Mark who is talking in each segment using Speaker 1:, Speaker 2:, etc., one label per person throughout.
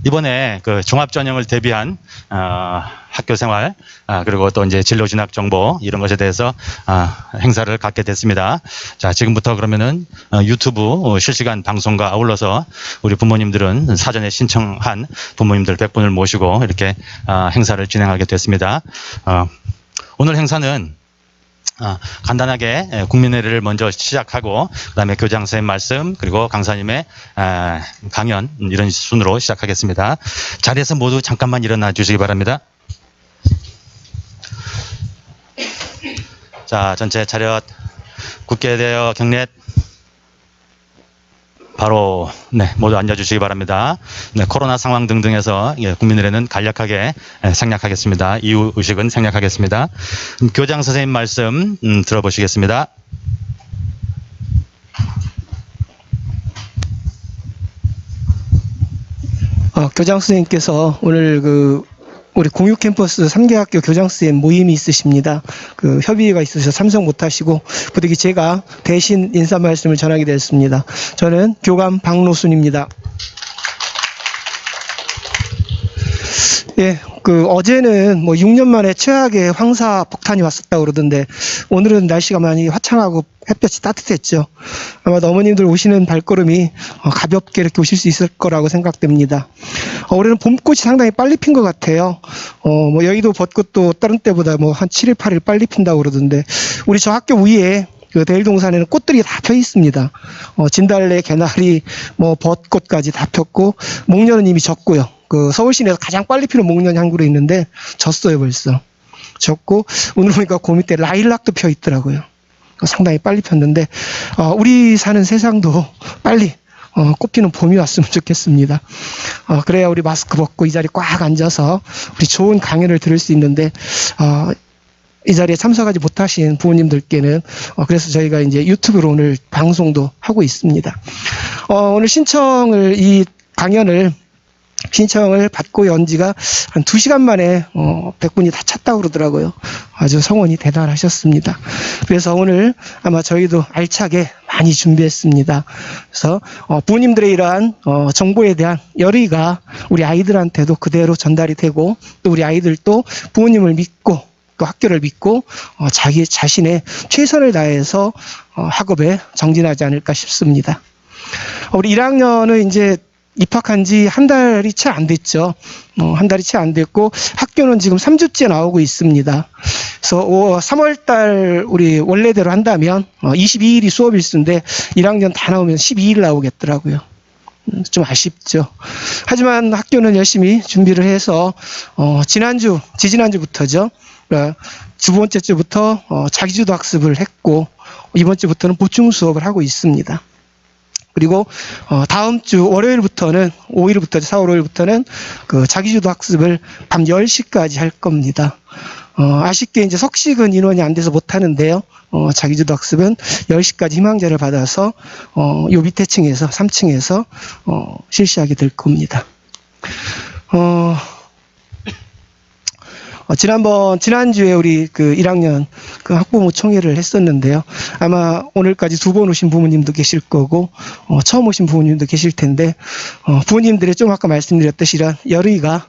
Speaker 1: 이번에 그 종합전형을 대비한 학교 생활, 그리고 또 이제 진로 진학 정보 이런 것에 대해서 행사를 갖게 됐습니다. 자, 지금부터 그러면은 유튜브 실시간 방송과 아울러서 우리 부모님들은 사전에 신청한 부모님들 100분을 모시고 이렇게 행사를 진행하게 됐습니다. 오늘 행사는 간단하게 국민회를 먼저 시작하고 그다음에 교장 선생님 말씀 그리고 강사님의 강연 이런 순으로 시작하겠습니다. 자리에서 모두 잠깐만 일어나 주시기 바랍니다. 자, 전체 차렷 굳게 되어 경례. 바로 모두 앉아주시기 바랍니다. 코로나 상황 등등에서 국민회는 간략하게 생략하겠습니다. 이후 의식은 생략하겠습니다. 교장 선생님 말씀 들어보시겠습니다.
Speaker 2: 교장 선생님께서 오늘 우리 공유 캠퍼스 3개 학교 교장 선생님 모임이 있으십니다. 협의회가 있으셔서 참석 못하시고 부득이 제가 대신 인사 말씀을 전하게 됐습니다. 저는 교감 박노순입니다. 예, 어제는 6년 만에 최악의 황사 폭탄이 왔었다고 그러던데 오늘은 날씨가 많이 화창하고 햇볕이 따뜻했죠. 아마 어머님들 오시는 발걸음이 가볍게 이렇게 오실 수 있을 거라고 생각됩니다. 올해는 봄꽃이 상당히 빨리 핀 것 같아요. 여의도 벚꽃도 다른 때보다 한 7일, 8일 빨리 핀다고 그러던데 우리 저 학교 위에 대일동산에는 꽃들이 다 펴 있습니다. 진달래, 개나리, 벚꽃까지 다 폈고 목련은 이미 졌고요. 서울 시내에서 가장 빨리 피는 목련 향구로 있는데 졌어요 벌써. 졌고 오늘 보니까 그 밑에 라일락도 펴 있더라고요. 상당히 빨리 폈는데 우리 사는 세상도 빨리 꽃피는 봄이 왔으면 좋겠습니다. 그래야 우리 마스크 벗고 이 자리에 꽉 앉아서 우리 좋은 강연을 들을 수 있는데 이 자리에 참석하지 못하신 부모님들께는 그래서 저희가 이제 유튜브로 오늘 방송도 하고 있습니다. 오늘 이 강연을 신청을 받고 연 지가 한 2시간 만에 100분이 다 찼다고 그러더라고요. 아주 성원이 대단하셨습니다. 그래서 오늘 아마 저희도 알차게 많이 준비했습니다. 그래서 부모님들의 이러한 정보에 대한 열의가 우리 아이들한테도 그대로 전달이 되고 또 우리 아이들도 부모님을 믿고 또 학교를 믿고 자기 자신의 최선을 다해서 학업에 정진하지 않을까 싶습니다. 우리 1학년은 이제 입학한 지 한 달이 채 안 됐죠. 한 달이 채 안 됐고 학교는 지금 3주째 나오고 있습니다. 그래서 3월달 우리 원래대로 한다면 22일이 수업 일수인데 1학년 다 나오면 12일 나오겠더라고요. 좀 아쉽죠. 하지만 학교는 열심히 준비를 해서 지지난주부터죠. 그러니까 두 번째 주부터 자기주도 학습을 했고 이번 주부터는 보충 수업을 하고 있습니다. 그리고 다음 주 월요일부터는 5일부터 4월 5일부터는 자기주도 학습을 밤 10시까지 할 겁니다. 아쉽게 이제 석식은 인원이 안 돼서 못 하는데요. 자기주도 학습은 10시까지 희망자를 받아서 요 밑에 층에서 3층에서 실시하게 될 겁니다. 지난주에 우리 1학년 학부모 총회를 했었는데요. 아마 오늘까지 2번 오신 부모님도 계실 거고, 처음 오신 부모님도 계실 텐데, 부모님들의 좀 아까 말씀드렸듯이 이런 열의가,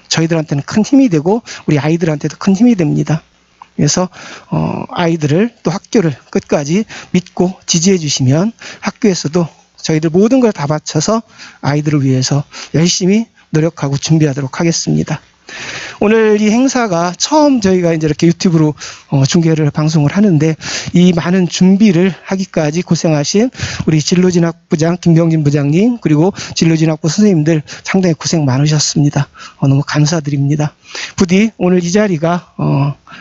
Speaker 2: 저희들한테는 큰 힘이 되고, 우리 아이들한테도 큰 힘이 됩니다. 그래서, 아이들을 또 학교를 끝까지 믿고 지지해 주시면 학교에서도 저희들 모든 걸 다 바쳐서 아이들을 위해서 열심히 노력하고 준비하도록 하겠습니다. 오늘 이 행사가 처음 저희가 이제 이렇게 유튜브로 중계를 방송을 하는데 이 많은 준비를 하기까지 고생하신 우리 진로진학부장 김병진 부장님 그리고 진로진학부 선생님들 상당히 고생 많으셨습니다. 너무 감사드립니다. 부디 오늘 이 자리가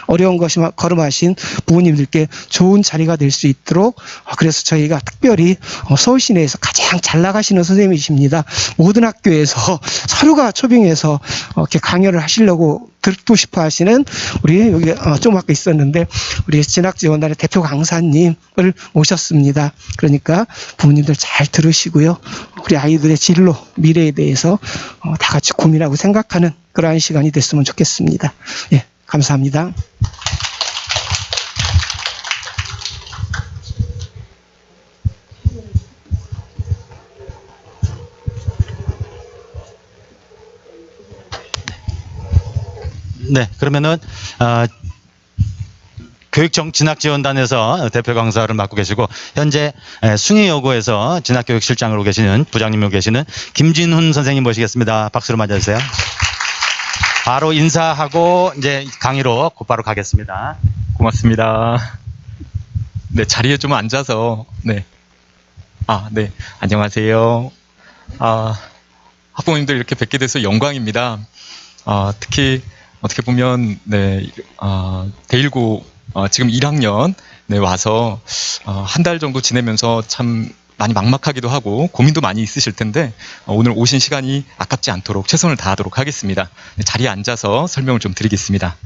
Speaker 2: 어려운 것이 걸음하신 부모님들께 좋은 자리가 될 수 있도록 그래서 저희가 특별히 서울 시내에서 가장 잘 나가시는 선생님이십니다. 모든 학교에서 서류가 초빙해서 이렇게 강연을 하시려고 듣고 싶어 하시는 우리 여기 좀 아까 있었는데 우리 진학지원단의 대표 강사님을 모셨습니다. 그러니까 부모님들 잘 들으시고요. 우리 아이들의 진로, 미래에 대해서 다 같이 고민하고 생각하는 그러한 시간이 됐으면 좋겠습니다. 예, 감사합니다.
Speaker 1: 네, 그러면은 교육청 진학지원단에서 대표 강사를 맡고 계시고 현재 숭의여고에서 진학교육실장으로 계시는 부장님으로 계시는 김진훈 선생님 모시겠습니다. 박수로 맞아주세요. 바로 인사하고 이제 강의로 곧바로 가겠습니다.
Speaker 3: 고맙습니다. 네, 자리에 좀 앉아서, 네. 네. 안녕하세요. 학부모님들 이렇게 뵙게 돼서 영광입니다. 특히, 어떻게 보면, 네, 대일고, 지금 1학년, 네, 와서, 한 달 정도 지내면서 참 많이 막막하기도 하고, 고민도 많이 있으실 텐데, 오늘 오신 시간이 아깝지 않도록 최선을 다하도록 하겠습니다. 네, 자리에 앉아서 설명을 좀 드리겠습니다.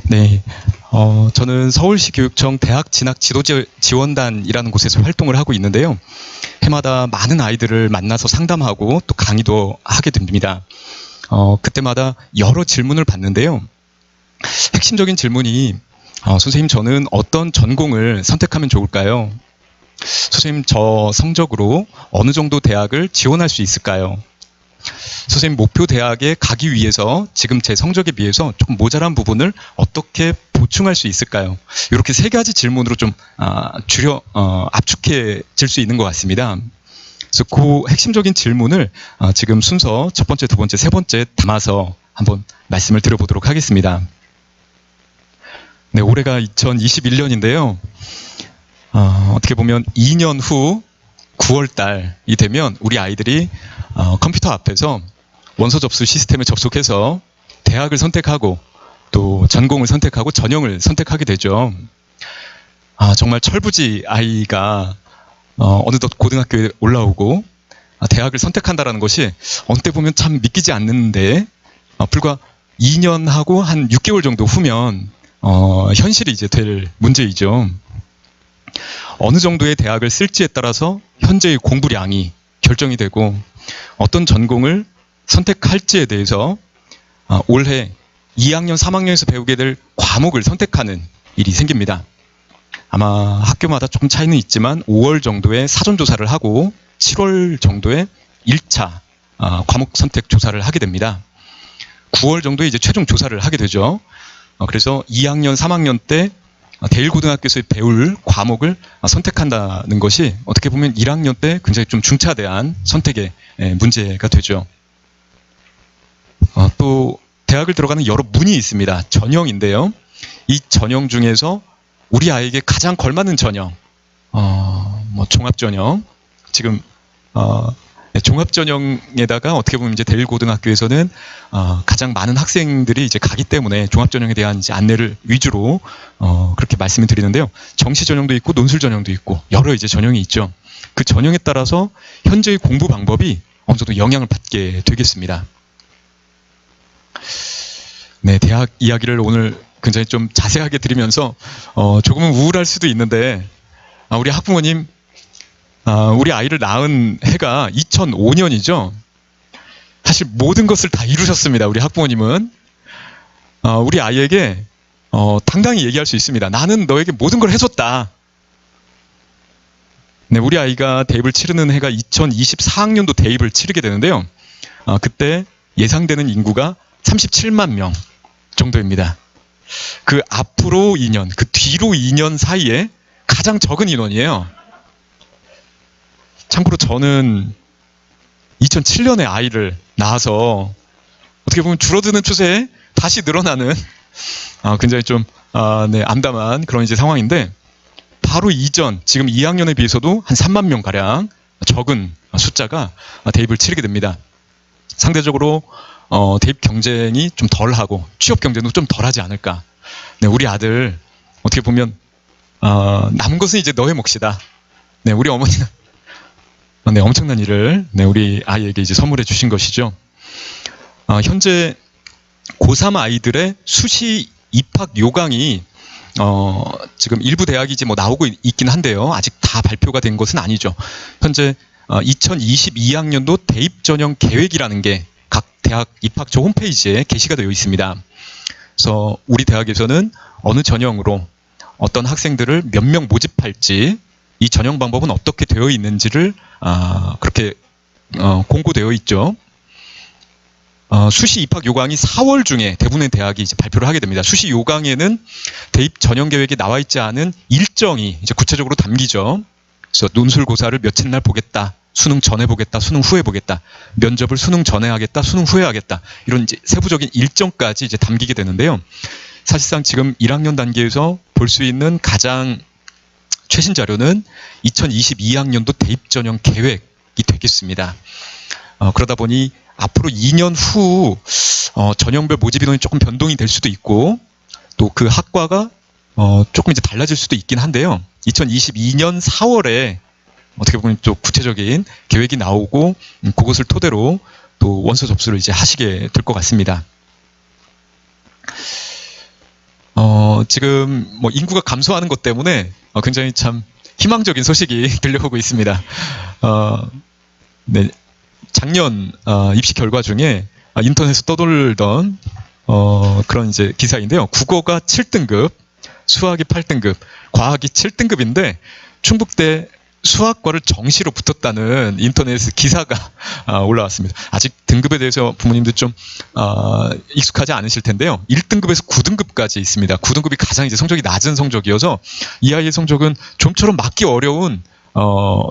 Speaker 3: 네, 저는 서울시 교육청 대학 진학 지도 지원단이라는 곳에서 활동을 하고 있는데요. 해마다 많은 아이들을 만나서 상담하고 또 강의도 하게 됩니다. 그때마다 여러 질문을 받는데요. 핵심적인 질문이 선생님, 저는 어떤 전공을 선택하면 좋을까요? 선생님, 저 성적으로 어느 정도 대학을 지원할 수 있을까요? 선생님, 목표 대학에 가기 위해서 지금 제 성적에 비해서 조금 모자란 부분을 어떻게 보충할 수 있을까요? 이렇게 세 가지 질문으로 좀 압축해질 수 있는 것 같습니다. 그래서 그 핵심적인 질문을 지금 순서 첫 번째, 두 번째, 세 번째 담아서 한번 말씀을 드려보도록 하겠습니다. 네, 올해가 2021년인데요. 어떻게 보면 2년 후 9월 달이 되면 우리 아이들이 컴퓨터 앞에서 원서 접수 시스템에 접속해서 대학을 선택하고 또 전공을 선택하고 전형을 선택하게 되죠. 정말 철부지 아이가 어느덧 고등학교에 올라오고 대학을 선택한다라는 것이 어느 때 보면 참 믿기지 않는데 불과 2년하고 한 6개월 정도 후면 현실이 이제 될 문제이죠. 어느 정도의 대학을 쓸지에 따라서 현재의 공부량이 결정이 되고 어떤 전공을 선택할지에 대해서 올해 2학년, 3학년에서 배우게 될 과목을 선택하는 일이 생깁니다. 아마 학교마다 조금 차이는 있지만 5월 정도에 사전조사를 하고 7월 정도에 1차 과목 선택 조사를 하게 됩니다. 9월 정도에 이제 최종 조사를 하게 되죠. 그래서 2학년, 3학년 때 대일고등학교에서 배울 과목을 선택한다는 것이 어떻게 보면 1학년 때 굉장히 좀 중차대한 선택의 문제가 되죠. 또 대학을 들어가는 여러 문이 있습니다. 전형인데요. 이 전형 중에서 우리 아이에게 가장 걸맞는 전형, 종합전형, 지금 종합전형에다가 어떻게 보면 이제 대일고등학교에서는 가장 많은 학생들이 이제 가기 때문에 종합전형에 대한 이제 안내를 위주로 그렇게 말씀을 드리는데요. 정시전형도 있고 논술전형도 있고 여러 이제 전형이 있죠. 그 전형에 따라서 현재의 공부 방법이 어느 정도 영향을 받게 되겠습니다. 네, 대학 이야기를 오늘 굉장히 좀 자세하게 드리면서 조금은 우울할 수도 있는데 우리 학부모님, 우리 아이를 낳은 해가 2005년이죠. 사실 모든 것을 다 이루셨습니다. 우리 학부모님은 우리 아이에게 당당히 얘기할 수 있습니다. 나는 너에게 모든 걸 해줬다. 네, 우리 아이가 대입을 치르는 해가 2024학년도 대입을 치르게 되는데요. 그때 예상되는 인구가 37만 명 정도입니다. 그 앞으로 2년, 그 뒤로 2년 사이에 가장 적은 인원이에요. 참고로 저는 2007년에 아이를 낳아서 어떻게 보면 줄어드는 추세에 다시 늘어나는 굉장히 좀 암담한 그런 이제 상황인데 바로 이전 지금 2학년에 비해서도 한 3만 명 가량 적은 숫자가 대입을 치르게 됩니다. 상대적으로 대입 경쟁이 좀 덜하고 취업 경쟁도 좀 덜하지 않을까. 네, 우리 아들 어떻게 보면 남은 것은 이제 너의 몫이다. 네, 우리 어머니는 네, 엄청난 일을 우리 아이에게 이제 선물해 주신 것이죠. 현재 고3 아이들의 수시 입학 요강이 지금 일부 대학이 이제 뭐 나오고 있긴 한데요. 아직 다 발표가 된 것은 아니죠. 현재 2022학년도 대입 전형 계획이라는 게 각 대학 입학처 홈페이지에 게시가 되어 있습니다. 그래서 우리 대학에서는 어느 전형으로 어떤 학생들을 몇 명 모집할지, 이 전형 방법은 어떻게 되어 있는지를 그렇게 공고되어 있죠. 수시 입학 요강이 4월 중에 대부분의 대학이 이제 발표를 하게 됩니다. 수시 요강에는 대입 전형 계획에 나와 있지 않은 일정이 이제 구체적으로 담기죠. 그래서 논술고사를 며칠 날 보겠다, 수능 전에 보겠다, 수능 후에 보겠다, 면접을 수능 전에 하겠다, 수능 후에 하겠다, 이런 이제 세부적인 일정까지 이제 담기게 되는데요. 사실상 지금 1학년 단계에서 볼 수 있는 가장 최신 자료는 2022학년도 대입 전형 계획이 되겠습니다. 그러다 보니 앞으로 2년 후 전형별 모집 인원이 조금 변동이 될 수도 있고, 또 그 학과가 조금 이제 달라질 수도 있긴 한데요. 2022년 4월에 어떻게 보면 좀 구체적인 계획이 나오고, 그것을 토대로 또 원서 접수를 이제 하시게 될 것 같습니다. 지금 뭐 인구가 감소하는 것 때문에 굉장히 참 희망적인 소식이 들려오고 있습니다. 네, 작년 입시 결과 중에 인터넷에서 떠돌던 그런 이제 기사인데요. 국어가 7등급, 수학이 8등급, 과학이 7등급인데 충북대 수학과를 정시로 붙었다는 인터넷 기사가 올라왔습니다. 아직 등급에 대해서 부모님들 좀 익숙하지 않으실 텐데요. 1등급에서 9등급까지 있습니다. 9등급이 가장 이제 성적이 낮은 성적이어서 이 아이의 성적은 좀처럼 맞기 어려운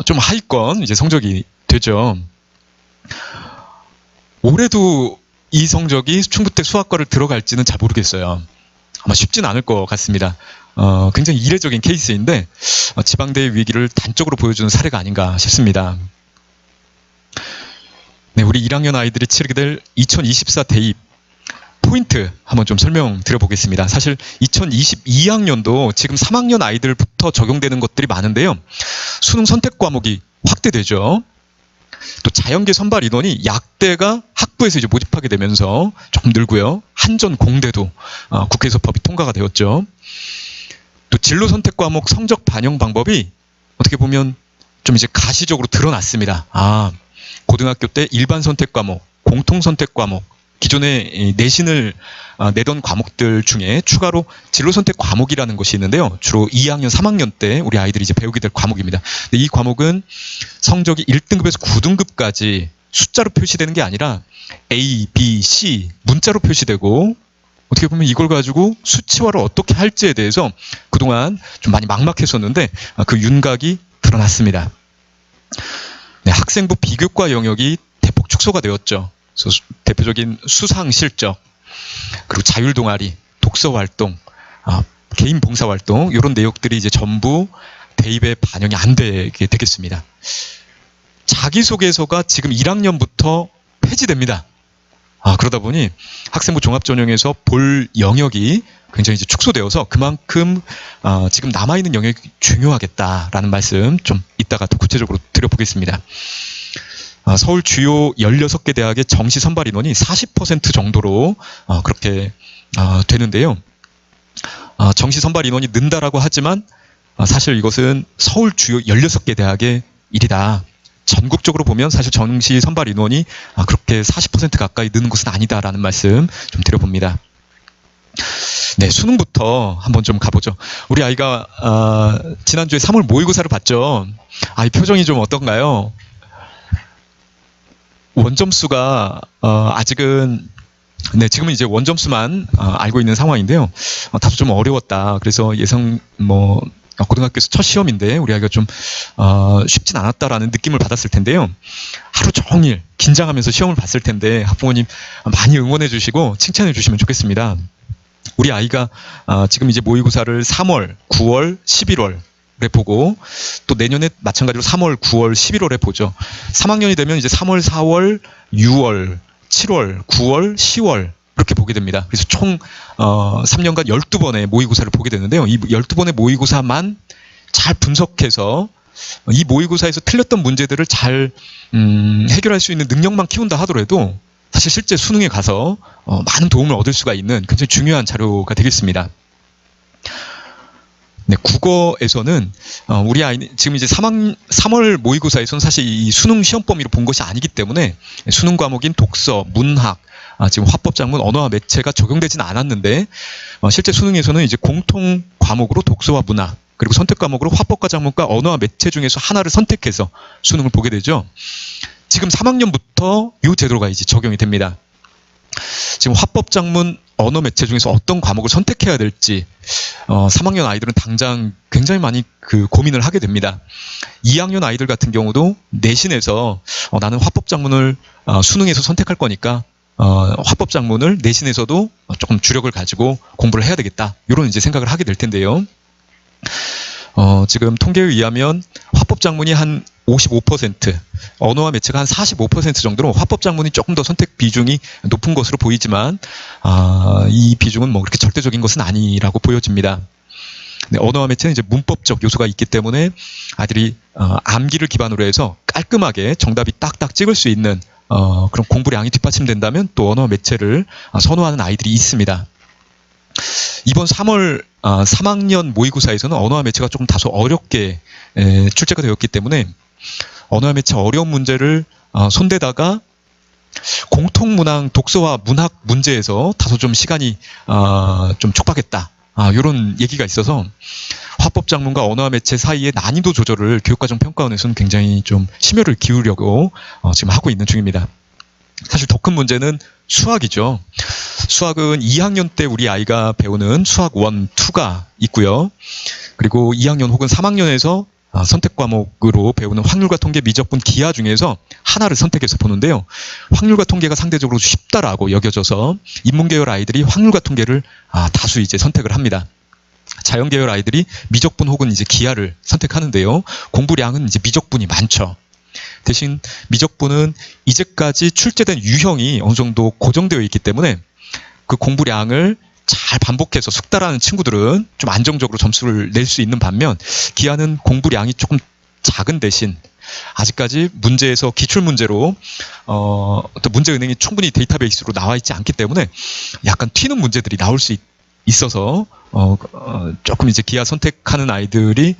Speaker 3: 좀 하위권 이제 성적이 되죠. 올해도 이 성적이 충북대 수학과를 들어갈지는 잘 모르겠어요. 아마 쉽진 않을 것 같습니다. 굉장히 이례적인 케이스인데 지방대의 위기를 단적으로 보여주는 사례가 아닌가 싶습니다. 네, 우리 1학년 아이들이 치르게 될 2024 대입 포인트 한번 좀 설명드려보겠습니다. 사실 2022학년도 지금 3학년 아이들부터 적용되는 것들이 많은데요. 수능 선택 과목이 확대되죠. 또 자연계 선발 인원이 약대가 학부에서 이제 모집하게 되면서 조금 늘고요. 한전 공대도 국회에서 법이 통과가 되었죠. 또 진로 선택 과목 성적 반영 방법이 어떻게 보면 좀 이제 가시적으로 드러났습니다. 고등학교 때 일반 선택 과목, 공통 선택 과목, 기존에 내신을 내던 과목들 중에 추가로 진로 선택 과목이라는 것이 있는데요. 주로 2학년, 3학년 때 우리 아이들이 이제 배우게 될 과목입니다. 근데 이 과목은 성적이 1등급에서 9등급까지 숫자로 표시되는 게 아니라 A, B, C 문자로 표시되고, 어떻게 보면 이걸 가지고 수치화를 어떻게 할지에 대해서 그동안 좀 많이 막막했었는데 그 윤곽이 드러났습니다. 네, 학생부 비교과 영역이 대폭 축소가 되었죠. 그래서 대표적인 수상 실적, 그리고 자율 동아리, 독서 활동, 개인 봉사 활동, 이런 내용들이 이제 전부 대입에 반영이 안 되게 되겠습니다. 자기소개서가 지금 1학년부터 폐지됩니다. 그러다 보니 학생부 종합전형에서 볼 영역이 굉장히 이제 축소되어서 그만큼 지금 남아있는 영역이 중요하겠다라는 말씀 좀 이따가 더 구체적으로 드려보겠습니다. 서울 주요 16개 대학의 정시 선발 인원이 40% 정도로 그렇게 되는데요. 정시 선발 인원이 는다라고 하지만 사실 이것은 서울 주요 16개 대학의 일이다. 전국적으로 보면 사실 정시 선발 인원이 그렇게 40% 가까이 느는 것은 아니다라는 말씀 좀 드려봅니다. 네, 수능부터 한번 좀 가보죠. 우리 아이가 지난주에 3월 모의고사를 봤죠. 아이 표정이 좀 어떤가요? 원점수가 아직은 네, 지금은 이제 원점수만 알고 있는 상황인데요. 다소 좀 어려웠다. 그래서 고등학교에서 첫 시험인데 우리 아이가 좀 쉽진 않았다라는 느낌을 받았을 텐데요. 하루 종일 긴장하면서 시험을 봤을 텐데 학부모님 많이 응원해 주시고 칭찬해 주시면 좋겠습니다. 우리 아이가 지금 이제 모의고사를 3월, 9월, 11월에 보고 또 내년에 마찬가지로 3월, 9월, 11월에 보죠. 3학년이 되면 이제 3월, 4월, 6월, 7월, 9월, 10월 그렇게 보게 됩니다. 그래서 총 3년간 12번의 모의고사를 보게 되는데요. 이 12번의 모의고사만 잘 분석해서 이 모의고사에서 틀렸던 문제들을 잘 해결할 수 있는 능력만 키운다 하더라도 사실 실제 수능에 가서 많은 도움을 얻을 수가 있는 굉장히 중요한 자료가 되겠습니다. 네, 국어에서는 우리 아이는 지금 이제 3월 모의고사에서는 사실 이 수능 시험 범위로 본 것이 아니기 때문에 수능 과목인 독서, 문학, 지금 화법, 작문, 언어와 매체가 적용되지는 않았는데 실제 수능에서는 이제 공통 과목으로 독서와 문학, 그리고 선택 과목으로 화법과 작문과 언어와 매체 중에서 하나를 선택해서 수능을 보게 되죠. 지금 3학년부터 이 제도가 이제 적용이 됩니다. 지금 화법, 작문, 언어, 매체 중에서 어떤 과목을 선택해야 될지 3학년 아이들은 당장 굉장히 많이 그 고민을 하게 됩니다. 2학년 아이들 같은 경우도 내신에서 나는 화법, 작문을 수능에서 선택할 거니까 화법, 작문을 내신에서도 조금 주력을 가지고 공부를 해야 되겠다, 이런 이제 생각을 하게 될 텐데요. 지금 통계에 의하면 화법, 작문이 한 55%, 언어와 매체가 한 45% 정도로 화법, 작문이 조금 더 선택 비중이 높은 것으로 보이지만 이 비중은 뭐 그렇게 절대적인 것은 아니라고 보여집니다. 네, 언어와 매체는 이제 문법적 요소가 있기 때문에 아이들이 암기를 기반으로 해서 깔끔하게 정답이 딱딱 찍을 수 있는 그런 공부량이 뒷받침된다면 또 언어와 매체를 선호하는 아이들이 있습니다. 이번 3월 3학년 모의고사에서는 언어와 매체가 조금 다소 어렵게 출제가 되었기 때문에 언어와 매체 어려운 문제를 손대다가 공통문항 독서와 문학 문제에서 다소 좀 시간이 좀 촉박했다, 이런 얘기가 있어서 화법, 작문과 언어와 매체 사이의 난이도 조절을 교육과정평가원에서는 굉장히 좀 심혈을 기울이려고 지금 하고 있는 중입니다. 사실 더 큰 문제는 수학이죠. 수학은 2학년 때 우리 아이가 배우는 수학 1, 2가 있고요. 그리고 2학년 혹은 3학년에서 선택 과목으로 배우는 확률과 통계, 미적분, 기하 중에서 하나를 선택해서 보는데요. 확률과 통계가 상대적으로 쉽다라고 여겨져서 인문계열 아이들이 확률과 통계를 다수 이제 선택을 합니다. 자연계열 아이들이 미적분 혹은 이제 기하를 선택하는데요. 공부량은 이제 미적분이 많죠. 대신 미적분은 이제까지 출제된 유형이 어느 정도 고정되어 있기 때문에 그 공부량을 잘 반복해서 숙달하는 친구들은 좀 안정적으로 점수를 낼 수 있는 반면, 기하는 공부량이 조금 작은 대신 아직까지 문제에서 기출문제로 어떤 문제은행이 충분히 데이터베이스로 나와 있지 않기 때문에 약간 튀는 문제들이 나올 수 있어서 조금 이제 기하 선택하는 아이들이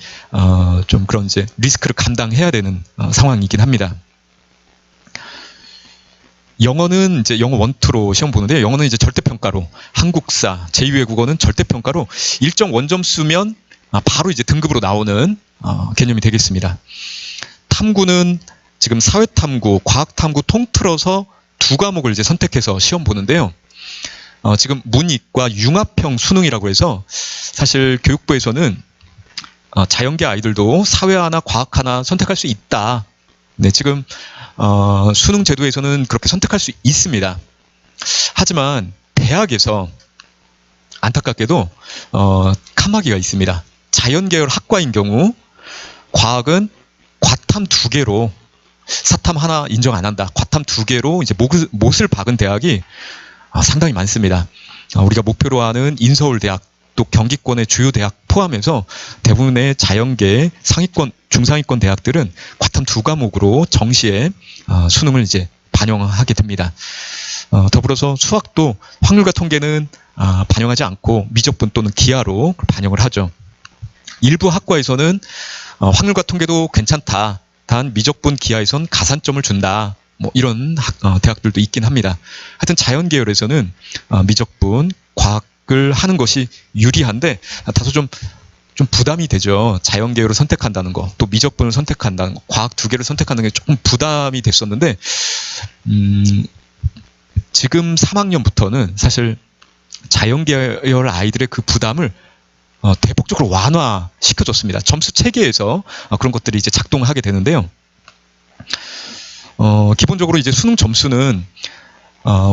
Speaker 3: 좀 그런 이제 리스크를 감당해야 되는 상황이긴 합니다. 영어는 이제 영어 1, 2로 시험 보는데, 영어는 이제 절대평가로, 한국사, 제2외국어는 절대평가로 일정 원점수면 바로 이제 등급으로 나오는 개념이 되겠습니다. 탐구는 지금 사회탐구, 과학탐구 통틀어서 두 과목을 이제 선택해서 시험 보는데요. 지금 문이과 융합형 수능이라고 해서 사실 교육부에서는 자연계 아이들도 사회 하나, 과학 하나 선택할 수 있다. 네, 지금 수능 제도에서는 그렇게 선택할 수 있습니다. 하지만 대학에서 안타깝게도 칸막이가 있습니다. 자연계열 학과인 경우 과학은 과탐 2개로, 사탐 하나 인정 안 한다, 과탐 2개로 이제 못을 박은 대학이 상당히 많습니다. 우리가 목표로 하는 인서울대학, 또 경기권의 주요 대학 포함해서 대부분의 자연계 상위권, 중상위권 대학들은 과탐 2과목으로 정시에 수능을 이제 반영하게 됩니다. 더불어서 수학도 확률과 통계는 반영하지 않고 미적분 또는 기하로 반영을 하죠. 일부 학과에서는 확률과 통계도 괜찮다, 단 미적분, 기하에선 가산점을 준다, 뭐 이런 대학들도 있긴 합니다. 하여튼 자연계열에서는 미적분, 과학을 하는 것이 유리한데 다소 좀 부담이 되죠. 자연계열을 선택한다는 거, 또 미적분을 선택한다는 거, 과학 2개를 선택하는 게 조금 부담이 됐었는데 지금 3학년부터는 사실 자연계열 아이들의 그 부담을 대폭적으로 완화시켜줬습니다. 점수 체계에서 그런 것들이 이제 작동하게 되는데요. 기본적으로 이제 수능 점수는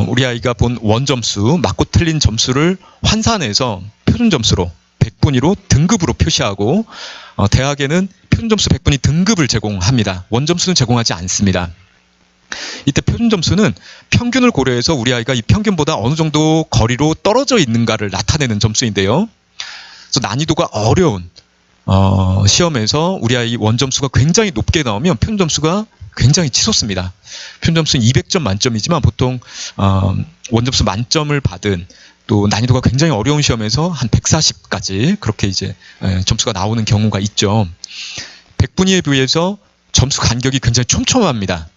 Speaker 3: 우리 아이가 본 원점수, 맞고 틀린 점수를 환산해서 표준 점수로 100분위로 등급으로 표시하고, 대학에는 표준 점수 100분위 등급을 제공합니다. 원점수는 제공하지 않습니다. 이때 표준 점수는 평균을 고려해서 우리 아이가 이 평균보다 어느 정도 거리로 떨어져 있는가를 나타내는 점수인데요. 그래서 난이도가 어려운 시험에서 우리 아이 원점수가 굉장히 높게 나오면 표준 점수가 굉장히 치솟습니다. 표준 점수는 200점 만점이지만 보통 원점수 만점을 받은, 또 난이도가 굉장히 어려운 시험에서 한 140까지 그렇게 이제 점수가 나오는 경우가 있죠. 100분위에 비해서 점수 간격이 굉장히 촘촘합니다.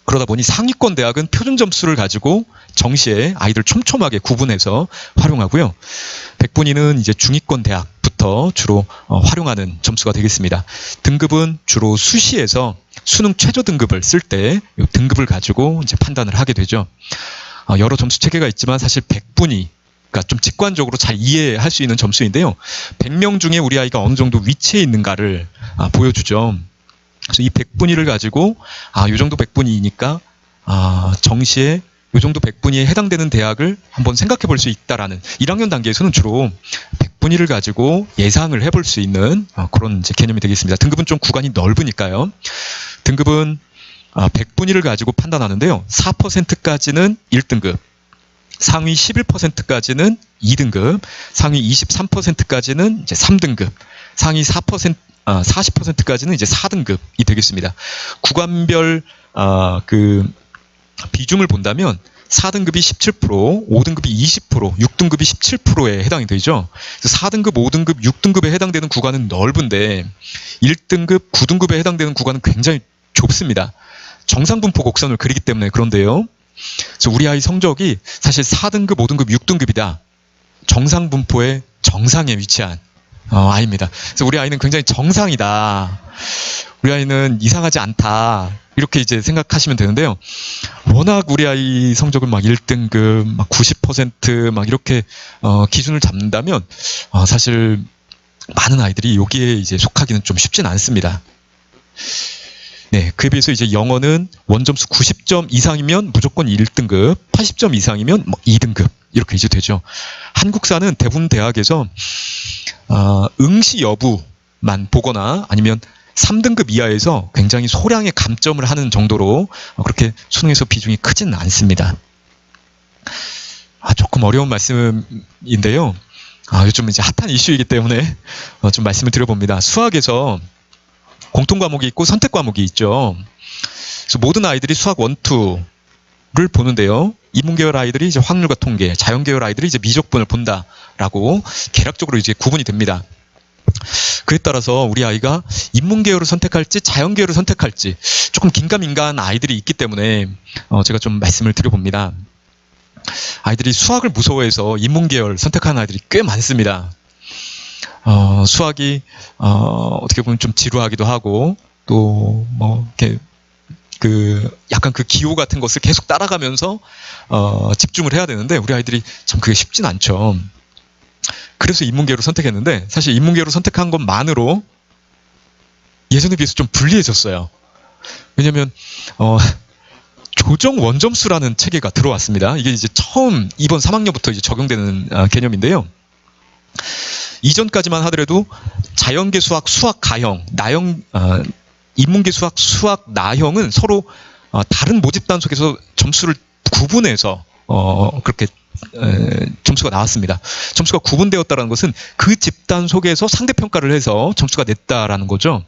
Speaker 3: 그러다 보니 상위권 대학은 표준 점수를 가지고 정시에 아이들 촘촘하게 구분해서 활용하고요. 100분위는 이제 중위권 대학부터 주로 활용하는 점수가 되겠습니다. 등급은 주로 수시에서 수능 최저 등급을 쓸 때 등급을 가지고 이제 판단을 하게 되죠. 여러 점수 체계가 있지만 사실 100분위, 그러니까 좀 직관적으로 잘 이해할 수 있는 점수인데요. 100명 중에 우리 아이가 어느 정도 위치에 있는가를 보여주죠. 그래서 이 100분위를 가지고 이 정도 100분위니까 정시에 이 정도 100분위에 해당되는 대학을 한번 생각해 볼 수 있다라는 1학년 단계에서는 주로 100분위를 가지고 예상을 해볼 수 있는 그런 이제 개념이 되겠습니다. 등급은 좀 구간이 넓으니까요. 등급은 100분위를 가지고 판단하는데요. 4%까지는 1등급, 상위 11%까지는 2등급, 상위 23%까지는 이제 3등급, 상위 40%까지는 이제 4등급이 되겠습니다. 구간별 그 비중을 본다면 4등급이 17%, 5등급이 20%, 6등급이 17%에 해당이 되죠. 그래서 4등급, 5등급, 6등급에 해당되는 구간은 넓은데 1등급, 9등급에 해당되는 구간은 굉장히 좁습니다. 정상분포 곡선을 그리기 때문에 그런데요. 그래서 우리 아이 성적이 사실 4등급, 5등급, 6등급이다. 정상분포의 정상에 위치한 아이입니다. 그래서 우리 아이는 굉장히 정상이다. 우리 아이는 이상하지 않다. 이렇게 이제 생각하시면 되는데요. 워낙 우리 아이 성적을 막 1등급, 막 90% 막 이렇게 기준을 잡는다면 사실 많은 아이들이 여기에 이제 속하기는 좀 쉽진 않습니다. 네, 그에 비해서 이제 영어는 원점수 90점 이상이면 무조건 1등급, 80점 이상이면 뭐 2등급 이렇게 이제 되죠. 한국사는 대부분 대학에서 응시 여부만 보거나 아니면 3등급 이하에서 굉장히 소량의 감점을 하는 정도로 그렇게 수능에서 비중이 크지는 않습니다. 조금 어려운 말씀인데요. 요즘 이제 핫한 이슈이기 때문에 좀 말씀을 드려봅니다. 수학에서 공통 과목이 있고 선택 과목이 있죠. 그래서 모든 아이들이 수학 1, 2를 보는데요. 인문계열 아이들이 이제 확률과 통계, 자연계열 아이들이 이제 미적분을 본다라고 개략적으로 이제 구분이 됩니다. 그에 따라서 우리 아이가 인문계열을 선택할지 자연계열을 선택할지 조금 긴가민가한 아이들이 있기 때문에 제가 좀 말씀을 드려봅니다. 아이들이 수학을 무서워해서 인문계열 선택하는 아이들이 꽤 많습니다. 수학이 어떻게 보면 좀 지루하기도 하고 또 뭐 이렇게 약간 그 기호 같은 것을 계속 따라가면서 집중을 해야 되는데 우리 아이들이 참 그게 쉽진 않죠. 그래서 인문계열을 선택했는데 사실 인문계열을 선택한 것만으로 예전에 비해서 좀 불리해졌어요. 왜냐면 조정 원점수라는 체계가 들어왔습니다. 이게 이제 처음 이번 3학년부터 이제 적용되는 개념인데요. 이전까지만 하더라도 자연계 수학, 수학 가형, 나형, 인문계 수학, 수학 나형은 서로 다른 모집 단속에서 점수를 구분해서 그렇게 점수가 나왔습니다. 점수가 구분되었다는 것은 그 집단 속에서 상대평가를 해서 점수가 냈다라는 거죠.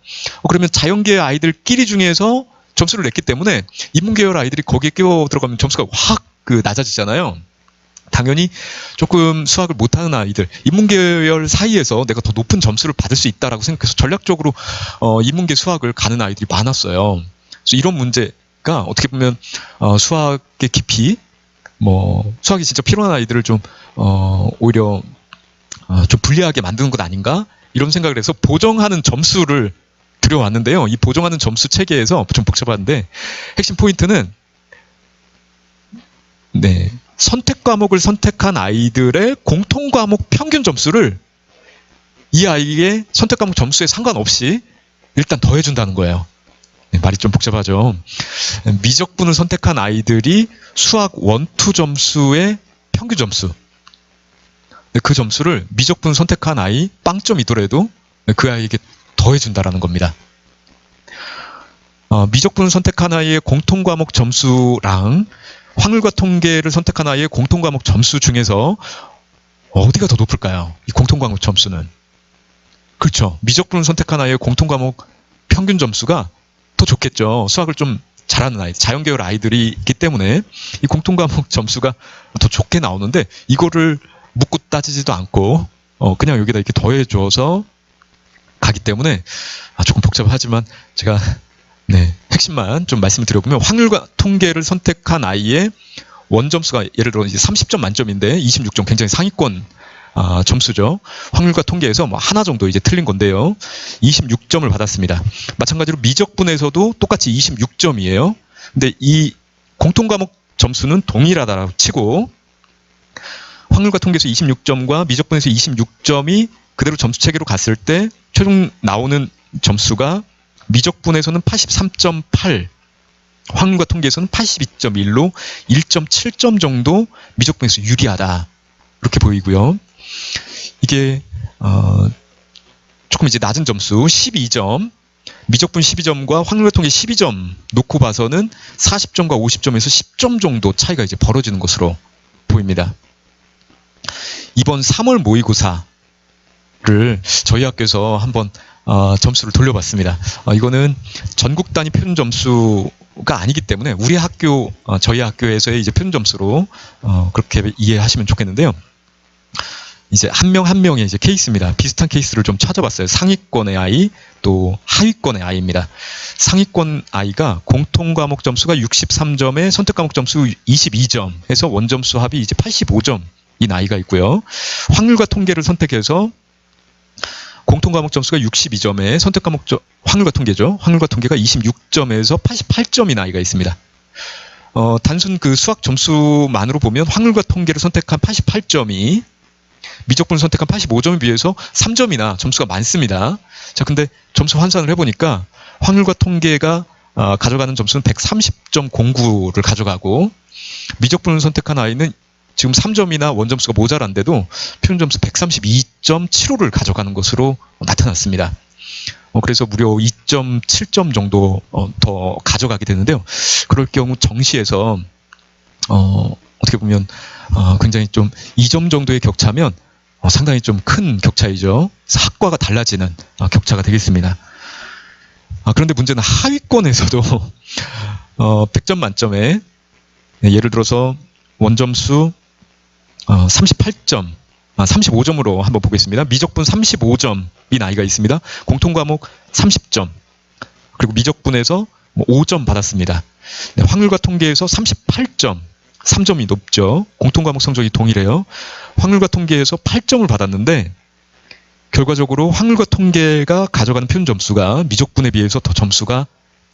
Speaker 3: 그러면 자연계 아이들끼리 중에서 점수를 냈기 때문에 인문계열 아이들이 거기에 끼워 들어가면 점수가 확 낮아지잖아요. 당연히 조금 수학을 못하는 아이들, 인문계열 사이에서 내가 더 높은 점수를 받을 수 있다라고 생각해서 전략적으로 인문계 수학을 가는 아이들이 많았어요. 그래서 이런 문제가 어떻게 보면 수학의 깊이, 수학이 진짜 필요한 아이들을 좀 오히려 좀 불리하게 만드는 것 아닌가 이런 생각을 해서 보정하는 점수를 들여왔는데요. 이 보정하는 점수 체계에서 좀 복잡한데 핵심 포인트는 선택 과목을 선택한 아이들의 공통 과목 평균 점수를 이 아이의 선택 과목 점수에 상관없이 일단 더해준다는 거예요. 말이 좀 복잡하죠. 미적분을 선택한 아이들이 수학 1, 2 점수의 평균 점수, 그 점수를 미적분 선택한 아이 빵점이더라도 그 아이에게 더해준다라는 겁니다. 미적분을 선택한 아이의 공통 과목 점수랑 확률과 통계를 선택한 아이의 공통 과목 점수 중에서 어디가 더 높을까요? 이 공통 과목 점수는. 그렇죠. 미적분을 선택한 아이의 공통 과목 평균 점수가 더 좋겠죠. 수학을 좀 잘하는 아이, 자연계열 아이들이 있기 때문에 이 공통 과목 점수가 더 좋게 나오는데 이거를 묻고 따지지도 않고 그냥 여기다 이렇게 더해줘서 가기 때문에 조금 복잡하지만 제가 핵심만 좀 말씀을 드려보면 확률과 통계를 선택한 아이의 원점수가 예를 들어 이제 30점 만점인데 26점 굉장히 상위권 점수죠. 확률과 통계에서 뭐 하나 정도 이제 틀린 건데요. 26점을 받았습니다. 마찬가지로 미적분에서도 똑같이 26점이에요. 근데 이 공통 과목 점수는 동일하다라고 치고 확률과 통계에서 26점과 미적분에서 26점이 그대로 점수 체계로 갔을 때 최종 나오는 점수가 미적분에서는 83.8, 확률과 통계에서는 82.1로 1.7점 정도 미적분에서 유리하다. 이렇게 보이고요. 이게 조금 이제 낮은 점수 12점, 미적분 12점과 확률과 통계 12점 놓고 봐서는 40점과 50점에서 10점 정도 차이가 이제 벌어지는 것으로 보입니다. 이번 3월 모의고사를 저희 학교에서 한번 점수를 돌려봤습니다. 이거는 전국 단위 표준 점수가 아니기 때문에 우리 학교, 저희 학교에서의 이제 표준 점수로 그렇게 이해하시면 좋겠는데요. 이제 한 명 한 명의 이제 케이스입니다. 비슷한 케이스를 좀 찾아봤어요. 상위권의 아이, 또 하위권의 아이입니다. 상위권 아이가 공통 과목 점수가 63점에 선택 과목 점수 22점 해서 원점수 합이 이제 85점인 아이가 있고요. 확률과 통계를 선택해서 공통 과목 점수가 62점에 선택 과목 확률과 통계죠. 확률과 통계가 26점에서 88점인 아이가 있습니다. 단순 그 수학 점수만으로 보면 확률과 통계를 선택한 88점이 미적분을 선택한 85점에 비해서 3점이나 점수가 많습니다. 자, 근데 점수 환산을 해보니까 확률과 통계가 가져가는 점수는 130.09를 가져가고 미적분을 선택한 아이는 지금 3점이나 원점수가 모자란데도 표준 점수 132.75를 가져가는 것으로 나타났습니다. 그래서 무려 2.7점 정도 더 가져가게 되는데요. 그럴 경우 정시에서 어떻게 보면 굉장히 좀 2점 정도의 격차면 상당히 좀 큰 격차이죠. 그래서 학과가 달라지는 격차가 되겠습니다. 그런데 문제는 하위권에서도 100점 만점에 예를 들어서 원점수 38점, 35점으로 한번 보겠습니다. 미적분 35점인 아이가 있습니다. 공통과목 30점, 그리고 미적분에서 5점 받았습니다. 네, 확률과 통계에서 38점, 3점이 높죠. 공통과목 성적이 동일해요. 확률과 통계에서 8점을 받았는데 결과적으로 확률과 통계가 가져가는 표준 점수가 미적분에 비해서 더 점수가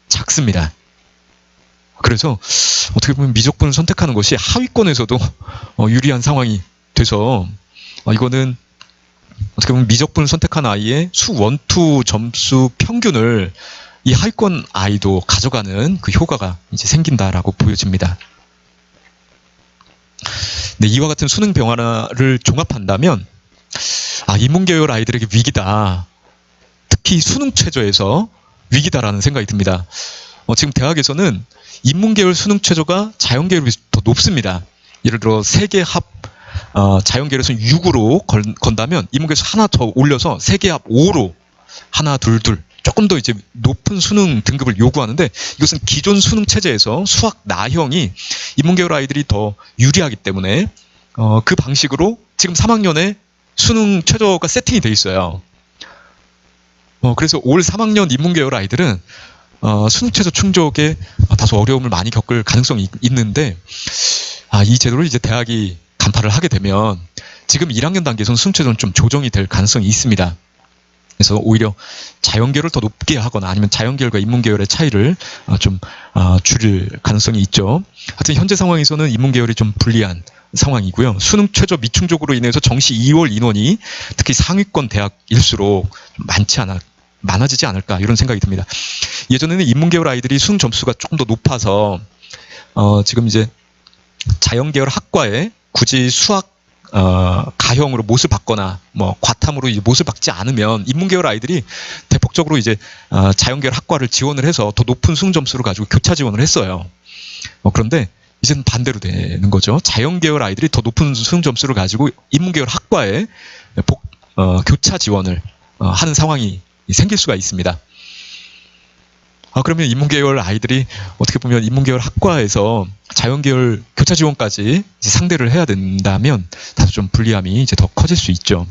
Speaker 3: 작습니다. 그래서 어떻게 보면 미적분을 선택하는 것이 하위권에서도 유리한 상황이 돼서 이거는 어떻게 보면 미적분을 선택한 아이의 수 1, 2 점수 평균을 이 하위권 아이도 가져가는 그 효과가 이제 생긴다라고 보여집니다. 네, 이와 같은 수능 변화를 종합한다면 인문계열 아이들에게 위기다. 특히 수능 최저에서 위기다라는 생각이 듭니다. 지금 대학에서는 인문계열 수능 최저가 자연계열에 비해서 더 높습니다. 예를 들어 세계 합 자연계열에서는 6으로 건다면 인문계열에서 하나 더 올려서 세계 합 5로 하나 둘 조금 더 이제 높은 수능 등급을 요구하는데 이것은 기존 수능 체제에서 수학 나형이 인문계열 아이들이 더 유리하기 때문에 그 방식으로 지금 3학년에 수능 최저가 세팅이 돼 있어요. 그래서 올 3학년 인문계열 아이들은 수능 최저 충족에 다소 어려움을 많이 겪을 가능성이 있는데 이 제도를 이제 대학이 간파를 하게 되면 지금 1학년 단계에서는 수능 최저는 좀 조정이 될 가능성이 있습니다. 그래서 오히려 자연계열을 더 높게 하거나 아니면 자연계열과 인문계열의 차이를 좀 줄일 가능성이 있죠. 하여튼 현재 상황에서는 인문계열이 좀 불리한 상황이고요. 수능 최저 미충족으로 인해서 정시 2월 인원이 특히 상위권 대학일수록 많아지지 않을까 이런 생각이 듭니다. 예전에는 인문계열 아이들이 수능 점수가 조금 더 높아서 지금 이제 자연계열 학과에 굳이 수학 가형으로 못을 받거나 뭐 과탐으로 이제 못을 받지 않으면 인문계열 아이들이 대폭적으로 이제 자연계열 학과를 지원을 해서 더 높은 수능 점수를 가지고 교차 지원을 했어요. 그런데 이제는 반대로 되는 거죠. 자연계열 아이들이 더 높은 수능 점수를 가지고 인문계열 학과에 교차 지원을 하는 상황이 생길 수가 있습니다. 그러면 인문계열 아이들이 어떻게 보면 인문계열 학과에서 자연계열 교차 지원까지 이제 상대를 해야 된다면 다소 좀 불리함이 이제 더 커질 수 있죠.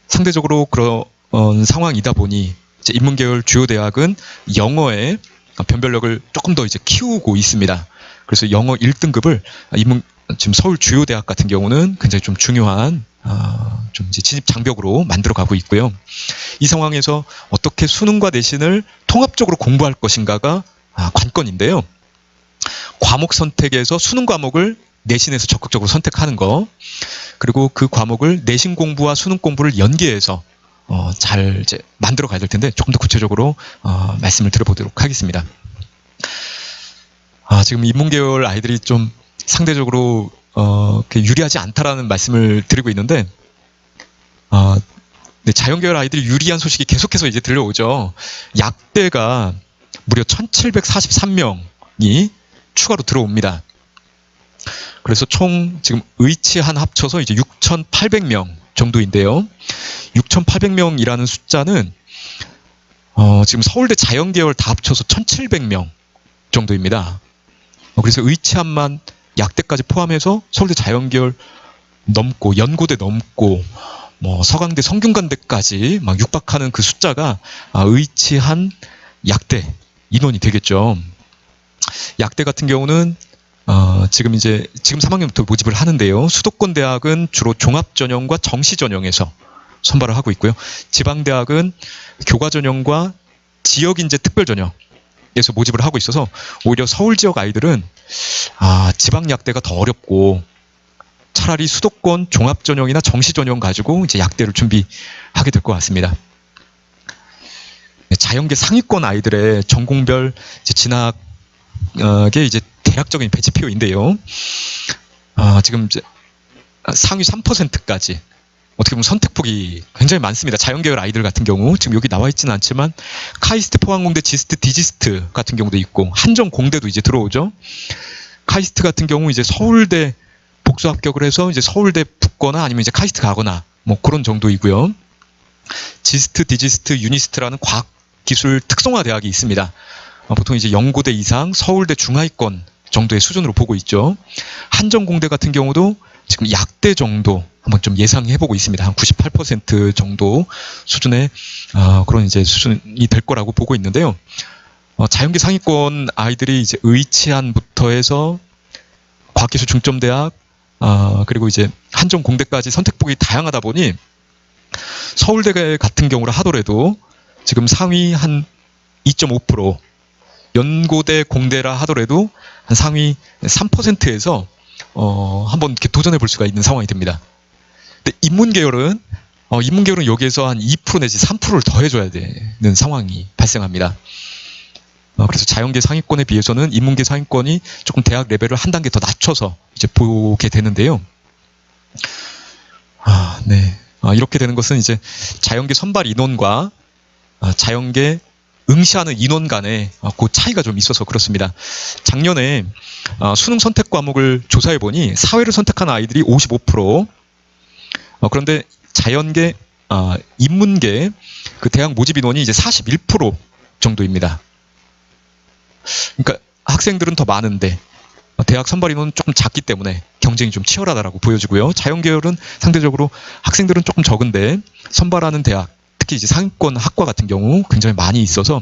Speaker 3: 상대적으로 그런 상황이다 보니 이제 인문계열 주요 대학은 영어의 변별력을 조금 더 이제 키우고 있습니다. 그래서 영어 1등급을 지금 서울 주요 대학 같은 경우는 굉장히 좀 중요한 좀 이제 진입 장벽으로 만들어 가고 있고요. 이 상황에서 어떻게 수능과 내신을 통합적으로 공부할 것인가가 관건인데요. 과목 선택에서 수능 과목을 내신에서 적극적으로 선택하는 거, 그리고 그 과목을 내신 공부와 수능 공부를 연계해서 잘 이제 만들어 가야 될 텐데 조금 더 구체적으로 말씀을 드려보도록 하겠습니다. 지금 인문계열 아이들이 좀 상대적으로 유리하지 않다라는 말씀을 드리고 있는데, 네, 자연계열 아이들이 유리한 소식이 계속해서 이제 들려오죠. 약대가 무려 1,743명이 추가로 들어옵니다. 그래서 총 지금 의치한 합쳐서 이제 6,800명 정도인데요. 6,800명이라는 숫자는 지금 서울대 자연계열 다 합쳐서 1,700명 정도입니다. 그래서 의치한만 약대까지 포함해서 서울대 자연계열 넘고 연고대 넘고 뭐 서강대 성균관대까지 막 육박하는 그 숫자가 의치한 약대 인원이 되겠죠. 약대 같은 경우는 지금 3학년부터 모집을 하는데요. 수도권 대학은 주로 종합 전형과 정시 전형에서 선발을 하고 있고요. 지방 대학은 교과 전형과 지역 인재 특별 전형에서 모집을 하고 있어서 오히려 서울 지역 아이들은 지방 약대가 더 어렵고 차라리 수도권 종합 전형이나 정시 전형 가지고 이제 약대를 준비하게 될 것 같습니다. 자연계 상위권 아이들의 전공별 진학에 이제 대략적인 배치표인데요. 지금 이제 상위 3%까지 어떻게 보면 선택폭이 굉장히 많습니다. 자연계열 아이들 같은 경우 지금 여기 나와 있지는 않지만 카이스트, 포항공대, 지스트, 디지스트 같은 경우도 있고 한정공대도 이제 들어오죠. 카이스트 같은 경우 이제 서울대 복수 합격을 해서 이제 서울대 붙거나 아니면 이제 카이스트 가거나 뭐 그런 정도이고요. 지스트, 디지스트, 유니스트라는 과학기술 특성화 대학이 있습니다. 보통 이제 연고대 이상 서울대 중하위권 정도의 수준으로 보고 있죠. 한정공대 같은 경우도 지금 약대 정도 한번 좀 예상해보고 있습니다. 한 98% 정도 수준의 그런 이제 수준이 될 거라고 보고 있는데요. 자연계 상위권 아이들이 이제 의치안부터 해서 과학기술 중점대학 그리고 이제 한정공대까지 선택폭이 다양하다 보니 서울대 같은 경우를 하더라도 지금 상위 한 2.5%, 연고대 공대라 하더라도 한 상위 3%에서 한번 이렇게 도전해 볼 수가 있는 상황이 됩니다. 근데 인문계열은 여기에서 한 2% 내지 3%를 더 해줘야 되는 상황이 발생합니다. 그래서 자연계 상위권에 비해서는 인문계 상위권이 조금 대학 레벨을 한 단계 더 낮춰서 이제 보게 되는데요. 네. 이렇게 되는 것은 이제 자연계 선발 인원과 자연계 응시하는 인원 간의 그 차이가 좀 있어서 그렇습니다. 작년에 수능 선택 과목을 조사해 보니 사회를 선택한 아이들이 55%, 그런데 자연계, 인문계 그 대학 모집 인원이 이제 41% 정도입니다. 그러니까 학생들은 더 많은데 대학 선발 인원은 조금 작기 때문에 경쟁이 좀 치열하다라고 보여지고요. 자연계열은 상대적으로 학생들은 조금 적은데 선발하는 대학, 특히 이제 상위권 학과 같은 경우 굉장히 많이 있어서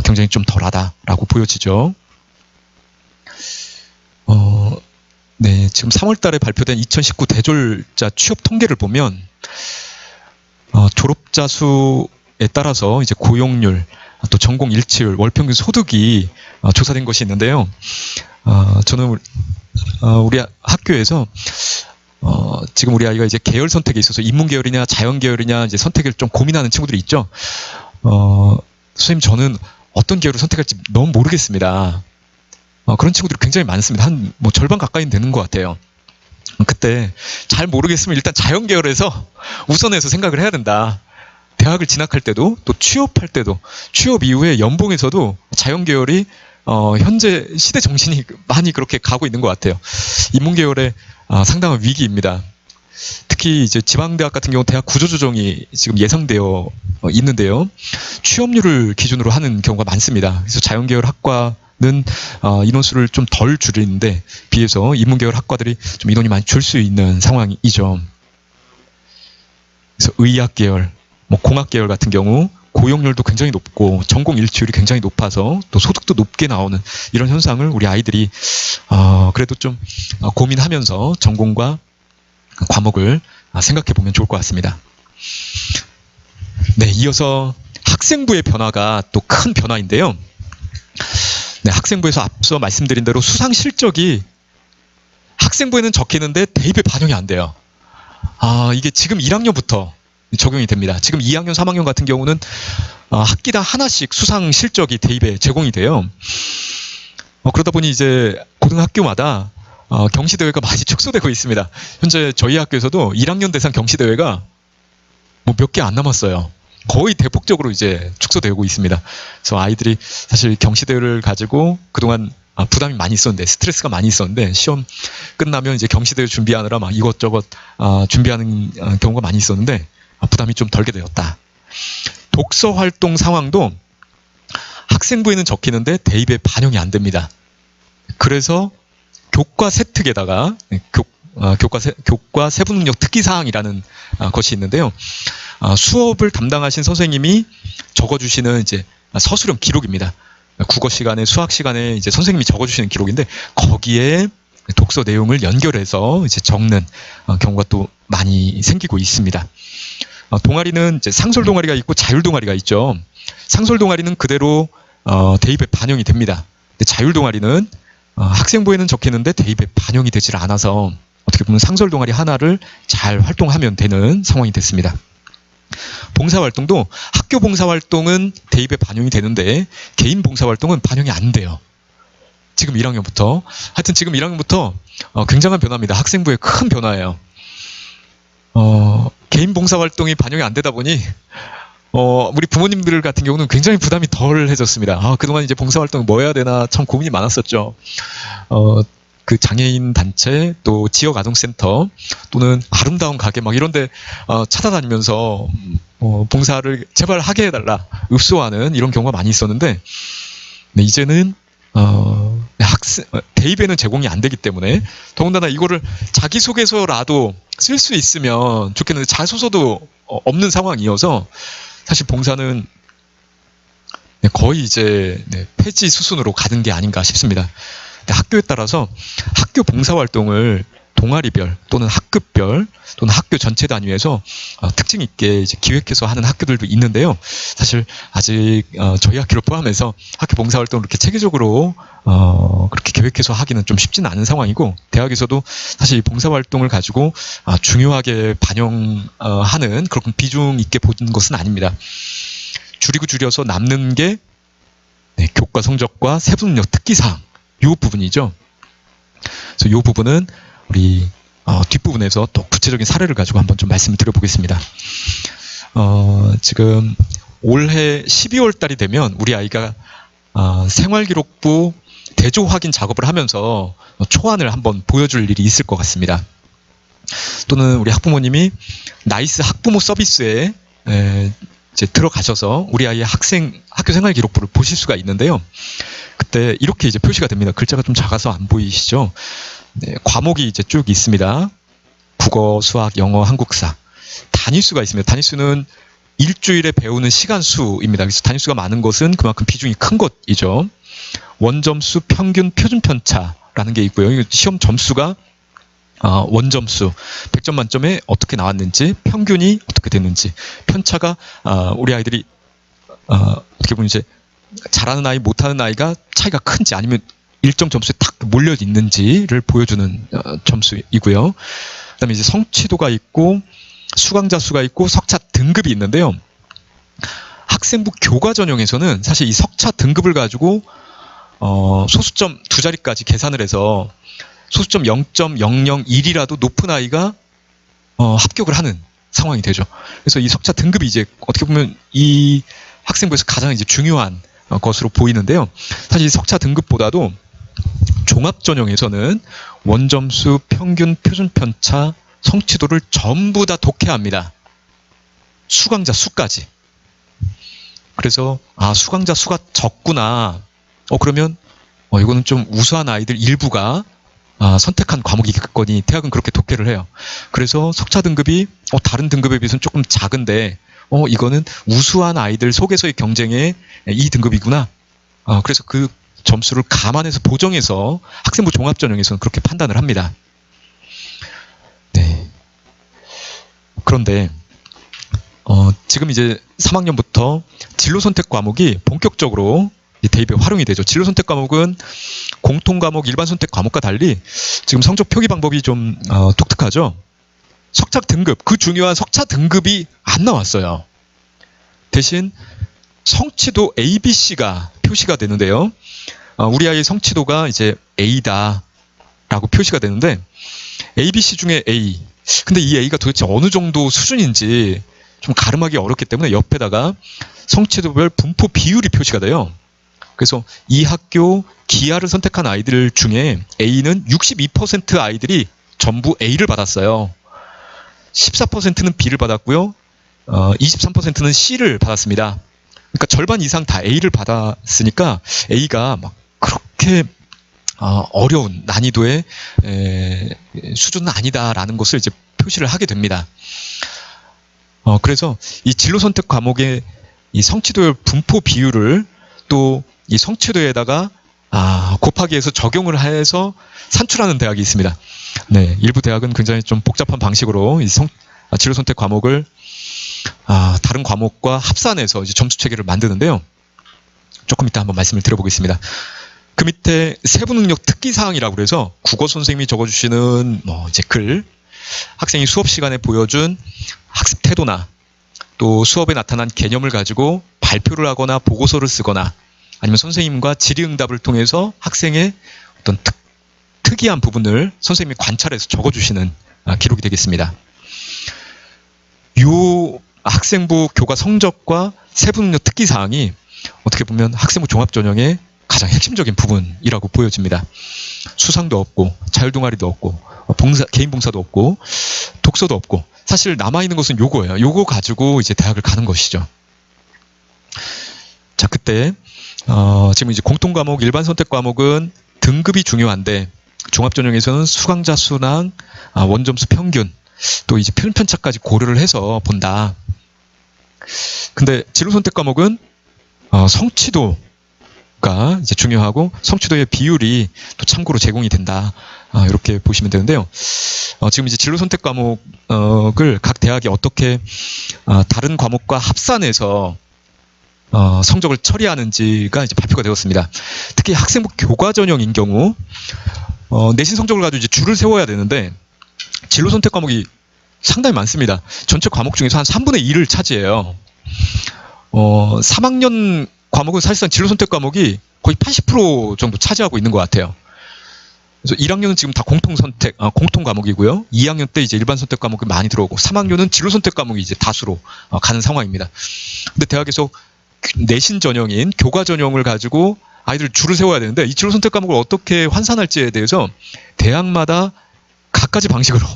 Speaker 3: 경쟁이 좀 덜하다라고 보여지죠. 네, 지금 3월 달에 발표된 2019 대졸자 취업 통계를 보면 졸업자 수에 따라서 이제 고용률, 또 전공 일치율, 월평균 소득이 조사된 것이 있는데요. 저는 우리 학교에서 지금 우리 아이가 이제 계열 선택에 있어서 인문계열이냐 자연계열이냐 이제 선택을 좀 고민하는 친구들이 있죠. 선생님, 저는 어떤 계열을 선택할지 너무 모르겠습니다. 그런 친구들이 굉장히 많습니다. 한 뭐 절반 가까이는 되는 것 같아요. 그때 잘 모르겠으면 일단 자연계열에서 우선해서 생각을 해야 된다. 대학을 진학할 때도 또 취업할 때도 취업 이후에 연봉에서도 자연계열이 현재 시대 정신이 많이 그렇게 가고 있는 것 같아요. 인문계열의 상당한 위기입니다. 특히 이제 지방대학 같은 경우 대학 구조조정이 지금 예상되어 있는데요. 취업률을 기준으로 하는 경우가 많습니다. 그래서 자연계열 학과는 인원수를 좀 덜 줄이는데 비해서 인문계열 학과들이 좀 인원이 많이 줄 수 있는 상황이죠. 그래서 의학계열, 뭐 공학계열 같은 경우 고용률도 굉장히 높고 전공 일치율이 굉장히 높아서 또 소득도 높게 나오는 이런 현상을 우리 아이들이 그래도 좀 고민하면서 전공과 과목을 생각해 보면 좋을 것 같습니다. 네, 이어서 학생부의 변화가 또 큰 변화인데요. 네, 학생부에서 앞서 말씀드린 대로 수상 실적이 학생부에는 적히는데 대입에 반영이 안 돼요. 이게 지금 1학년부터 적용이 됩니다. 지금 2학년, 3학년 같은 경우는 학기당 하나씩 수상 실적이 대입에 제공이 돼요. 그러다 보니 이제 고등학교마다 경시대회가 많이 축소되고 있습니다. 현재 저희 학교에서도 1학년 대상 경시대회가 뭐 몇 개 안 남았어요. 거의 대폭적으로 이제 축소되고 있습니다. 그래서 아이들이 사실 경시대회를 가지고 그동안 부담이 많이 있었는데, 스트레스가 많이 있었는데, 시험 끝나면 이제 경시대회 준비하느라 막 이것저것 준비하는 경우가 많이 있었는데, 부담이 좀 덜게 되었다. 독서 활동 상황도 학생부에는 적히는데 대입에 반영이 안 됩니다. 그래서 교과 세특에다가 교과 세부 능력 특기 사항이라는 것이 있는데요. 수업을 담당하신 선생님이 적어주시는 이제 서술형 기록입니다. 국어 시간에, 수학 시간에 이제 선생님이 적어주시는 기록인데 거기에 독서 내용을 연결해서 이제 적는 경우가 또 많이 생기고 있습니다. 동아리는 이제 상설 동아리가 있고 자율 동아리가 있죠. 상설 동아리는 그대로 대입에 반영이 됩니다. 근데 자율 동아리는 학생부에는 적히는데 대입에 반영이 되질 않아서 어떻게 보면 상설 동아리 하나를 잘 활동하면 되는 상황이 됐습니다. 봉사활동도 학교 봉사활동은 대입에 반영이 되는데 개인 봉사활동은 반영이 안 돼요. 지금 1학년부터. 하여튼 지금 1학년부터 굉장한 변화입니다. 학생부의 큰 변화예요. 개인 봉사활동이 반영이 안 되다 보니 우리 부모님들 같은 경우는 굉장히 부담이 덜해졌습니다. 그동안 이제 봉사활동 뭐 해야 되나 참 고민이 많았었죠. 그 장애인 단체, 또 지역 아동센터, 또는 아름다운 가게 막 이런데 찾아다니면서 봉사를 제발 하게 해달라 읍소하는 이런 경우가 많이 있었는데, 네, 이제는 대입에는 제공이 안 되기 때문에 더군다나 이거를 자기소개서라도 쓸 수 있으면 좋겠는데 자소서도 없는 상황이어서 사실 봉사는 거의 이제 폐지 수순으로 가는 게 아닌가 싶습니다. 학교에 따라서 학교 봉사활동을 동아리별 또는 학급별 또는 학교 전체 단위에서 특징 있게 이제 기획해서 하는 학교들도 있는데요. 사실 아직 저희 학교를 포함해서 학교 봉사활동을 그렇게 체계적으로 그렇게 계획해서 하기는 좀 쉽지는 않은 상황이고, 대학에서도 사실 이 봉사활동을 가지고 중요하게 반영하는 그런 비중 있게 보는 것은 아닙니다. 줄이고 줄여서 남는 게 교과 성적과 세부능력 특기사항 이 부분이죠. 그래서 이 부분은 우리 뒷부분에서 또 구체적인 사례를 가지고 한번 좀 말씀을 드려보겠습니다. 지금 올해 12월 달이 되면 우리 아이가 생활기록부 대조 확인 작업을 하면서 초안을 한번 보여줄 일이 있을 것 같습니다. 또는 우리 학부모님이 나이스 학부모 서비스에 이제 들어가셔서 우리 아이의 학교 생활 기록부를 보실 수가 있는데요. 그때 이렇게 이제 표시가 됩니다. 글자가 좀 작아서 안 보이시죠? 네, 과목이 이제 쭉 있습니다. 국어, 수학, 영어, 한국사. 단위수가 있습니다. 단위수는 일주일에 배우는 시간 수입니다. 그래서 단위수가 많은 것은 그만큼 비중이 큰 것이죠. 원점수, 평균, 표준 편차라는 게 있고요. 시험 점수가 원점수 100점 만점에 어떻게 나왔는지, 평균이 어떻게 됐는지, 편차가 우리 아이들이 어떻게 보면 이제 잘하는 아이, 못하는 아이가 차이가 큰지 아니면 1점 점수에 딱 몰려 있는지를 보여주는 점수이고요. 그다음에 이제 성취도가 있고 수강자 수가 있고 석차 등급이 있는데요. 학생부 교과 전형에서는 사실 이 석차 등급을 가지고 소수점 두 자리까지 계산을 해서 소수점 0.001이라도 높은 아이가 합격을 하는 상황이 되죠. 그래서 이 석차 등급이 이제 어떻게 보면 이 학생부에서 가장 이제 중요한 것으로 보이는데요. 사실 이 석차 등급보다도 종합 전형에서는 원점수, 평균, 표준 편차, 성취도를 전부 다 독해합니다. 수강자 수까지. 그래서 수강자 수가 적구나. 그러면 이거는 좀 우수한 아이들 일부가 선택한 과목이겠거니 대학은 그렇게 독해를 해요. 그래서 석차 등급이 다른 등급에 비해서는 조금 작은데 이거는 우수한 아이들 속에서의 경쟁의 이 등급이구나. 그래서 그 점수를 감안해서 보정해서 학생부 종합전형에서는 그렇게 판단을 합니다. 네. 그런데 지금 이제 3학년부터 진로 선택 과목이 본격적으로 대입에 활용이 되죠. 진로 선택 과목은 공통 과목, 일반 선택 과목과 달리 지금 성적 표기 방법이 좀 독특하죠. 석차 등급, 그 중요한 석차 등급이 안 나왔어요. 대신 성취도 A, B, C가 표시가 되는데요. 우리 아이의 성취도가 이제 A다라고 표시가 되는데 A, B, C 중에 A. 근데 이 A가 도대체 어느 정도 수준인지 좀 가름하기 어렵기 때문에 옆에다가 성취도별 분포 비율이 표시가 돼요. 그래서 이 학교 기하를 선택한 아이들 중에 A는 62% 아이들이 전부 A를 받았어요. 14%는 B를 받았고요. 23%는 C를 받았습니다. 그러니까 절반 이상 다 A를 받았으니까 A가 막 그렇게 어려운 난이도의 수준은 아니다라는 것을 이제 표시를 하게 됩니다. 그래서 이 진로 선택 과목의 이 성취도의 분포 비율을 또 이 성취도에다가 곱하기 해서 적용을 해서 산출하는 대학이 있습니다. 네, 일부 대학은 굉장히 좀 복잡한 방식으로 이 진로 선택 과목을 다른 과목과 합산해서 이제 점수 체계를 만드는데요. 조금 이따 한번 말씀을 드려보겠습니다. 그 밑에 세부 능력 특기 사항이라고 그래서 국어 선생님이 적어주시는 이제 글, 학생이 수업 시간에 보여준 학습 태도나 또 수업에 나타난 개념을 가지고 발표를 하거나 보고서를 쓰거나 아니면 선생님과 질의응답을 통해서 학생의 어떤 특이한 부분을 선생님이 관찰해서 적어주시는 기록이 되겠습니다. 요 학생부 교과 성적과 세부 능력 특기 사항이 어떻게 보면 학생부 종합전형의 가장 핵심적인 부분이라고 보여집니다. 수상도 없고 자율동아리도 없고 개인 봉사도 없고 독서도 없고 사실 남아있는 것은 요거예요. 요거 가지고 이제 대학을 가는 것이죠. 자, 그때 지금 이제 공통 과목, 일반 선택 과목은 등급이 중요한데 종합전형에서는 수강자 수랑 원점수 평균 또 이제 편차까지 고려를 해서 본다. 근데 진로 선택 과목은 성취도가 이제 중요하고 성취도의 비율이 또 참고로 제공이 된다. 이렇게 보시면 되는데요. 지금 이제 진로 선택 과목을 각 대학이 어떻게 다른 과목과 합산해서 성적을 처리하는지가 이제 발표가 되었습니다. 특히 학생부 교과 전형인 경우 내신 성적을 가지고 이제 줄을 세워야 되는데 진로 선택 과목이 상당히 많습니다. 전체 과목 중에서 한 3분의 2를 차지해요. 3학년 과목은 사실상 진로 선택 과목이 거의 80% 정도 차지하고 있는 것 같아요. 그래서 1학년은 지금 다 공통 과목이고요. 2학년 때 이제 일반 선택 과목이 많이 들어오고 3학년은 진로 선택 과목이 이제 다수로 가는 상황입니다. 근데 대학에서 내신 전형인 교과 전형을 가지고 아이들 줄을 세워야 되는데 이 진로 선택 과목을 어떻게 환산할지에 대해서 대학마다 각가지 방식으로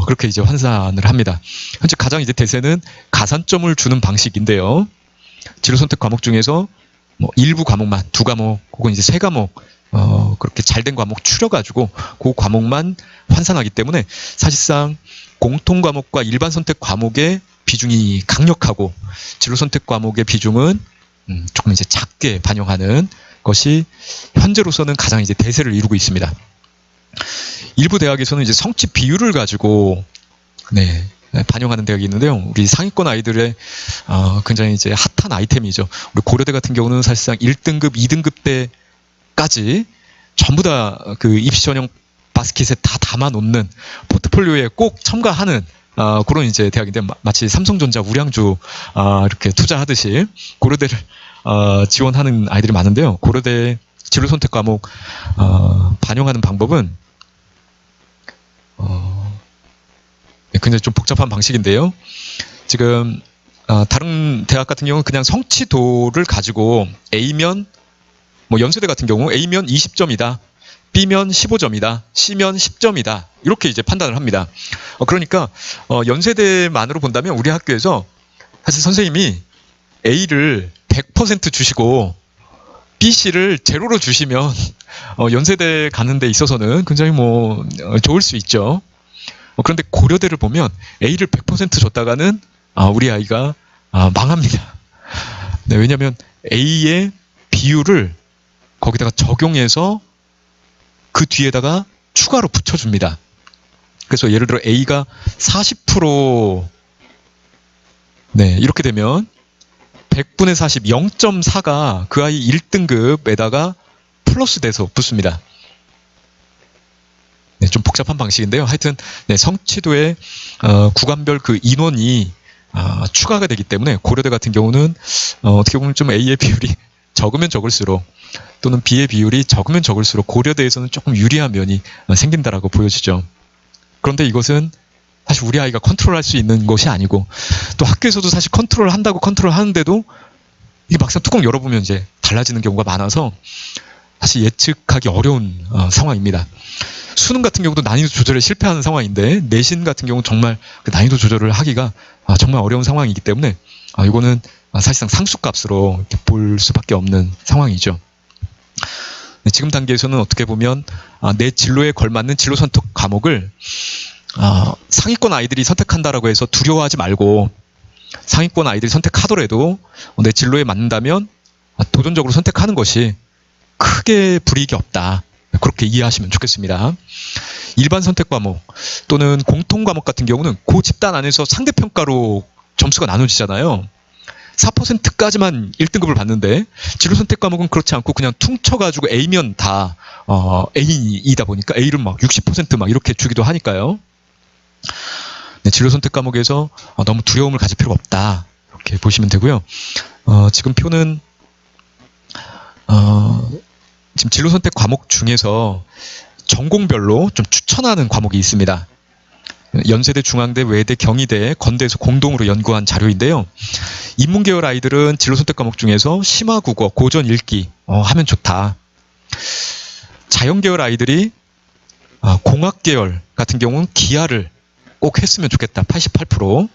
Speaker 3: 그렇게 이제 환산을 합니다. 현재 가장 이제 대세는 가산점을 주는 방식인데요. 진로 선택 과목 중에서 일부 과목만 2과목 혹은 이제 3과목 그렇게 잘된 과목 추려가지고 그 과목만 환산하기 때문에 사실상 공통 과목과 일반 선택 과목의 비중이 강력하고 진로 선택 과목의 비중은 조금 이제 작게 반영하는 것이 현재로서는 가장 이제 대세를 이루고 있습니다. 일부 대학에서는 이제 성취 비율을 가지고 반영하는 대학이 있는데요. 우리 상위권 아이들의 굉장히 이제 핫한 아이템이죠. 우리 고려대 같은 경우는 사실상 1등급, 2등급 때까지 전부 다 그 입시 전형 바스켓에 다 담아 놓는 포트폴리오에 꼭 첨가하는 그런 이제 대학인데 마치 삼성전자, 우량주 이렇게 투자하듯이 고려대를 지원하는 아이들이 많은데요. 고려대 진로 선택 과목 반영하는 방법은 굉장히 좀 복잡한 방식인데요. 지금 다른 대학 같은 경우는 그냥 성취도를 가지고 A면 연세대 같은 경우 A면 20점이다. B면 15점이다. C면 10점이다. 이렇게 이제 판단을 합니다. 그러니까 연세대만으로 본다면 우리 학교에서 사실 선생님이 A를 100% 주시고 BC를 제로로 주시면 연세대 가는 데 있어서는 굉장히 좋을 수 있죠. 그런데 고려대를 보면 A를 100% 줬다가는 우리 아이가 망합니다. 네, 왜냐하면 A의 비율을 거기다가 적용해서 그 뒤에다가 추가로 붙여줍니다. 그래서 예를 들어 A가 40% 네, 이렇게 되면 100분의 40, 0.4가 그 아이 1등급에다가 플러스 돼서 붙습니다. 네, 좀 복잡한 방식인데요. 하여튼 네, 성취도의 구간별 그 인원이 추가가 되기 때문에 고려대 같은 경우는 어떻게 보면 좀 A의 비율이 적으면 적을수록 또는 B의 비율이 적으면 적을수록 고려대에서는 조금 유리한 면이 생긴다라고 보여지죠. 그런데 이것은 사실 우리 아이가 컨트롤할 수 있는 것이 아니고 또 학교에서도 사실 컨트롤한다고 컨트롤하는데도 이게 막상 뚜껑 열어보면 이제 달라지는 경우가 많아서 사실 예측하기 어려운 상황입니다. 수능 같은 경우도 난이도 조절에 실패하는 상황인데 내신 같은 경우는 정말 그 난이도 조절을 하기가 정말 어려운 상황이기 때문에 이거는 사실상 상수값으로 이렇게 볼 수밖에 없는 상황이죠. 네, 지금 단계에서는 어떻게 보면 내 진로에 걸맞는 진로 선택 과목을 상위권 아이들이 선택한다라고 해서 두려워하지 말고 상위권 아이들이 선택하더라도 내 진로에 맞는다면 도전적으로 선택하는 것이 크게 불이익이 없다. 그렇게 이해하시면 좋겠습니다. 일반 선택 과목 또는 공통 과목 같은 경우는 그 집단 안에서 상대평가로 점수가 나눠지잖아요. 4%까지만 1등급을 받는데 진로 선택 과목은 그렇지 않고 그냥 퉁쳐가지고 A면 다 A이다 보니까 A를 막 60% 이렇게 주기도 하니까요. 네, 진로 선택 과목에서 너무 두려움을 가질 필요가 없다. 이렇게 보시면 되고요. 지금 표는 지금 진로 선택 과목 중에서 전공별로 좀 추천하는 과목이 있습니다. 연세대, 중앙대, 외대, 경희대, 건대에서 공동으로 연구한 자료인데요. 인문계열 아이들은 진로 선택 과목 중에서 심화국어, 고전 읽기 하면 좋다. 자연계열 아이들이 공학계열 같은 경우는 기하를 꼭 했으면 좋겠다. 88%.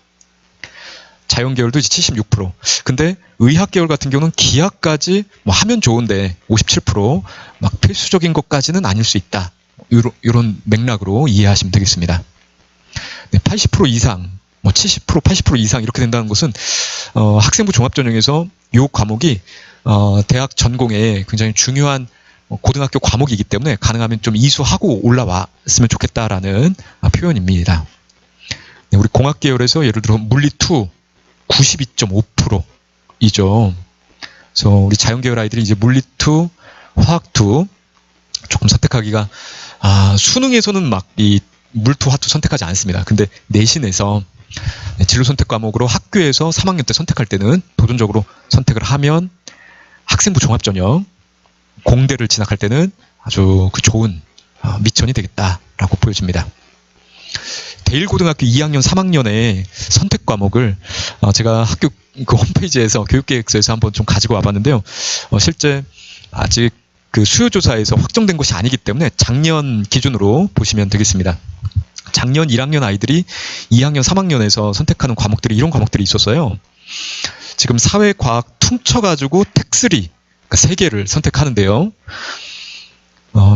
Speaker 3: 자연계열도 이제 76%. 근데 의학계열 같은 경우는 기하까지 하면 좋은데 57%. 막 필수적인 것까지는 아닐 수 있다. 이런 맥락으로 이해하시면 되겠습니다. 네, 80% 이상, 70%, 80% 이상 이렇게 된다는 것은 학생부 종합전형에서 이 과목이 대학 전공에 굉장히 중요한 고등학교 과목이기 때문에 가능하면 좀 이수하고 올라왔으면 좋겠다라는 표현입니다. 네, 우리 공학계열에서 예를 들어 물리2 92.5%이죠. 그래서 우리 자연계열 아이들이 이제 물리2, 화학2 조금 선택하기가 수능에서는 막 이 물투, 화투 선택하지 않습니다. 근데 내신에서 진로 선택 과목으로 학교에서 3학년 때 선택할 때는 도전적으로 선택을 하면 학생부 종합전형 공대를 진학할 때는 아주 그 좋은 미천이 되겠다라고 보여집니다. 대일고등학교 2학년, 3학년의 선택 과목을 제가 학교 그 홈페이지에서 교육계획서에서 한번 좀 가지고 와봤는데요. 실제 아직 그 수요조사에서 확정된 것이 아니기 때문에 작년 기준으로 보시면 되겠습니다. 작년 1학년 아이들이 2학년, 3학년에서 선택하는 과목들이 이런 과목들이 있었어요. 지금 사회과학 퉁쳐가지고 텍3, 그러니까 3개를 선택하는데요.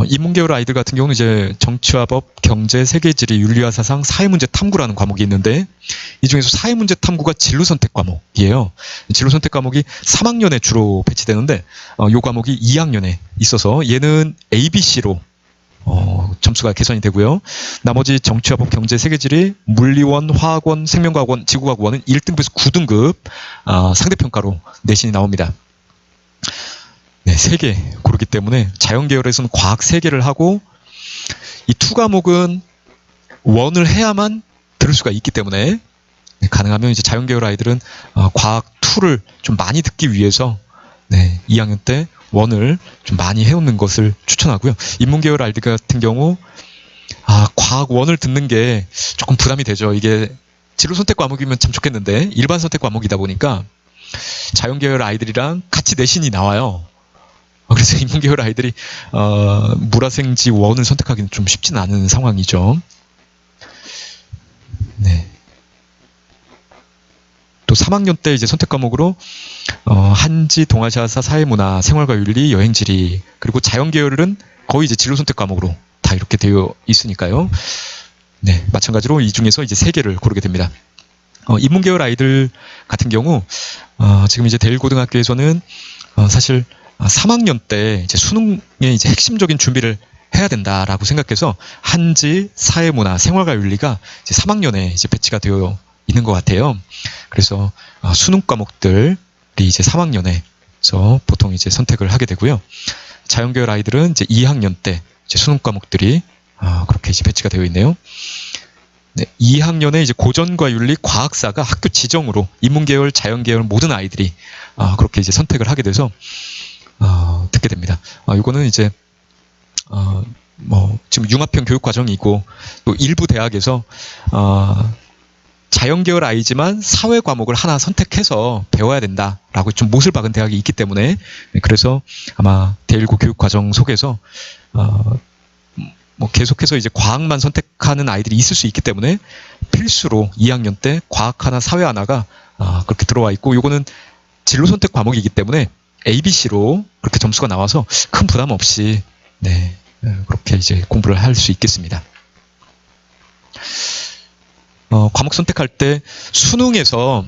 Speaker 3: 인문계열 아이들 같은 경우는 이제 정치와 법, 경제, 세계지리, 윤리와 사상, 사회문제 탐구라는 과목이 있는데 이 중에서 사회문제 탐구가 진로 선택 과목이에요. 진로 선택 과목이 3학년에 주로 배치되는데 이 과목이 2학년에 있어서 얘는 ABC로 점수가 계산이 되고요. 나머지 정치와 법, 경제, 세계지리, 물리원, 화학원, 생명과학원, 지구과학원은 1등급에서 9등급 상대평가로 내신이 나옵니다. 네, 3개 고르기 때문에 자연계열에서는 과학 3개를 하고 이 2과목은 원을 해야만 들을 수가 있기 때문에 가능하면 이제 자연계열 아이들은 과학 2를 좀 많이 듣기 위해서 2학년 때 원을 좀 많이 해오는 것을 추천하고요. 인문계열 아이들 같은 경우 과학 원을 듣는 게 조금 부담이 되죠. 이게 진로 선택 과목이면 참 좋겠는데 일반 선택 과목이다 보니까 자연계열 아이들이랑 같이 내신이 나와요. 그래서 인문계열 아이들이 물화생지 원을 선택하기는 좀 쉽지는 않은 상황이죠. 네. 또 3학년 때 이제 선택 과목으로 한지, 동아시아사, 사회문화, 생활과 윤리, 여행지리 그리고 자연계열은 거의 이제 진로 선택 과목으로 다 이렇게 되어 있으니까요. 네, 마찬가지로 이 중에서 이제 3개를 고르게 됩니다. 인문계열 아이들 같은 경우 지금 이제 대일고등학교에서는 사실 3학년 때 이제 수능의 이제 핵심적인 준비를 해야 된다라고 생각해서 한지, 사회문화, 생활과 윤리가 이제 3학년에 이제 배치가 되어 있는 것 같아요. 그래서 수능 과목들이 이제 3학년에서 보통 이제 선택을 하게 되고요. 자연계열 아이들은 이제 2학년 때 이제 수능 과목들이 그렇게 이제 배치가 되어 있네요. 네, 2학년에 이제 고전과 윤리, 과학사가 학교 지정으로 인문계열, 자연계열 모든 아이들이 그렇게 이제 선택을 하게 돼서 듣게 됩니다. 이거는 이제 지금 융합형 교육 과정이고 또 일부 대학에서 자연계열 아이지만 사회 과목을 하나 선택해서 배워야 된다라고 좀 못을 박은 대학이 있기 때문에 그래서 아마 대일고 교육 과정 속에서 계속해서 이제 과학만 선택하는 아이들이 있을 수 있기 때문에 필수로 2학년 때 과학 하나, 사회 하나가 그렇게 들어와 있고 요거는 진로 선택 과목이기 때문에 ABC로 그렇게 점수가 나와서 큰 부담 없이 그렇게 이제 공부를 할 수 있겠습니다. 과목 선택할 때 수능에서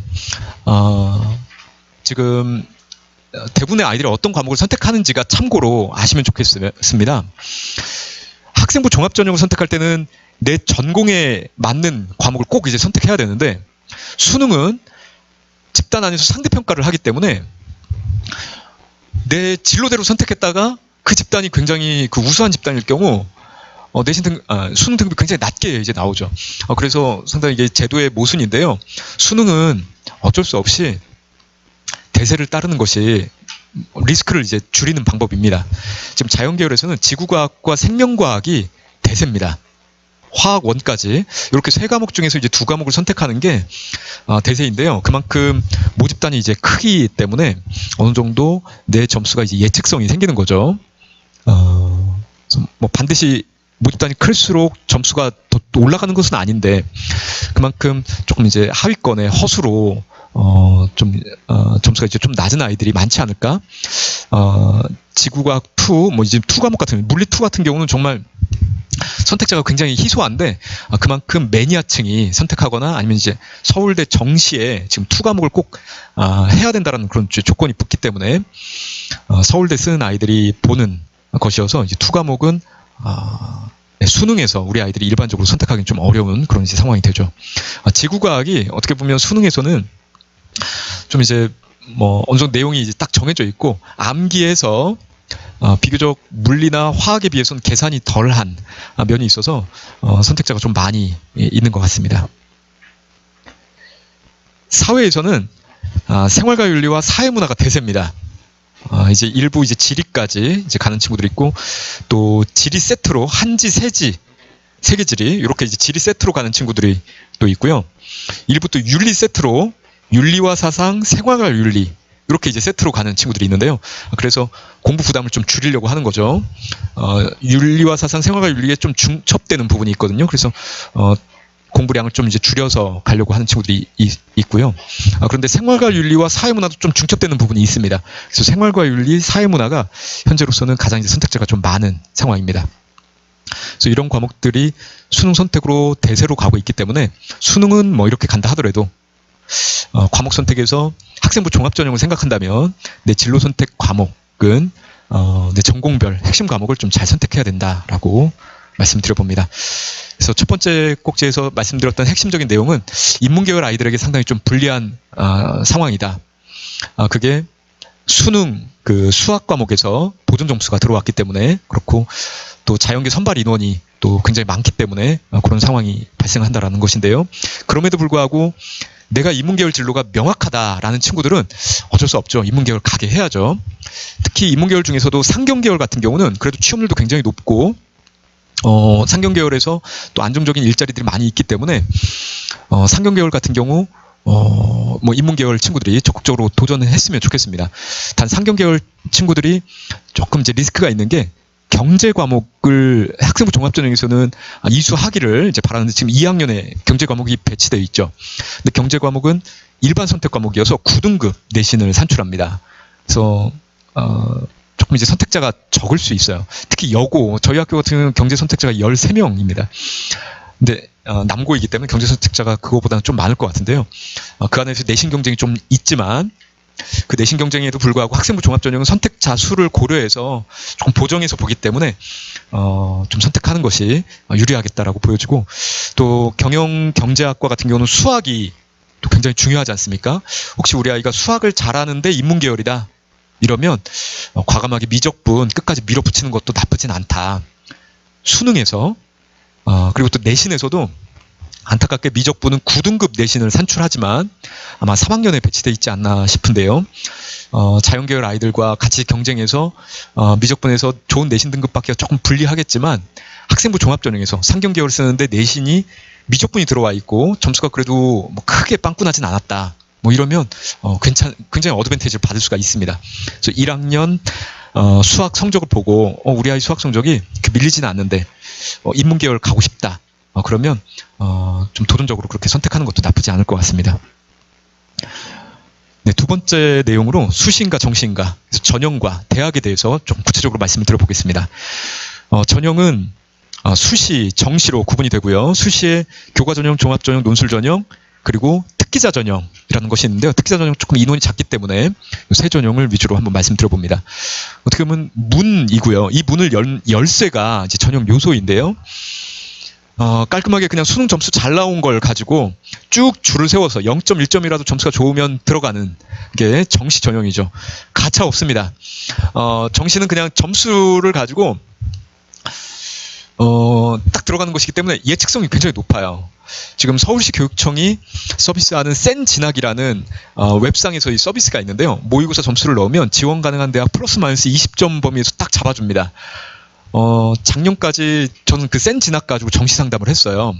Speaker 3: 지금 대부분의 아이들이 어떤 과목을 선택하는지가 참고로 아시면 좋겠습니다. 학생부 종합전형을 선택할 때는 내 전공에 맞는 과목을 꼭 이제 선택해야 되는데 수능은 집단 안에서 상대평가를 하기 때문에 내 진로대로 선택했다가 그 집단이 굉장히 그 우수한 집단일 경우 수능 등급이 굉장히 낮게 이제 나오죠. 그래서 상당히 이게 제도의 모순인데요. 수능은 어쩔 수 없이 대세를 따르는 것이 리스크를 이제 줄이는 방법입니다. 지금 자연계열에서는 지구과학과 생명과학이 대세입니다. 화학, 원까지 이렇게 세 과목 중에서 이제 두 과목을 선택하는 게 대세인데요. 그만큼 모집단이 이제 크기 때문에 어느 정도 내 점수가 이제 예측성이 생기는 거죠. 반드시 모집단이 클수록 점수가 더 올라가는 것은 아닌데 그만큼 조금 이제 하위권의 허수로 점수가 이제 좀 낮은 아이들이 많지 않을까. 지구과학 2, 이제 2 과목 같은 물리 2 같은 경우는 정말 선택자가 굉장히 희소한데 그만큼 매니아층이 선택하거나 아니면 이제 서울대 정시에 지금 2 과목을 꼭 해야 된다라는 그런 조건이 붙기 때문에 서울대 쓰는 아이들이 보는 것이어서 이제 2 과목은 수능에서 우리 아이들이 일반적으로 선택하기는 좀 어려운 그런 이제 상황이 되죠. 지구과학이 어떻게 보면 수능에서는 좀 이제 어느 정도 내용이 이제 딱 정해져 있고 암기에서 비교적 물리나 화학에 비해서는 계산이 덜한 면이 있어서 선택자가 좀 많이 있는 것 같습니다. 사회에서는 생활과 윤리와 사회문화가 대세입니다. 이제 일부 이제 지리까지 이제 가는 친구들이 있고 또 지리 세트로 한지, 세지, 세계지리 이렇게 이제 지리 세트로 가는 친구들이 또 있고요. 일부 또 윤리 세트로 윤리와 사상, 생활과 윤리 이렇게 이제 세트로 가는 친구들이 있는데요. 그래서 공부 부담을 좀 줄이려고 하는 거죠. 윤리와 사상, 생활과 윤리에 좀 중첩되는 부분이 있거든요. 그래서 공부량을 좀 이제 줄여서 가려고 하는 친구들이 있고요. 그런데 생활과 윤리와 사회문화도 좀 중첩되는 부분이 있습니다. 그래서 생활과 윤리, 사회문화가 현재로서는 가장 이제 선택자가 좀 많은 상황입니다. 그래서 이런 과목들이 수능 선택으로 대세로 가고 있기 때문에 수능은 이렇게 간다 하더라도 과목 선택에서 학생부 종합전형을 생각한다면 내 진로 선택 과목은 내 전공별 핵심 과목을 좀 잘 선택해야 된다라고 말씀드려봅니다. 그래서 첫 번째 꼭지에서 말씀드렸던 핵심적인 내용은 인문계열 아이들에게 상당히 좀 불리한 상황이다. 그게 수능 그 수학 과목에서 보존 점수가 들어왔기 때문에 그렇고 또 자연계 선발 인원이 또 굉장히 많기 때문에 그런 상황이 발생한다라는 것인데요. 그럼에도 불구하고 내가 인문계열 진로가 명확하다라는 친구들은 어쩔 수 없죠. 인문계열 가게 해야죠. 특히 인문계열 중에서도 상경계열 같은 경우는 그래도 취업률도 굉장히 높고 상경계열에서 또 안정적인 일자리들이 많이 있기 때문에 상경계열 같은 경우 인문계열 친구들이 적극적으로 도전을 했으면 좋겠습니다. 단 상경계열 친구들이 조금 이제 리스크가 있는 게 경제 과목을 학생부 종합전형에서는 이수하기를 이제 바라는데 지금 2학년에 경제 과목이 배치되어 있죠. 근데 경제 과목은 일반 선택 과목이어서 9등급 내신을 산출합니다. 그래서 조금 이제 선택자가 적을 수 있어요. 특히 여고, 저희 학교 같은 경우는 경제 선택자가 13명입니다. 근데 남고이기 때문에 경제선택자가 그거보다는 좀 많을 것 같은데요. 그 안에서 내신 경쟁이 좀 있지만 그 내신 경쟁에도 불구하고 학생부 종합전형은 선택자 수를 고려해서 조금 보정해서 보기 때문에 좀 선택하는 것이 유리하겠다라고 보여지고, 또 경영경제학과 같은 경우는 수학이 또 굉장히 중요하지 않습니까? 혹시 우리 아이가 수학을 잘하는데 인문계열이다 이러면 과감하게 미적분 끝까지 밀어붙이는 것도 나쁘진 않다. 수능에서 그리고 또 내신에서도 안타깝게 미적분은 9등급 내신을 산출하지만 아마 3학년에 배치되어 있지 않나 싶은데요. 자연계열 아이들과 같이 경쟁해서 미적분에서 좋은 내신 등급 받기가 조금 불리하겠지만 학생부 종합전형에서 상경계열을 쓰는데 내신이 미적분이 들어와 있고 점수가 그래도 뭐 크게 빵꾸나진 않았다. 뭐 이러면 굉장히 어드밴티지를 받을 수가 있습니다. 그래서 1학년 수학 성적을 보고 우리 아이 수학 성적이 밀리지는 않는데 인문계열 가고 싶다. 그러면 좀 도전적으로 그렇게 선택하는 것도 나쁘지 않을 것 같습니다. 네, 두 번째 내용으로 수시인가 정시인가, 전형과 대학에 대해서 좀 구체적으로 말씀을 드려보겠습니다. 전형은 수시, 정시로 구분이 되고요. 수시에 교과전형, 종합전형, 논술전형, 그리고 특기자 전형이라는 것이 있는데요. 특기자 전형 조금 인원이 작기 때문에 세 전형을 위주로 한번 말씀드려봅니다. 어떻게 보면 문이고요. 이 문을 열쇠가 이제 전형 요소인데요. 깔끔하게 그냥 수능 점수 잘 나온 걸 가지고 쭉 줄을 세워서 0.1점이라도 점수가 좋으면 들어가는 게 정시 전형이죠. 가차 없습니다. 정시는 그냥 점수를 가지고 딱 들어가는 것이기 때문에 예측성이 굉장히 높아요. 지금 서울시 교육청이 서비스하는 센 진학이라는 웹상에서 이 서비스가 있는데요. 모의고사 점수를 넣으면 지원 가능한 대학 플러스 마이너스 20점 범위에서 딱 잡아줍니다. 작년까지 저는 그 센 진학 가지고 정시 상담을 했어요.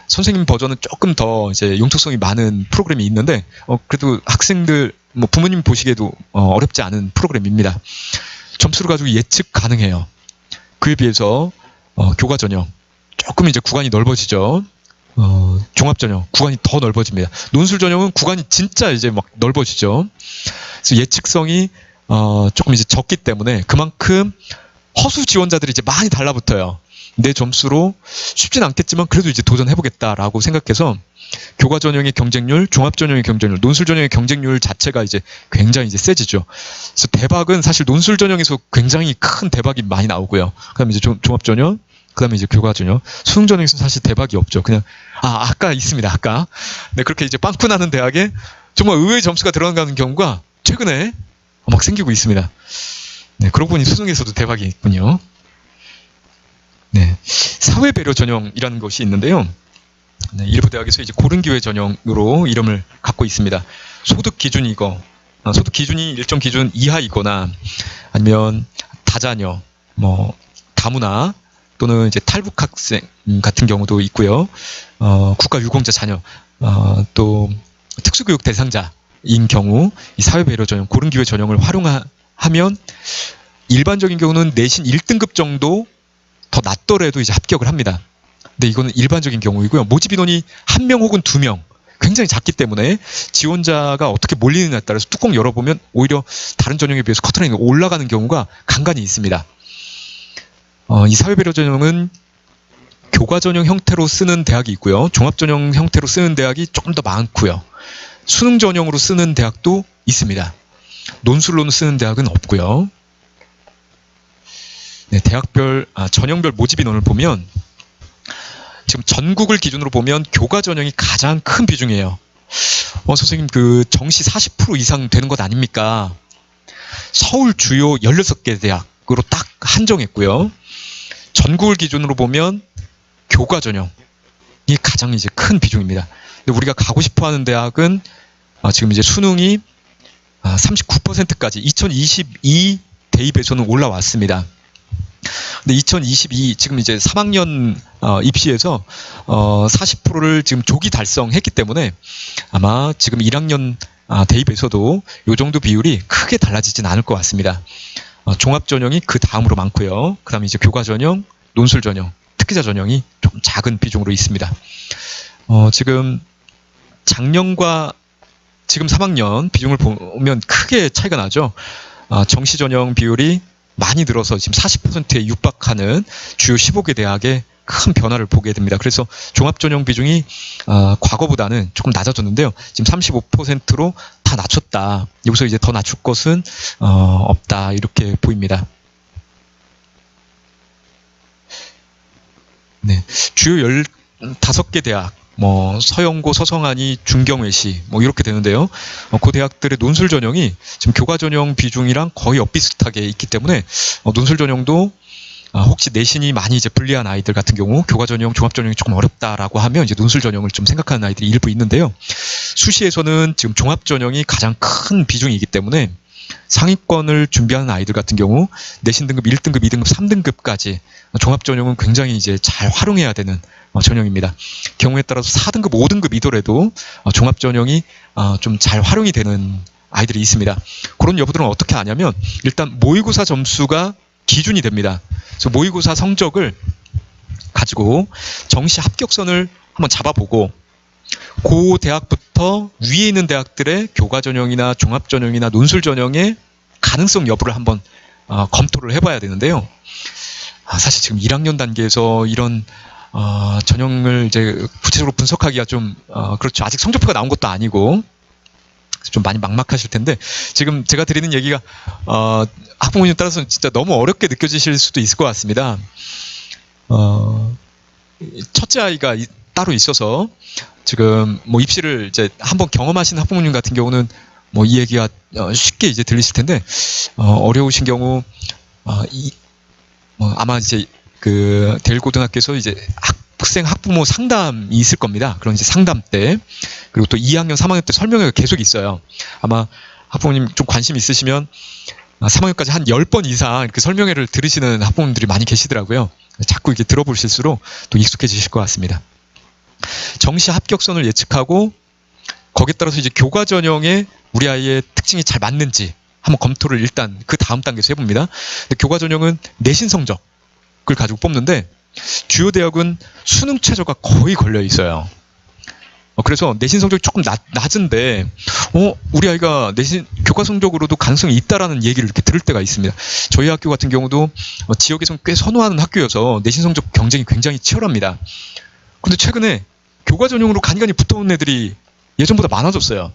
Speaker 3: 선생님 버전은 조금 더 이제 융통성이 많은 프로그램이 있는데, 그래도 학생들, 뭐 부모님 보시기에도 어렵지 않은 프로그램입니다. 점수를 가지고 예측 가능해요. 그에 비해서 교과 전형 조금 이제 구간이 넓어지죠. 종합 전형 구간이 더 넓어집니다. 논술 전형은 구간이 진짜 이제 막 넓어지죠. 그래서 예측성이 조금 이제 적기 때문에 그만큼 허수 지원자들이 이제 많이 달라붙어요. 내 점수로 쉽진 않겠지만 그래도 이제 도전해보겠다라고 생각해서 교과 전형의 경쟁률, 종합 전형의 경쟁률, 논술 전형의 경쟁률 자체가 이제 굉장히 이제 세지죠. 그래서 대박은 사실 논술 전형에서 굉장히 큰 대박이 많이 나오고요. 그다음에 이제 종합 전형, 그다음에 이제 교과 전형, 수능 전형에서 사실 대박이 없죠. 그냥 아까 있습니다. 아까. 네, 그렇게 이제 빵꾸 나는 대학에 정말 의외의 점수가 들어가는 경우가 최근에 막 생기고 있습니다. 네, 그러고 보니 수능에서도 대박이 있군요. 네, 사회배려 전형이라는 것이 있는데요. 네, 일부 대학에서 이제 고른기회 전형으로 이름을 갖고 있습니다. 소득 기준이 소득 기준이 일정 기준 이하이거나 아니면 다자녀, 뭐 다문화 또는 이제 탈북 학생 같은 경우도 있고요. 국가 유공자 자녀, 또 특수교육 대상자인 경우 이 사회배려 전형, 고른기회 전형을 활용하면 일반적인 경우는 내신 1등급 정도 더 낮더라도 이제 합격을 합니다. 근데 이거는 일반적인 경우이고요. 모집 인원이 1명 혹은 2명, 굉장히 작기 때문에 지원자가 어떻게 몰리느냐에 따라서 뚜껑 열어보면 오히려 다른 전형에 비해서 커트라인이 올라가는 경우가 간간히 있습니다. 이 사회배려 전형은 교과 전형 형태로 쓰는 대학이 있고요. 종합 전형 형태로 쓰는 대학이 조금 더 많고요. 수능 전형으로 쓰는 대학도 있습니다. 논술로는 쓰는 대학은 없고요. 네, 전형별 모집 인원을 보면 지금 전국을 기준으로 보면 교과 전형이 가장 큰 비중이에요. 선생님 그 정시 40% 이상 되는 것 아닙니까? 서울 주요 16개 대학으로 딱 한정했고요. 전국을 기준으로 보면 교과 전형이 가장 이제 큰 비중입니다. 근데 우리가 가고 싶어하는 대학은 지금 이제 수능이 39%까지 2022 대입에서는 올라왔습니다. 근데 2022 지금 이제 3학년 입시에서 40%를 지금 조기 달성했기 때문에 아마 지금 1학년 대입에서도 이 정도 비율이 크게 달라지진 않을 것 같습니다. 종합 전형이 그 다음으로 많고요. 그다음에 이제 교과 전형, 논술 전형, 특기자 전형이 좀 작은 비중으로 있습니다. 지금 작년과 지금 3학년 비중을 보면 크게 차이가 나죠. 정시 전형 비율이 많이 늘어서 지금 40%에 육박하는 주요 15개 대학에 큰 변화를 보게 됩니다. 그래서 종합전형 비중이 과거보다는 조금 낮아졌는데요. 지금 35%로 다 낮췄다. 여기서 이제 더 낮출 것은 없다. 이렇게 보입니다. 네, 주요 15개 대학, 뭐 서영고, 서성한이, 중경외시 뭐 이렇게 되는데요. 그 대학들의 논술 전형이 지금 교과 전형 비중이랑 거의 엇비슷하게 있기 때문에 논술 전형도 혹시 내신이 많이 이제 불리한 아이들 같은 경우 교과 전형, 종합 전형이 조금 어렵다라고 하면 이제 논술 전형을 좀 생각하는 아이들이 일부 있는데요. 수시에서는 지금 종합 전형이 가장 큰 비중이기 때문에 상위권을 준비하는 아이들 같은 경우 내신 등급 1등급, 2등급, 3등급까지 종합 전형은 굉장히 이제 잘 활용해야 되는 전형입니다. 경우에 따라서 4등급, 5등급이더라도 종합 전형이 좀 잘 활용이 되는 아이들이 있습니다. 그런 여부들은 어떻게 아냐면 일단 모의고사 점수가 기준이 됩니다. 그래서 모의고사 성적을 가지고 정시 합격선을 한번 잡아보고 그 대학부터 위에 있는 대학들의 교과 전형이나 종합 전형이나 논술 전형의 가능성 여부를 한번 검토를 해봐야 되는데요. 사실 지금 1학년 단계에서 이런 전형을 이제 구체적으로 분석하기가 좀 그렇죠. 아직 성적표가 나온 것도 아니고 좀 많이 막막하실 텐데 지금 제가 드리는 얘기가 학부모님 따라서는 진짜 너무 어렵게 느껴지실 수도 있을 것 같습니다. 첫째 아이가 따로 있어서 지금 뭐 입시를 이제 한번 경험하신 학부모님 같은 경우는 뭐 이 얘기가 쉽게 이제 들리실 텐데 어려우신 경우 아마 이제 그 대일고등학교에서 이제 학생 학부모 상담이 있을 겁니다. 그런 이제 상담 때 그리고 또 2학년, 3학년 때 설명회가 계속 있어요. 아마 학부모님 좀 관심 있으시면 3학년까지 한 10번 이상 이렇게 설명회를 들으시는 학부모님들이 많이 계시더라고요. 자꾸 이렇게 들어보실수록 또 익숙해지실 것 같습니다. 정시 합격선을 예측하고 거기에 따라서 이제 교과 전형에 우리 아이의 특징이 잘 맞는지 한번 검토를 일단 그 다음 단계에서 해봅니다. 근데 교과 전형은 내신 성적을 가지고 뽑는데 주요 대학은 수능 최저가 거의 걸려 있어요. 그래서 내신 성적이 조금 낮은데 우리 아이가 내신 교과 성적으로도 가능성이 있다라는 얘기를 이렇게 들을 때가 있습니다. 저희 학교 같은 경우도 지역에서 꽤 선호하는 학교여서 내신 성적 경쟁이 굉장히 치열합니다. 근데 최근에 교과 전형으로 간간히 붙어온 애들이 예전보다 많아졌어요.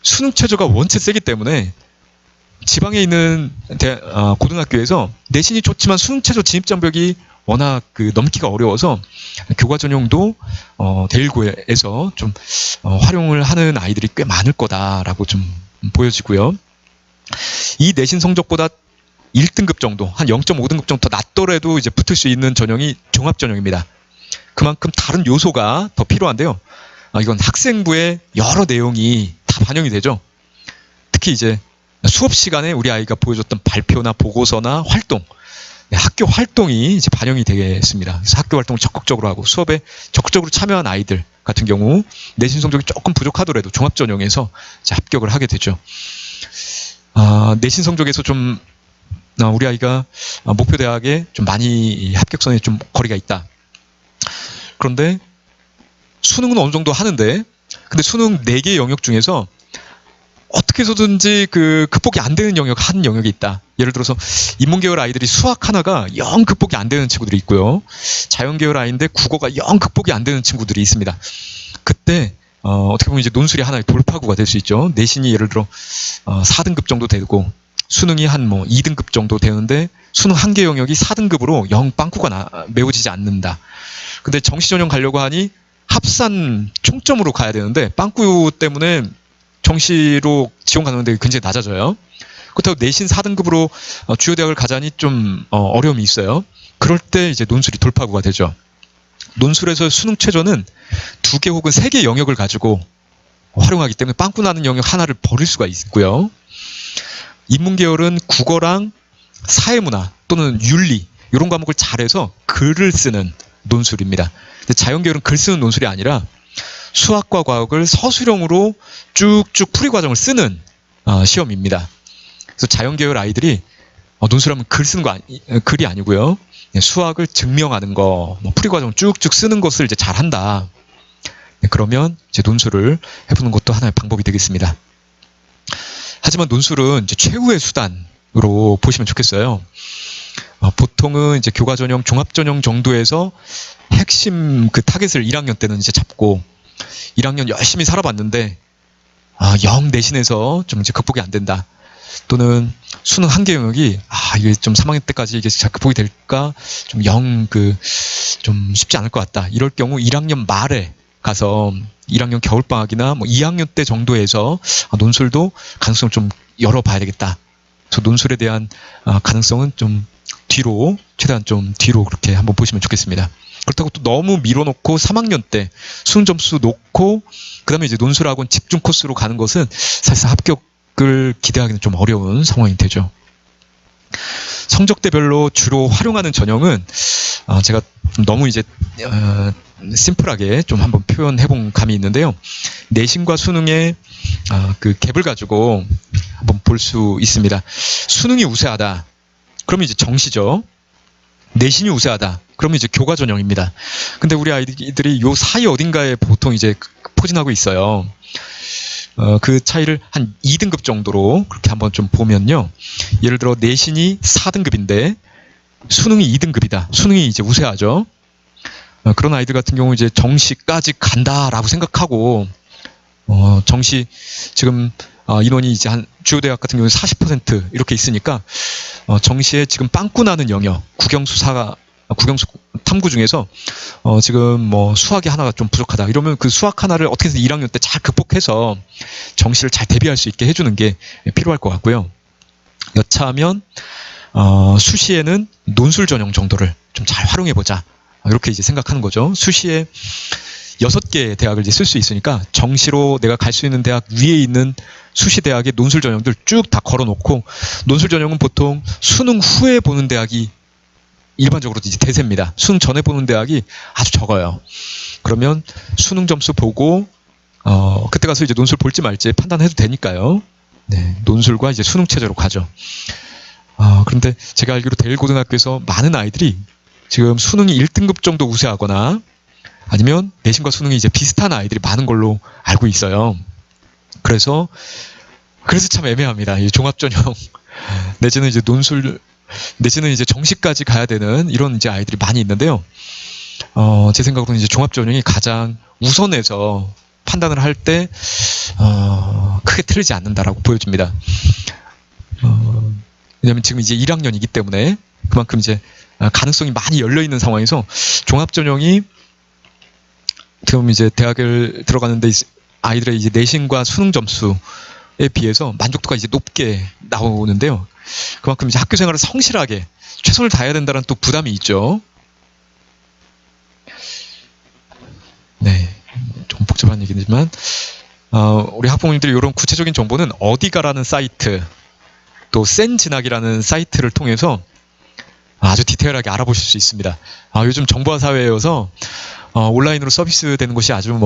Speaker 3: 수능 최저가 원체 세기 때문에 지방에 있는 고등학교에서 내신이 좋지만 수능 최저 진입 장벽이 워낙 넘기가 어려워서 교과 전형도 대일고에서 좀 활용을 하는 아이들이 꽤 많을 거다라고 좀 보여지고요. 이 내신 성적보다 1등급 정도, 한 0.5등급 정도 더 낮더라도 이제 붙을 수 있는 전형이 종합 전형입니다. 그만큼 다른 요소가 더 필요한데요. 이건 학생부의 여러 내용이 다 반영이 되죠. 특히 이제 수업 시간에 우리 아이가 보여줬던 발표나 보고서나 활동, 학교 활동이 이제 반영이 되겠습니다. 그래서 학교 활동을 적극적으로 하고 수업에 적극적으로 참여한 아이들 같은 경우 내신 성적이 조금 부족하더라도 종합 전형에서 이제 합격을 하게 되죠. 내신 성적에서 좀 우리 아이가 목표 대학에 좀 많이 합격선에 좀 거리가 있다. 그런데 수능은 어느 정도 하는데 근데 수능 4개 영역 중에서 어떻게 해서든지 극복이 안 되는 한 영역이 있다. 예를 들어서 인문계열 아이들이 수학 하나가 영 극복이 안 되는 친구들이 있고요. 자연계열 아이인데 국어가 영 극복이 안 되는 친구들이 있습니다. 그때 어떻게 보면 이제 논술이 하나의 돌파구가 될 수 있죠. 내신이 예를 들어 4등급 정도 되고 수능이 한 2등급 정도 되는데 수능 한 개 영역이 4등급으로 영 빵꾸가 메워지지 않는다. 근데 정시 전형 가려고 하니 합산 총점으로 가야 되는데 빵꾸 때문에 정시로 지원 가능한데 굉장히 낮아져요. 그렇다고 내신 4등급으로 주요 대학을 가자니 좀 어려움이 있어요. 그럴 때 이제 논술이 돌파구가 되죠. 논술에서 수능 최저는 2개 혹은 3개 영역을 가지고 활용하기 때문에 빵꾸 나는 영역 하나를 버릴 수가 있고요. 인문계열은 국어랑 사회문화 또는 윤리 이런 과목을 잘해서 글을 쓰는 논술입니다. 근데 자연계열은 글 쓰는 논술이 아니라 수학과 과학을 서술형으로 쭉쭉 풀이 과정을 쓰는 시험입니다. 그래서 자연계열 아이들이 논술하면 글 쓰는 거 글이 아니고요. 수학을 증명하는 거, 풀이 과정을 쭉쭉 쓰는 것을 이제 잘한다. 그러면 이제 논술을 해보는 것도 하나의 방법이 되겠습니다. 하지만 논술은 이제 최후의 수단으로 보시면 좋겠어요. 보통은 이제 교과 전형, 종합 전형 정도에서 핵심 그 타겟을 1학년 때는 이제 잡고 1학년 열심히 살아봤는데 영 내신에서 좀 이제 극복이 안 된다. 또는 수능 한 개 영역이 이게 좀 3학년 때까지 이게 잘 극복이 될까 좀 좀 쉽지 않을 것 같다. 이럴 경우 1학년 말에 가서 1학년 겨울방학이나 뭐 2학년 때 정도에서 논술도 가능성을 좀 열어봐야 되겠다. 그래서 논술에 대한 가능성은 좀 뒤로, 최대한 좀 뒤로 그렇게 한번 보시면 좋겠습니다. 그렇다고 또 너무 밀어놓고 3학년 때 수능 점수 놓고 그 다음에 이제 논술학원 집중 코스로 가는 것은 사실상 합격을 기대하기는 좀 어려운 상황이 되죠. 성적대별로 주로 활용하는 전형은 제가 좀 너무 이제 심플하게 좀 한번 표현해본 감이 있는데요. 내신과 수능의 그 갭을 가지고 한번 볼 수 있습니다. 수능이 우세하다. 그러면 이제 정시죠. 내신이 우세하다. 그러면 이제 교과 전형입니다. 근데 우리 아이들이 요 사이 어딘가에 보통 이제 포진하고 있어요. 그 차이를 한 2등급 정도로 그렇게 한번 좀 보면요. 예를 들어 내신이 4등급인데 수능이 2등급이다. 수능이 이제 우세하죠. 그런 아이들 같은 경우 이제 정시까지 간다라고 생각하고 정시 지금 인원이 이제 한 주요 대학 같은 경우는 40% 이렇게 있으니까 정시에 지금 빵꾸 나는 영역 국영수 탐구 중에서 지금 뭐 수학이 하나가 좀 부족하다 이러면 그 수학 하나를 어떻게든 1학년 때 잘 극복해서 정시를 잘 대비할 수 있게 해주는 게 필요할 것 같고요. 여차하면 수시에는 논술 전형 정도를 좀 잘 활용해 보자 이렇게 이제 생각하는 거죠. 수시에 6개의 대학을 이제 쓸 수 있으니까 정시로 내가 갈 수 있는 대학 위에 있는 수시 대학의 논술 전형들 쭉 다 걸어놓고 논술 전형은 보통 수능 후에 보는 대학이 일반적으로 이제 대세입니다. 수능 전에 보는 대학이 아주 적어요. 그러면 수능 점수 보고 그때 가서 이제 논술 볼지 말지 판단해도 되니까요. 네, 논술과 이제 수능 체제로 가죠. 그런데 제가 알기로 대일고등학교에서 많은 아이들이 지금 수능이 1등급 정도 우세하거나 아니면 내신과 수능이 이제 비슷한 아이들이 많은 걸로 알고 있어요. 그래서 참 애매합니다. 이 종합전형 내지는 이제 논술 내지는 이제 정시까지 가야 되는 이런 이제 아이들이 많이 있는데요. 제 생각으로는 이제 종합전형이 가장 우선해서 판단을 할 때 크게 틀리지 않는다라고 보여집니다. 왜냐하면 지금 이제 1학년이기 때문에 그만큼 이제 가능성이 많이 열려 있는 상황에서 종합전형이 지금 이제 대학을 들어가는데 아이들의 이제 내신과 수능 점수에 비해서 만족도가 이제 높게 나오는데요. 그만큼 이제 학교 생활을 성실하게 최선을 다해야 된다는 또 부담이 있죠. 네, 좀 복잡한 얘기지만 우리 학부모님들이 이런 구체적인 정보는 어디가라는 사이트, 또 센진학이라는 사이트를 통해서 아주 디테일하게 알아보실 수 있습니다. 요즘 정보화 사회여서 온라인으로 서비스되는 것이 아주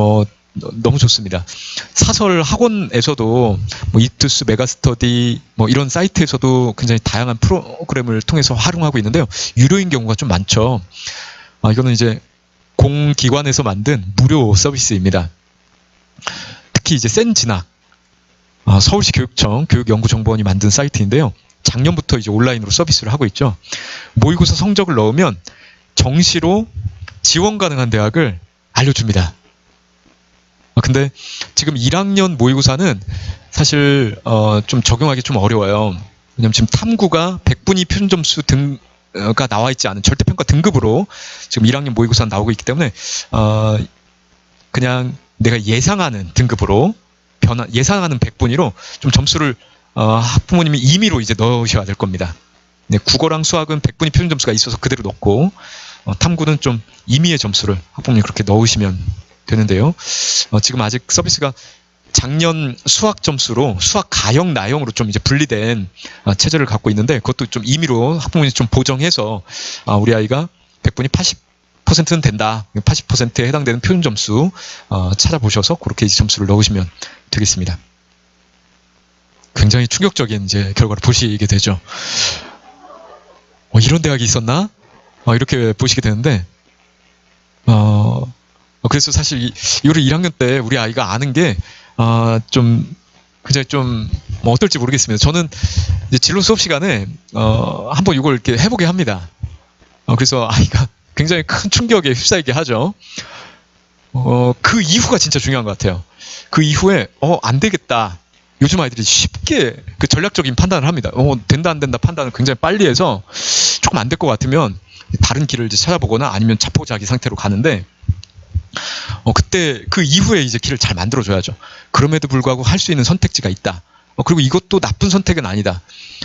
Speaker 3: 너무 좋습니다. 사설 학원에서도 이투스, 메가스터디 이런 사이트에서도 굉장히 다양한 프로그램을 통해서 활용하고 있는데요. 유료인 경우가 좀 많죠. 이거는 이제 공기관에서 만든 무료 서비스입니다. 특히 이제 센진학, 서울시 교육청 교육연구정보원이 만든 사이트인데요. 작년부터 이제 온라인으로 서비스를 하고 있죠. 모의고사 성적을 넣으면 정시로 지원 가능한 대학을 알려줍니다. 근데 지금 1학년 모의고사는 사실 좀 적용하기 좀 어려워요. 왜냐면 지금 탐구가 100분위 표준 점수 등가 나와 있지 않은 절대평가 등급으로 지금 1학년 모의고사는 나오고 있기 때문에 그냥 내가 예상하는 등급으로 예상하는 100분위로 좀 점수를 학부모님이 임의로 이제 넣으셔야 될 겁니다. 네, 국어랑 수학은 100분위 표준 점수가 있어서 그대로 넣고 탐구는 좀 임의의 점수를 학부모님이 그렇게 넣으시면 되는데요. 지금 아직 서비스가 작년 수학 점수로 수학 가형, 나형으로 좀 이제 분리된 체제를 갖고 있는데 그것도 좀 임의로 학부모님이 좀 보정해서 우리 아이가 100분위 80%는 된다. 80%에 해당되는 표준 점수 찾아보셔서 그렇게 이제 점수를 넣으시면 되겠습니다. 굉장히 충격적인 이제 결과를 보시게 되죠. 이런 대학이 있었나? 이렇게 보시게 되는데, 그래서 사실 이거를 1학년 때 우리 아이가 아는 게, 좀, 굉장히 좀, 어떨지 모르겠습니다. 저는 이제 진로 수업 시간에, 한번 이걸 이렇게 해보게 합니다. 그래서 아이가 굉장히 큰 충격에 휩싸이게 하죠. 그 이후가 진짜 중요한 것 같아요. 그 이후에 안 되겠다. 요즘 아이들이 쉽게 그 전략적인 판단을 합니다. 된다 안 된다 판단을 굉장히 빨리 해서 조금 안 될 것 같으면 다른 길을 이제 찾아보거나 아니면 자포자기 상태로 가는데 그때 그 이후에 이제 길을 잘 만들어줘야죠. 그럼에도 불구하고 할 수 있는 선택지가 있다. 그리고 이것도 나쁜 선택은 아니다.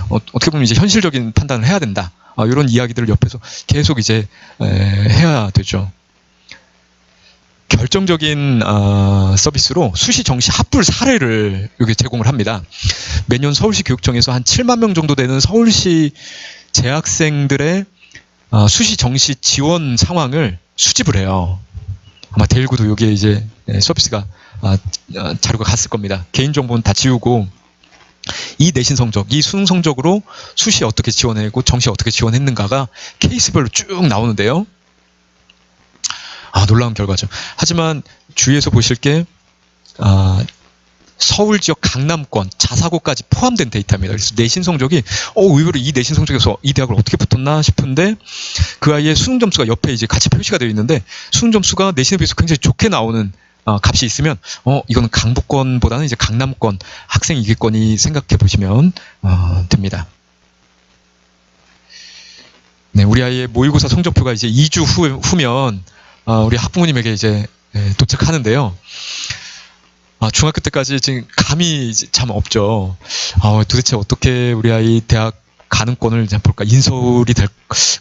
Speaker 3: 어떻게 보면 이제 현실적인 판단을 해야 된다. 이런 이야기들을 옆에서 계속 이제 해야 되죠. 결정적인 서비스로 수시 정시 합불 사례를 여기 제공을 합니다. 매년 서울시 교육청에서 한 7만 명 정도 되는 서울시 재학생들의 수시 정시 지원 상황을 수집을 해요. 아마 데일구도 여기에 이제 서비스가 자료가 갔을 겁니다. 개인정보는 다 지우고 이 내신 성적, 이 수능 성적으로 수시에 어떻게 지원했고 정시에 어떻게 지원했는가가 케이스별로 쭉 나오는데요. 놀라운 결과죠. 하지만 주위에서 보실 게 서울 지역 강남권 자사고까지 포함된 데이터입니다. 그래서 내신 성적이 의외로 이 내신 성적에서 이 대학을 어떻게 붙었나 싶은데 그 아이의 수능 점수가 옆에 이제 같이 표시가 되어 있는데 수능 점수가 내신에 비해서 굉장히 좋게 나오는 값이 있으면 이거는 강북권보다는 이제 강남권 학생이겠거니 생각해 보시면 됩니다. 네, 우리 아이의 모의고사 성적표가 이제 2주 후면 우리 학부모님에게 이제 도착하는데요. 중학교 때까지 지금 감이 참 없죠. 도대체 어떻게 우리 아이 대학 가는 권을 볼까? 인서울이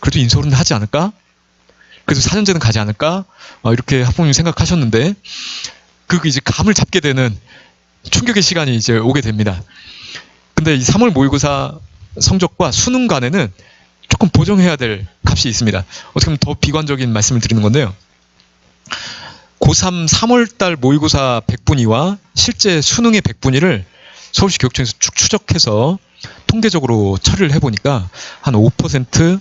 Speaker 3: 그래도 인서울은 하지 않을까? 그래도 4년제는 가지 않을까? 이렇게 학부모님이 생각하셨는데, 이제 감을 잡게 되는 충격의 시간이 이제 오게 됩니다. 근데 이 3월 모의고사 성적과 수능 간에는 조금 보정해야 될 값이 있습니다. 어떻게 보면 더 비관적인 말씀을 드리는 건데요. 고3 3월달 모의고사 100분위와 실제 수능의 100분위를 서울시 교육청에서 쭉 추적해서 통계적으로 처리를 해보니까 한 5%,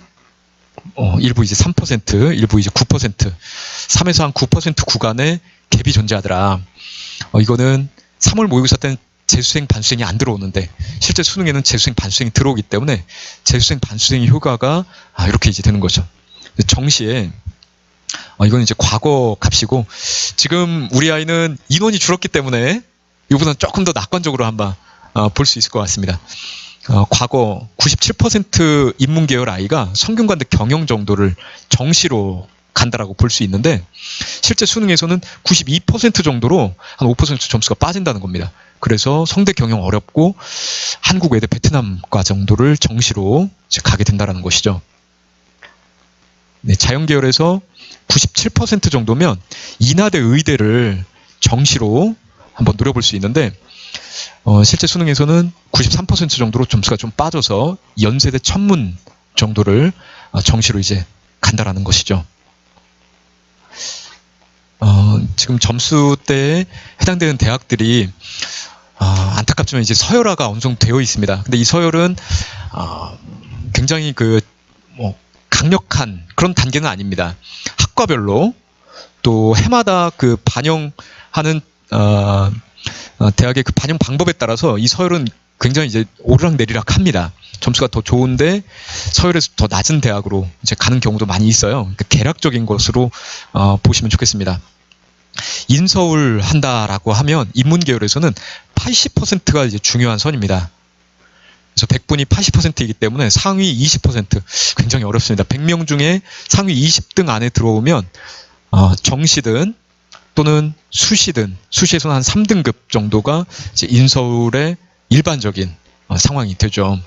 Speaker 3: 일부 이제 3%, 일부 이제 9%, 3에서 한 9% 구간에 갭이 존재하더라. 이거는 3월 모의고사 때는 재수생 반수생이 안 들어오는데 실제 수능에는 재수생 반수생이 들어오기 때문에 재수생 반수생의 효과가 이렇게 이제 되는 거죠. 정시에 이건 이제 과거 값이고 지금 우리 아이는 인원이 줄었기 때문에 이보다는 조금 더 낙관적으로 한번 볼 수 있을 것 같습니다. 과거 97% 인문계열 아이가 성균관대 경영 정도를 정시로 간다라고 볼 수 있는데 실제 수능에서는 92% 정도로 한 5% 점수가 빠진다는 겁니다. 그래서 성대 경영 어렵고 한국 외대 베트남과 정도를 정시로 이제 가게 된다는 것이죠. 네, 자연계열에서 97% 정도면 인하대 의대를 정시로 한번 노려볼 수 있는데 실제 수능에서는 93% 정도로 점수가 좀 빠져서 연세대 천문 정도를 정시로 이제 간다라는 것이죠. 지금 점수대에 해당되는 대학들이 안타깝지만 이제 서열화가 어느 정도 되어 있습니다. 근데 이 서열은 굉장히 강력한 그런 단계는 아닙니다. 학과별로 또 해마다 그 반영하는 대학의 그 반영 방법에 따라서 이 서열은 굉장히 이제 오르락내리락 합니다. 점수가 더 좋은데 서열에서 더 낮은 대학으로 이제 가는 경우도 많이 있어요. 그러니까 개략적인 것으로 보시면 좋겠습니다. 인서울 한다라고 하면 인문계열에서는 80%가 이제 중요한 선입니다. 그래서 100분이 80%이기 때문에 상위 20% 굉장히 어렵습니다. 100명 중에 상위 20등 안에 들어오면 정시든 또는 수시든 수시에서는 한 3등급 정도가 이제 인서울의 일반적인 상황이 되죠.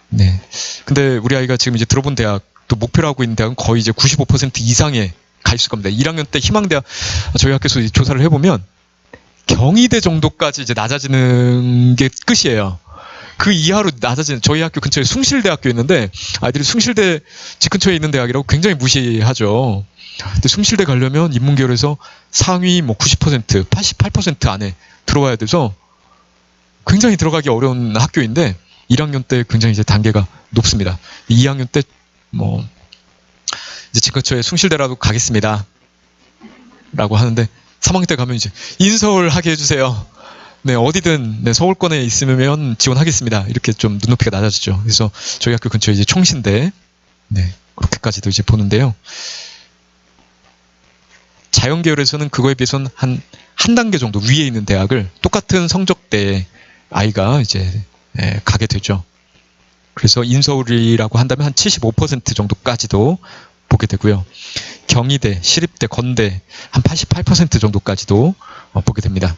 Speaker 3: 네. 근데 우리 아이가 지금 이제 들어본 대학 또 목표로 하고 있는 대학은 거의 이제 95% 이상에 가 있을 겁니다. 1학년 때 희망대학 저희 학교에서 이제 조사를 해보면 경희대 정도까지 이제 낮아지는 게 끝이에요. 그 이하로 낮아지는 저희 학교 근처에 숭실대학교 있는데 아이들이 숭실대 집 근처에 있는 대학이라고 굉장히 무시하죠. 근데 숭실대 가려면 인문계열에서 상위 90%, 88% 안에 들어와야 돼서 굉장히 들어가기 어려운 학교인데 1학년 때 굉장히 이제 단계가 높습니다. 2학년 때 이제 집 근처에 숭실대라도 가겠습니다. 라고 하는데 3학년 때 가면 이제 인서울 하게 해주세요. 네, 어디든 네, 서울권에 있으면 지원하겠습니다. 이렇게 좀 눈높이가 낮아지죠. 그래서 저희 학교 근처에 이제 총신대, 네, 그렇게까지도 이제 보는데요. 자연계열에서는 그거에 비해서는 한 단계 정도 위에 있는 대학을 똑같은 성적대 아이가 이제 가게 되죠. 그래서 인서울이라고 한다면 한 75% 정도까지도 보게 되고요. 경희대, 시립대, 건대 한 88% 정도까지도 보게 됩니다.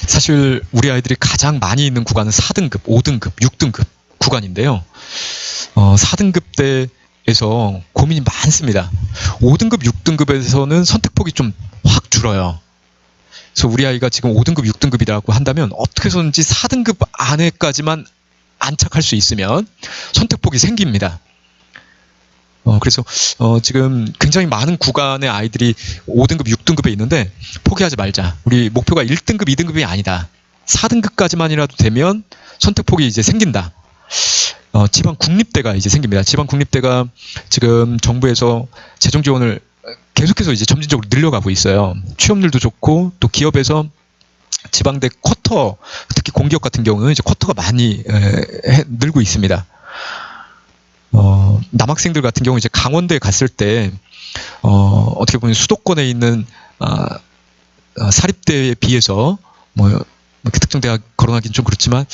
Speaker 3: 사실 우리 아이들이 가장 많이 있는 구간은 4등급, 5등급, 6등급 구간인데요. 4등급대에서 고민이 많습니다. 5등급, 6등급에서는 선택폭이 좀 확 줄어요. 그래서 우리 아이가 지금 5등급, 6등급이라고 한다면 어떻게 해서든지 4등급 안에까지만 안착할 수 있으면 선택폭이 생깁니다. 그래서 지금 굉장히 많은 구간의 아이들이 5등급, 6등급에 있는데 포기하지 말자. 우리 목표가 1등급, 2등급이 아니다. 4등급까지만이라도 되면 선택폭이 이제 생긴다. 지방 국립대가 이제 생깁니다. 지방 국립대가 지금 정부에서 재정 지원을 계속해서 이제 점진적으로 늘려가고 있어요. 취업률도 좋고 또 기업에서 지방대 쿼터, 특히 공기업 같은 경우는 이제 쿼터가 많이 늘고 있습니다. 남학생들 같은 경우 이제 강원대에 갔을 때 어떻게 보면 수도권에 있는 사립대에 비해서 뭐 이렇게 특정 대학 거론하기는 좀 그렇지만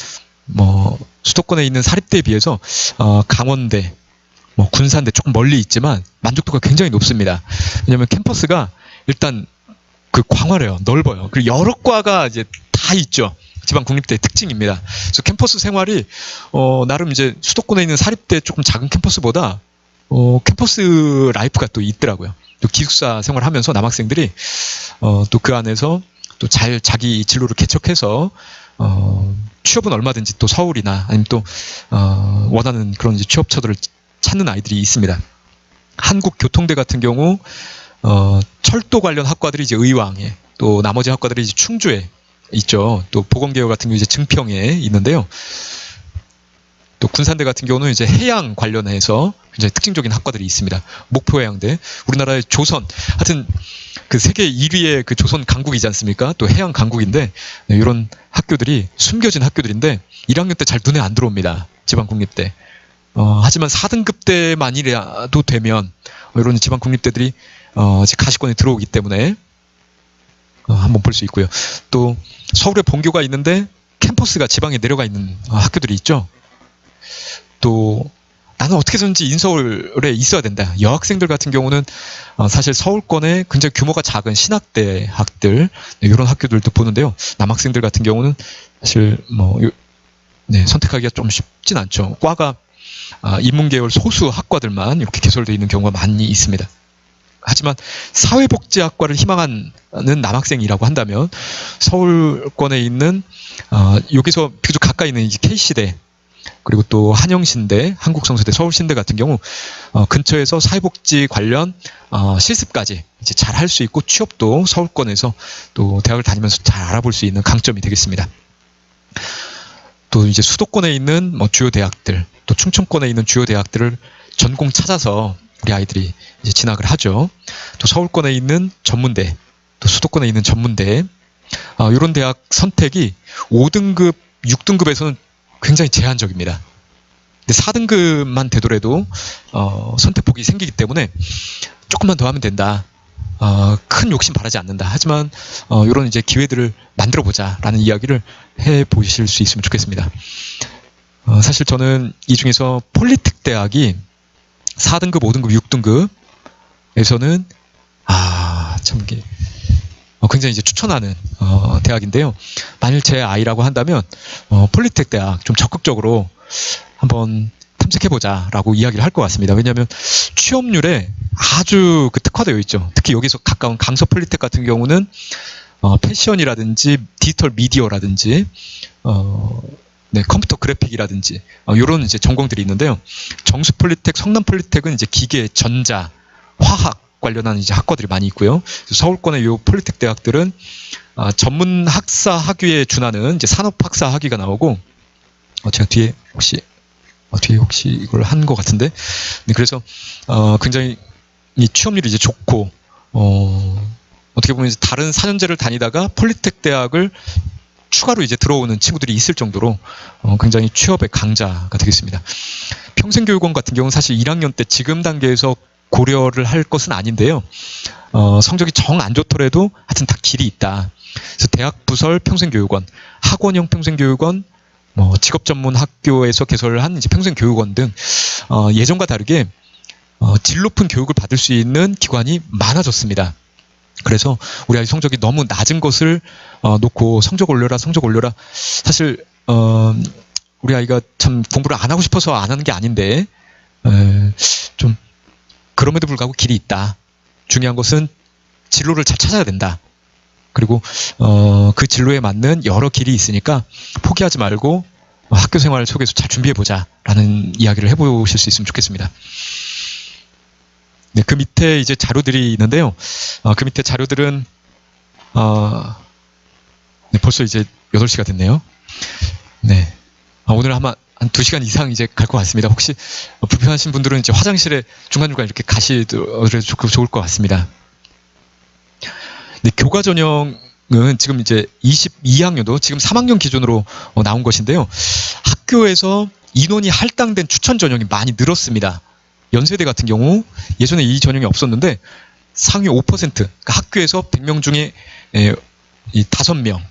Speaker 3: 뭐 수도권에 있는 사립대에 비해서 강원대, 뭐 군산대 조금 멀리 있지만 만족도가 굉장히 높습니다. 왜냐하면 캠퍼스가 일단 그 광활해요, 넓어요. 그리고 여러 과가 이제 다 있죠. 지방 국립대의 특징입니다. 그래서 캠퍼스 생활이 나름 이제 수도권에 있는 사립대 조금 작은 캠퍼스보다 캠퍼스 라이프가 또 있더라고요. 또 기숙사 생활하면서 남학생들이 또 그 안에서 또 잘 자기 진로를 개척해서 취업은 얼마든지 또 서울이나 아니면 또 원하는 그런 이제 취업처들을 찾는 아이들이 있습니다. 한국교통대 같은 경우 철도 관련 학과들이 이제 의왕에, 또 나머지 학과들이 이제 충주에 있죠. 또 보건계열 같은 경우 이제 증평에 있는데요. 또 군산대 같은 경우는 이제 해양 관련해서 굉장히 특징적인 학과들이 있습니다. 목포해양대, 우리나라의 조선, 하여튼 그 세계 1위의 그 조선 강국이지 않습니까? 또 해양 강국인데 네, 이런 학교들이 숨겨진 학교들인데 1학년 때 잘 눈에 안 들어옵니다. 지방 국립대. 하지만 4등급 때만이라도 되면 이런 지방 국립대들이 가시권에 들어오기 때문에 한번 볼 수 있고요. 또 서울에 본교가 있는데 캠퍼스가 지방에 내려가 있는 학교들이 있죠. 또 나는 어떻게 해서든지 인서울에 있어야 된다. 여학생들 같은 경우는 사실 서울권에 굉장히 규모가 작은 신학대학들 이런 학교들도 보는데요. 남학생들 같은 경우는 사실 뭐 선택하기가 좀 쉽진 않죠. 과가 인문계열 소수 학과들만 이렇게 개설되어 있는 경우가 많이 있습니다. 하지만 사회복지학과를 희망하는 남학생이라고 한다면 서울권에 있는 여기서 비교적 가까이 있는 이제 K시대, 그리고 또 한영신대, 한국성서대, 서울신대 같은 경우 근처에서 사회복지 관련 실습까지 이제 잘 할 수 있고 취업도 서울권에서 또 대학을 다니면서 잘 알아볼 수 있는 강점이 되겠습니다. 또 이제 수도권에 있는 뭐 주요 대학들, 또 충청권에 있는 주요 대학들을 전공 찾아서 우리 아이들이 이제 진학을 하죠. 또 서울권에 있는 전문대, 또 수도권에 있는 전문대, 이런 대학 선택이 5등급, 6등급에서는 굉장히 제한적입니다. 근데 4등급만 되더라도 선택폭이 생기기 때문에 조금만 더 하면 된다. 큰 욕심 바라지 않는다. 하지만 이런 이제 기회들을 만들어 보자라는 이야기를 해 보실 수 있으면 좋겠습니다. 사실 저는 이 중에서 폴리텍 대학이 4등급, 5등급, 6등급에서는 참 이게 굉장히 이제 추천하는 대학인데요. 만일 제 아이라고 한다면 폴리텍 대학 좀 적극적으로 한번 탐색해보자라고 이야기를 할 것 같습니다. 왜냐하면 취업률에 아주 특화되어 있죠. 특히 여기서 가까운 강서 폴리텍 같은 경우는 패션이라든지 디지털 미디어라든지 컴퓨터 그래픽이라든지 이런 이제 전공들이 있는데요. 정수 폴리텍, 성남 폴리텍은 이제 기계, 전자, 화학 관련한 이제 학과들이 많이 있고요. 서울권의 이 폴리텍 대학들은 전문 학사 학위에 준하는 이제 산업 학사 학위가 나오고 제가 뒤에 혹시 이걸 한 것 같은데 그래서 굉장히 이 취업률이 이제 좋고 어떻게 어떻게 보면 이제 다른 4년제를 다니다가 폴리텍 대학을 추가로 이제 들어오는 친구들이 있을 정도로 굉장히 취업의 강자가 되겠습니다. 평생교육원 같은 경우는 사실 1학년 때 지금 단계에서 고려를 할 것은 아닌데요. 성적이 정 안 좋더라도 하여튼 다 길이 있다. 그래서 대학 부설 평생교육원, 학원형 평생교육원, 직업 전문 학교에서 개설을 한 이제 평생교육원 등 예전과 다르게 질 높은 교육을 받을 수 있는 기관이 많아졌습니다. 그래서 우리 아이 성적이 너무 낮은 것을 놓고 성적 올려라 사실 우리 아이가 참 공부를 안 하고 싶어서 안 하는 게 아닌데 좀 그럼에도 불구하고 길이 있다. 중요한 것은 진로를 잘 찾아야 된다. 그리고 그 진로에 맞는 여러 길이 있으니까 포기하지 말고 학교 생활 속에서 잘 준비해보자 라는 이야기를 해보실 수 있으면 좋겠습니다. 네, 그 밑에 이제 자료들이 있는데요. 그 밑에 자료들은 네, 벌써 이제 8시가 됐네요. 네. 오늘 아마 한 2시간 이상 이제 갈 것 같습니다. 혹시 불편하신 분들은 이제 화장실에 중간중간 이렇게 가시더라도 좋을 것 같습니다. 네, 교과 전형은 지금 이제 22학년도 지금 3학년 기준으로 나온 것인데요. 학교에서 인원이 할당된 추천 전형이 많이 늘었습니다. 연세대 같은 경우 예전에 이 전형이 없었는데 상위 5%, 그러니까 학교에서 100명 중에 5명.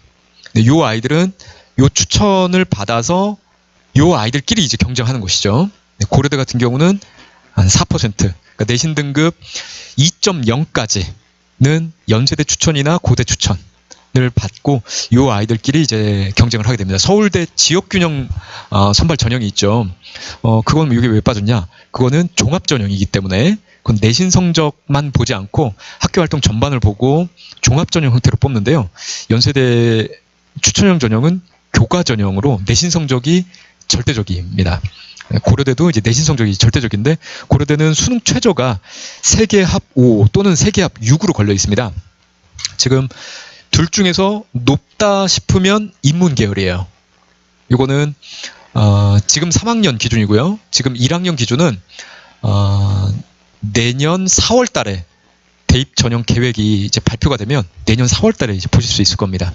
Speaker 3: 네, 요 아이들은 요 추천을 받아서 요 아이들끼리 이제 경쟁하는 것이죠. 네, 고려대 같은 경우는 한 4%, 그러니까 내신 등급 2.0까지는 연세대 추천이나 고대 추천을 받고 요 아이들끼리 이제 경쟁을 하게 됩니다. 서울대 지역균형 선발 전형이 있죠. 그건 이게 왜 빠졌냐? 그거는 종합 전형이기 때문에 그건 내신 성적만 보지 않고 학교 활동 전반을 보고 종합 전형 형태로 뽑는데요. 연세대 추천형 전형은 교과 전형으로 내신 성적이 절대적입니다. 고려대도 이제 내신 성적이 절대적인데 고려대는 수능 최저가 세계합 5 또는 세계합 6으로 걸려 있습니다. 지금 둘 중에서 높다 싶으면 인문 계열이에요. 이거는 지금 3학년 기준이고요. 지금 1학년 기준은 내년 4월 달에 대입 전형 계획이 이제 발표가 되면 내년 4월 달에 이제 보실 수 있을 겁니다.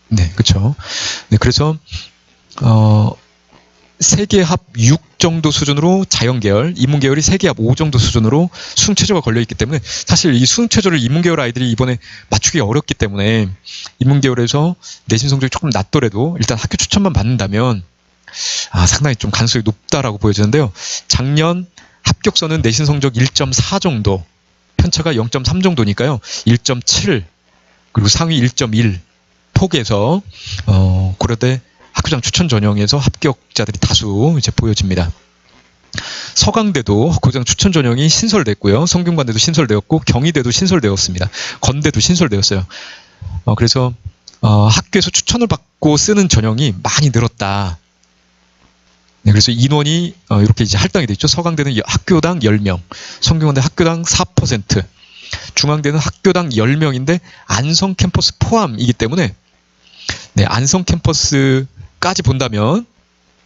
Speaker 3: 네, 그렇죠. 네, 그래서 세계합 6 정도 수준으로 자연계열, 인문계열이 세계합 5 정도 수준으로 수능 최저가 걸려있기 때문에 사실 이 수능 최저를 인문계열 아이들이 이번에 맞추기 어렵기 때문에 인문계열에서 내신 성적이 조금 낮더라도 일단 학교 추천만 받는다면 상당히 좀 가능성이 높다라고 보여지는데요. 작년 합격선은 내신 성적 1.4 정도, 편차가 0.3 정도니까요. 1.7 그리고 상위 1.1 폭에서 고려대 학교장 추천 전형에서 합격자들이 다수 이제 보여집니다. 서강대도 학교장 추천 전형이 신설됐고요. 성균관대도 신설되었고 경희대도 신설되었습니다. 건대도 신설되었어요. 그래서 학교에서 추천을 받고 쓰는 전형이 많이 늘었다. 네, 그래서 인원이 이렇게 이제 할당이 되어 있죠. 서강대는 학교당 10명, 성균관대 학교당 4%, 중앙대는 학교당 10명인데 안성 캠퍼스 포함이기 때문에 네, 안성 캠퍼스까지 본다면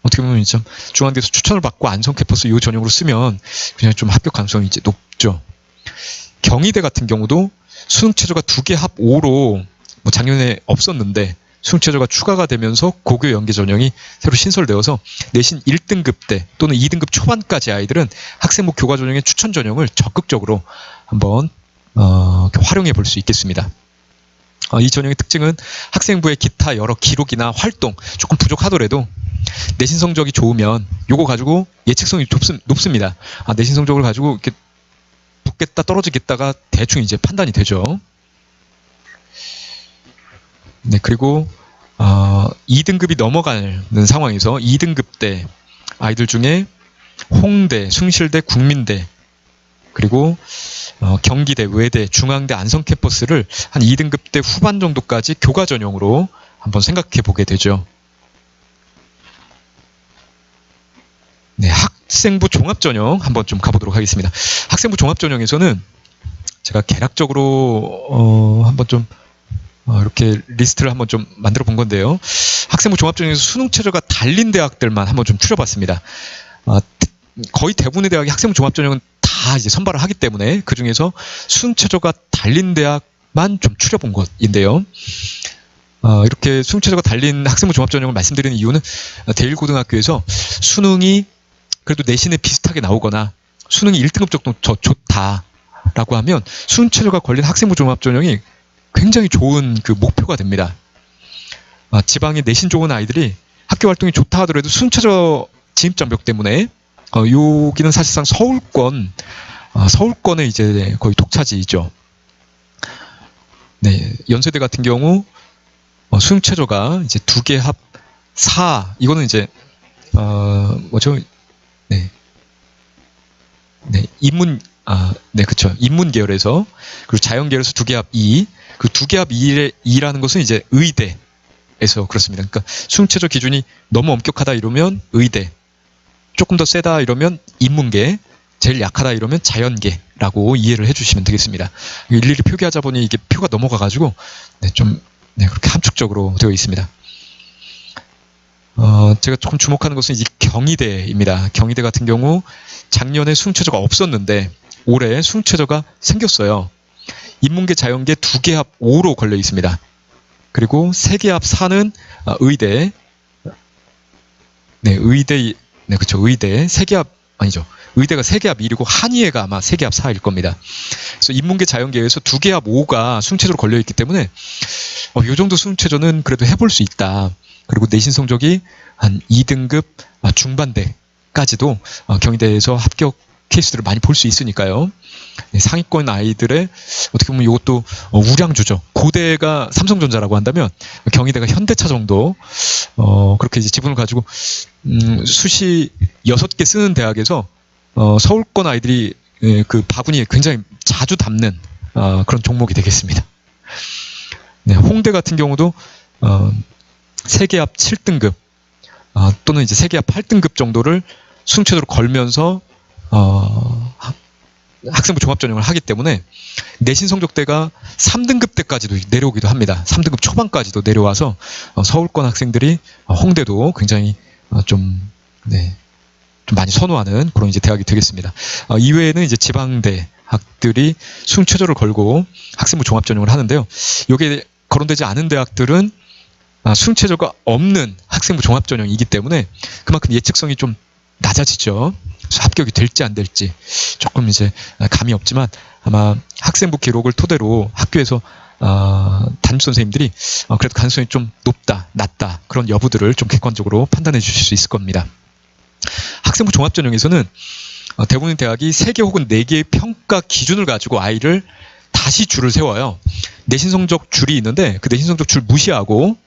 Speaker 3: 어떻게 보면 좀 중앙대에서 추천을 받고 안성 캠퍼스 이 전형으로 쓰면 그냥 좀 합격 가능성이 이제 높죠. 경희대 같은 경우도 수능 최저가 2개 합 5로 작년에 없었는데 수능 최저가 추가가 되면서 고교 연계 전형이 새로 신설되어서 내신 1등급 때 또는 2등급 초반까지 아이들은 학생부 교과 전형의 추천 전형을 적극적으로 한번 활용해 볼 수 있겠습니다. 이 전형의 특징은 학생부의 기타 여러 기록이나 활동 조금 부족하더라도 내신 성적이 좋으면 요거 가지고 예측성이 높습니다. 내신 성적을 가지고 이렇게 붙겠다 떨어지겠다가 대충 이제 판단이 되죠. 네, 그리고 2등급이 넘어가는 상황에서 2등급 때 아이들 중에 홍대, 숭실대, 국민대 그리고 경기대, 외대, 중앙대, 안성 캠퍼스를 한 2등급 대 후반 정도까지 교과 전형으로 한번 생각해 보게 되죠. 네, 학생부 종합 전형 한번 좀 가보도록 하겠습니다. 학생부 종합 전형에서는 제가 개략적으로 한번 좀 이렇게 리스트를 한번 좀 만들어 본 건데요. 학생부 종합 전형에서 수능 최저가 달린 대학들만 한번 좀 추려봤습니다. 거의 대부분의 대학이 학생부 종합 전형은 다 다 이제 선발을 하기 때문에 그 중에서 수능체제가 달린 대학만 좀 추려본 것인데요. 이렇게 수능체제가 달린 학생부 종합전형을 말씀드리는 이유는 대1고등학교에서 수능이 그래도 내신에 비슷하게 나오거나 수능이 1등급 정도 더 좋다라고 하면 수능체제가 걸린 학생부 종합전형이 굉장히 좋은 그 목표가 됩니다. 지방의 내신 좋은 아이들이 학교 활동이 좋다 하더라도 수능체제 진입장벽 때문에 여기는 사실상 서울권의 이제 거의 독차지이죠. 네, 연세대 같은 경우 수능체제가 이제 2개 합 4, 이거는 이제 뭐죠? 네, 인문 그쵸. 인문 계열에서, 그리고 자연 계열에서 2개 합 2, 그 2개 합 2라는 것은 이제 의대에서 그렇습니다. 그러니까 수능체제 기준이 너무 엄격하다 이러면 의대, 조금 더 세다 이러면 인문계, 제일 약하다 이러면 자연계라고 이해를 해주시면 되겠습니다. 일일이 표기하자 보니 이게 표가 넘어가가지고 그렇게 함축적으로 되어 있습니다. 제가 조금 주목하는 것은 이제 경희대입니다. 경희대 같은 경우 작년에 수능체제가 없었는데 올해 수능체제가 생겼어요. 인문계, 자연계 2개 합 5로 걸려 있습니다. 그리고 3개 합 4는 의대, 그쵸. 의대 3개 합 아니죠. 의대가 3개 합 1이고 한의회가 아마 3개 합 4일 겁니다. 그래서 인문계, 자연계에서 2개 합 5가 수능체제로 걸려 있기 때문에 이 정도 수능체제는 그래도 해볼 수 있다. 그리고 내신 성적이 한 2등급 중반대까지도 경희대에서 합격 케이스들을 많이 볼 수 있으니까요. 상위권 아이들의 어떻게 보면 이것도 우량주죠. 고대가 삼성전자라고 한다면 경희대가 현대차 정도 그렇게 이제 지분을 가지고 수시 6개 쓰는 대학에서 서울권 아이들이 그 바구니에 굉장히 자주 담는 그런 종목이 되겠습니다. 네, 홍대 같은 경우도 3개 합 7등급 또는 이제 3개 합 8등급 정도를 수능체제로 걸면서 학생부 종합전형을 하기 때문에 내신 성적대가 3등급 대까지도 내려오기도 합니다. 3등급 초반까지도 내려와서 서울권 학생들이 홍대도 굉장히 좀 많이 선호하는 그런 이제 대학이 되겠습니다. 이외에는 이제 지방 대학들이 수능체제를 걸고 학생부 종합전형을 하는데요. 이게 거론되지 않은 대학들은 수능체제가 없는 학생부 종합전형이기 때문에 그만큼 예측성이 좀 낮아지죠. 그래서 합격이 될지 안 될지 조금 이제 감이 없지만 아마 학생부 기록을 토대로 학교에서 담임 선생님들이 그래도 가능성이 좀 높다, 낮다 그런 여부들을 좀 객관적으로 판단해 주실 수 있을 겁니다. 학생부 종합전형에서는 대부분의 대학이 3개 혹은 4개의 평가 기준을 가지고 아이를 다시 줄을 세워요. 내신 성적 줄이 있는데 그 내신 성적 줄 무시하고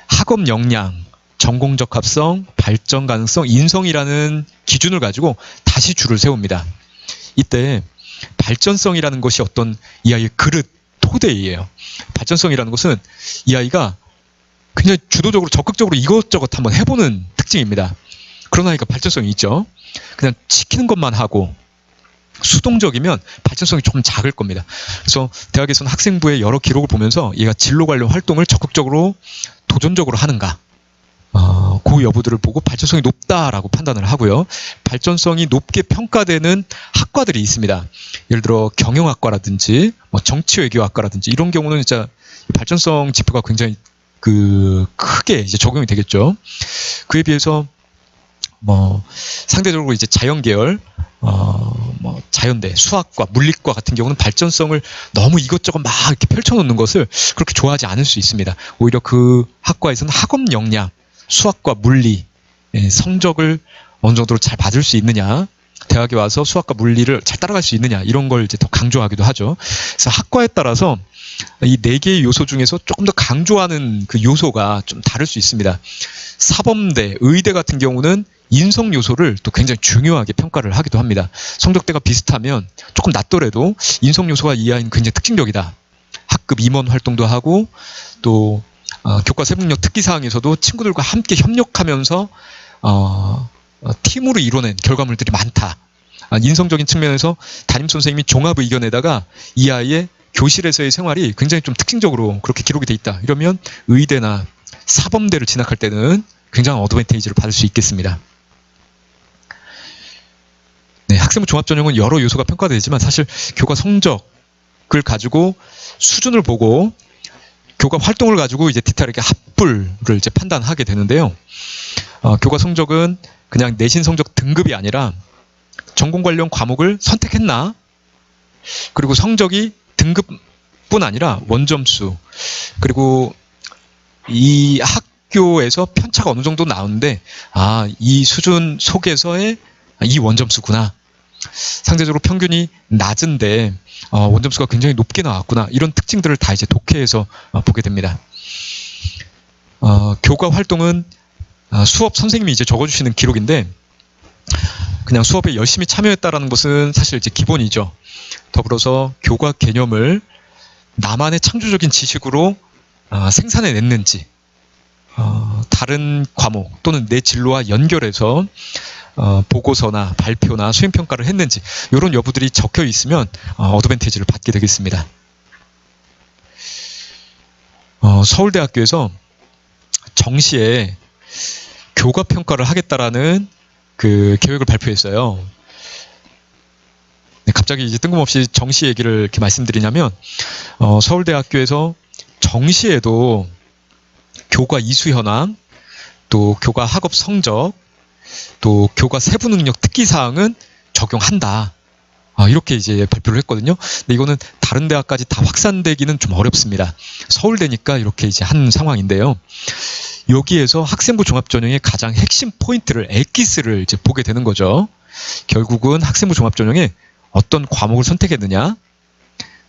Speaker 3: 학업 역량, 전공적 합성, 발전 가능성, 인성이라는 기준을 가지고 다시 줄을 세웁니다. 이때 발전성이라는 것이 어떤 이 아이의 그릇, 토대이에요. 발전성이라는 것은 이 아이가 굉장히 주도적으로 적극적으로 이것저것 한번 해보는 특징입니다. 그런 아이가 발전성이 있죠. 그냥 시키는 것만 하고 수동적이면 발전성이 조금 작을 겁니다. 그래서 대학에서는 학생부의 여러 기록을 보면서 얘가 진로 관련 활동을 적극적으로 도전적으로 하는가 그 여부들을 보고 발전성이 높다라고 판단을 하고요. 발전성이 높게 평가되는 학과들이 있습니다. 예를 들어 경영학과라든지 정치외교학과라든지 이런 경우는 진짜 발전성 지표가 굉장히 크게 이제 적용이 되겠죠. 그에 비해서 상대적으로 이제 자연계열, 자연대, 수학과, 물리과 같은 경우는 발전성을 너무 이것저것 막 이렇게 펼쳐놓는 것을 그렇게 좋아하지 않을 수 있습니다. 오히려 그 학과에서는 학업 역량, 수학과 물리, 성적을 어느 정도로 잘 받을 수 있느냐, 대학에 와서 수학과 물리를 잘 따라갈 수 있느냐, 이런 걸 이제 더 강조하기도 하죠. 그래서 학과에 따라서 이 4개의 요소 중에서 조금 더 강조하는 그 요소가 좀 다를 수 있습니다. 사범대, 의대 같은 경우는 인성 요소를 또 굉장히 중요하게 평가를 하기도 합니다. 성적대가 비슷하면 조금 낮더라도 인성 요소가 이 아이는 굉장히 특징적이다. 학급 임원 활동도 하고 또 교과 세분력 특기 사항에서도 친구들과 함께 협력하면서 팀으로 이뤄낸 결과물들이 많다. 인성적인 측면에서 담임 선생님이 종합 의견에다가 이 아이의 교실에서의 생활이 굉장히 좀 특징적으로 그렇게 기록이 돼 있다. 이러면 의대나 사범대를 진학할 때는 굉장한 어드밴테이지를 받을 수 있겠습니다. 네, 학생부 종합전형은 여러 요소가 평가되지만 사실 교과 성적을 가지고 수준을 보고 교과 활동을 가지고 이제 디테일하게 합불을 이제 판단하게 되는데요. 교과 성적은 그냥 내신 성적 등급이 아니라 전공 관련 과목을 선택했나, 그리고 성적이 등급뿐 아니라 원점수, 그리고 이 학교에서 편차가 어느 정도 나오는데 이 수준 속에서의 이 원점수구나, 상대적으로 평균이 낮은데 원점수가 굉장히 높게 나왔구나, 이런 특징들을 다 이제 독해해서 보게 됩니다. 교과 활동은 수업 선생님이 이제 적어주시는 기록인데 그냥 수업에 열심히 참여했다라는 것은 사실 이제 기본이죠. 더불어서 교과 개념을 나만의 창조적인 지식으로 생산해냈는지, 다른 과목 또는 내 진로와 연결해서 보고서나 발표나 수행평가를 했는지, 이런 여부들이 적혀 있으면 어드밴티지를 받게 되겠습니다. 서울대학교에서 정시에 교과 평가를 하겠다라는 그 계획을 발표했어요. 네, 갑자기 이제 뜬금없이 정시 얘기를 이렇게 말씀드리냐면, 서울대학교에서 정시에도 교과 이수 현황, 또 교과 학업 성적, 또 교과 세부 능력 특기 사항은 적용한다. 이렇게 이제 발표를 했거든요. 근데 이거는 다른 대학까지 다 확산되기는 좀 어렵습니다. 서울대니까 이렇게 이제 한 상황인데요. 여기에서 학생부 종합전형의 가장 핵심 포인트를, 엑기스를 이제 보게 되는 거죠. 결국은 학생부 종합전형에 어떤 과목을 선택했느냐,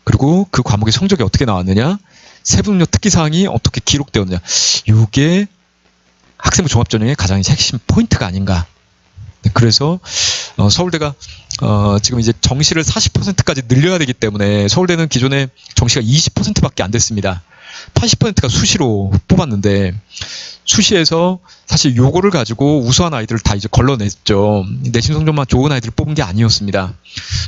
Speaker 3: 그리고 그 과목의 성적이 어떻게 나왔느냐, 세부 능력 특기 사항이 어떻게 기록되었느냐, 이게 학생부 종합전형의 가장 핵심 포인트가 아닌가. 그래서 서울대가 지금 이제 정시를 40%까지 늘려야 되기 때문에, 서울대는 기존에 정시가 20%밖에 안 됐습니다. 80%가 수시로 뽑았는데, 수시에서 사실 요거를 가지고 우수한 아이들을 다 이제 걸러냈죠. 내신 성적만 좋은 아이들을 뽑은 게 아니었습니다.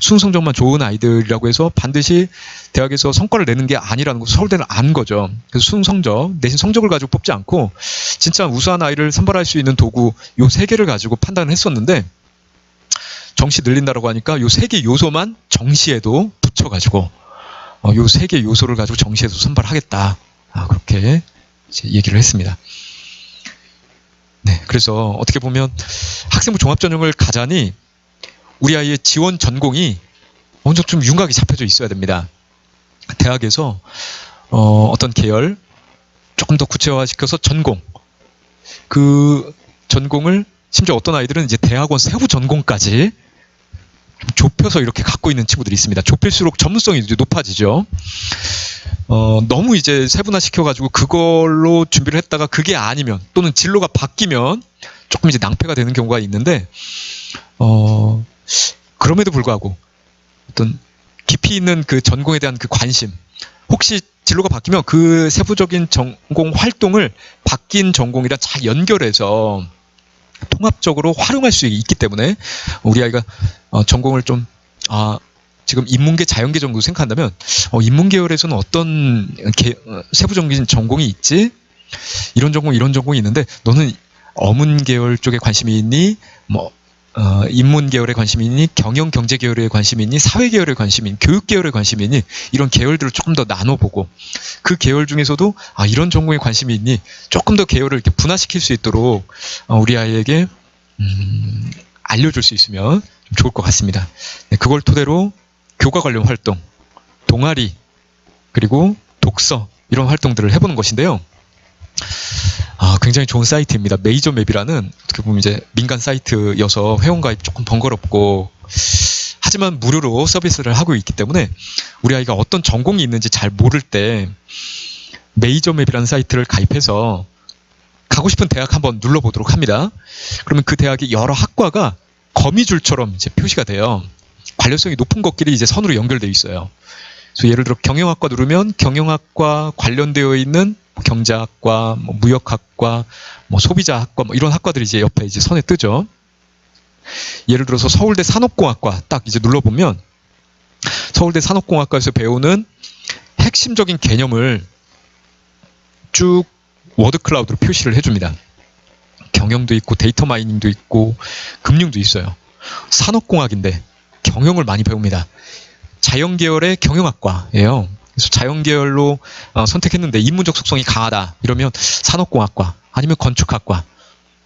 Speaker 3: 수능 성적만 좋은 아이들이라고 해서 반드시 대학에서 성과를 내는 게 아니라는 거 서울대는 안 거죠. 그래서 수능 성적, 내신 성적을 가지고 뽑지 않고 진짜 우수한 아이를 선발할 수 있는 도구 요 3개를 가지고 판단을 했었는데, 정시 늘린다라고 하니까 요 3개 요소만 정시에도 붙여가지고 요 3개 요소를 가지고 정시에도 선발하겠다, 그렇게 이제 얘기를 했습니다. 네, 그래서 어떻게 보면 학생부 종합전형을 가자니 우리 아이의 지원 전공이 어느 정도 좀 윤곽이 잡혀져 있어야 됩니다. 대학에서 어떤 계열 조금 더 구체화시켜서 전공, 그 전공을 심지어 어떤 아이들은 이제 대학원 세부 전공까지 좁혀서 이렇게 갖고 있는 친구들이 있습니다. 좁힐수록 전문성이 이제 높아지죠. 너무 이제 세분화 시켜가지고 그걸로 준비를 했다가 그게 아니면, 또는 진로가 바뀌면 조금 이제 낭패가 되는 경우가 있는데, 그럼에도 불구하고 어떤 깊이 있는 그 전공에 대한 그 관심, 혹시 진로가 바뀌면 그 세부적인 전공 활동을 바뀐 전공이랑 잘 연결해서 통합적으로 활용할 수 있기 때문에, 우리 아이가 전공을 좀 지금 인문계, 자연계 정도 생각한다면 인문계열에서는 어떤 세부적인 전공이 있지? 이런 전공, 이런 전공이 있는데 너는 어문계열 쪽에 관심이 있니? 인문계열에 관심이 있니? 경영경제계열에 관심이 있니? 사회계열에 관심이 있니? 교육계열에 관심이 있니? 이런 계열들을 조금 더 나눠보고, 그 계열 중에서도 이런 전공에 관심이 있니? 조금 더 계열을 이렇게 분화시킬 수 있도록 우리 아이에게 알려줄 수 있으면 좀 좋을 것 같습니다. 네, 그걸 토대로 교과 관련 활동, 동아리, 그리고 독서, 이런 활동들을 해보는 것인데요. 굉장히 좋은 사이트입니다. 메이저맵이라는, 어떻게 보면 이제 민간 사이트여서 회원가입 조금 번거롭고, 하지만 무료로 서비스를 하고 있기 때문에 우리 아이가 어떤 전공이 있는지 잘 모를 때 메이저맵이라는 사이트를 가입해서 가고 싶은 대학 한번 눌러보도록 합니다. 그러면 그 대학의 여러 학과가 거미줄처럼 이제 표시가 돼요. 관련성이 높은 것끼리 이제 선으로 연결되어 있어요. 그래서 예를 들어 경영학과 누르면 경영학과 관련되어 있는 경제학과, 무역학과, 소비자학과, 이런 학과들이 이제 옆에 이제 선에 뜨죠. 예를 들어서 서울대 산업공학과 딱 이제 눌러보면 서울대 산업공학과에서 배우는 핵심적인 개념을 쭉 워드 클라우드로 표시를 해줍니다. 경영도 있고 데이터 마이닝도 있고 금융도 있어요. 산업공학인데 경영을 많이 배웁니다. 자연계열의 경영학과예요. 그래서 자연계열로 선택했는데 인문적 속성이 강하다 이러면 산업공학과 아니면 건축학과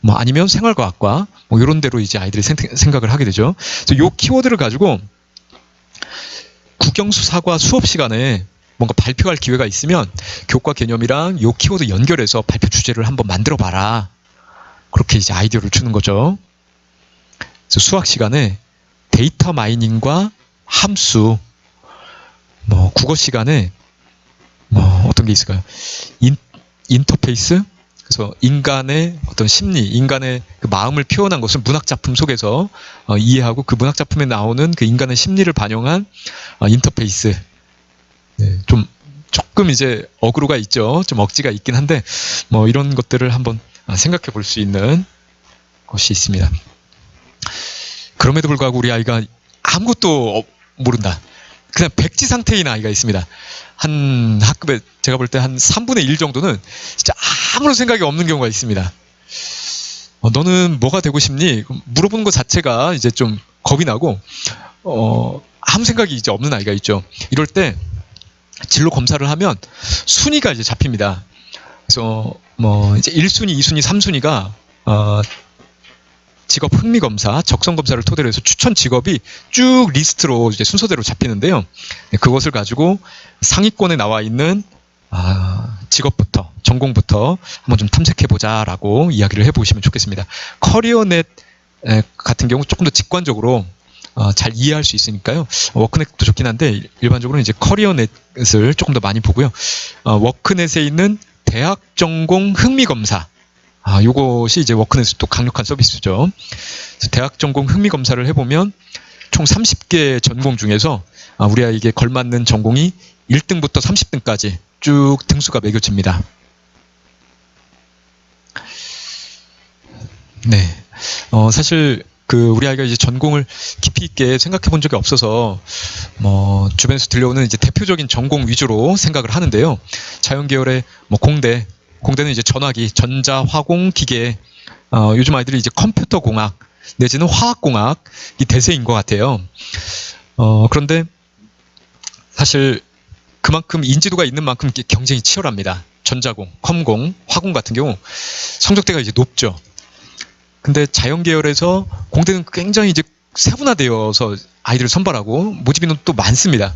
Speaker 3: 뭐 아니면 생활과학과 뭐 이런 데로 이제 아이들이 생각을 하게 되죠. 그래서 요 키워드를 가지고 국영수사과 수업 시간에 뭔가 발표할 기회가 있으면 교과 개념이랑 요 키워드 연결해서 발표 주제를 한번 만들어 봐라. 그렇게 이제 아이디어를 주는 거죠. 그래서 수학 시간에 데이터 마이닝과 함수, 뭐 국어 시간에 뭐 어떤 게 있을까요? 인터페이스? 그래서 인간의 어떤 심리, 인간의 그 마음을 표현한 것을 문학 작품 속에서 이해하고 그 문학 작품에 나오는 그 인간의 심리를 반영한 인터페이스. 네, 조금 이제 어그로가 있죠. 좀 억지가 있긴 한데 뭐 이런 것들을 한번 생각해 볼 수 있는 것이 있습니다. 그럼에도 불구하고 우리 아이가 아무것도 모른다. 그냥 백지 상태인 아이가 있습니다. 한 학급에 제가 볼 때 한 3분의 1 정도는 진짜 아무런 생각이 없는 경우가 있습니다. 너는 뭐가 되고 싶니? 물어보는 것 자체가 이제 좀 겁이 나고 아무 생각이 이제 없는 아이가 있죠. 이럴 때 진로 검사를 하면 순위가 이제 잡힙니다. 그래서 뭐 이제 1순위, 2순위, 3순위가 직업 흥미 검사, 적성 검사를 토대로 해서 추천 직업이 쭉 리스트로 이제 순서대로 잡히는데요. 그것을 가지고 상위권에 나와 있는 직업부터, 전공부터 한번 좀 탐색해보자라고 이야기를 해보시면 좋겠습니다. 커리어넷 같은 경우 조금 더 직관적으로 잘 이해할 수 있으니까요. 워크넷도 좋긴 한데 일반적으로 이제 커리어넷을 조금 더 많이 보고요. 워크넷에 있는 대학 전공 흥미 검사. 요것이 이제 워크넷의 또 강력한 서비스죠. 그래서 대학 전공 흥미 검사를 해보면 총 30개 전공 중에서 우리 아이에게 걸맞는 전공이 1등부터 30등까지 쭉 등수가 매겨집니다. 네. 사실 우리 아이가 이제 전공을 깊이 있게 생각해 본 적이 없어서 뭐 주변에서 들려오는 이제 대표적인 전공 위주로 생각을 하는데요. 자연계열의 뭐 공대는 이제 전화기, 전자, 화공, 기계, 요즘 아이들이 이제 컴퓨터 공학 내지는 화학 공학이 대세인 것 같아요. 그런데 사실 그만큼 인지도가 있는 만큼 경쟁이 치열합니다. 전자공, 컴공, 화공 같은 경우 성적대가 이제 높죠. 근데 자연계열에서 공대는 굉장히 이제 세분화되어서 아이들을 선발하고 모집 인원도 또 많습니다.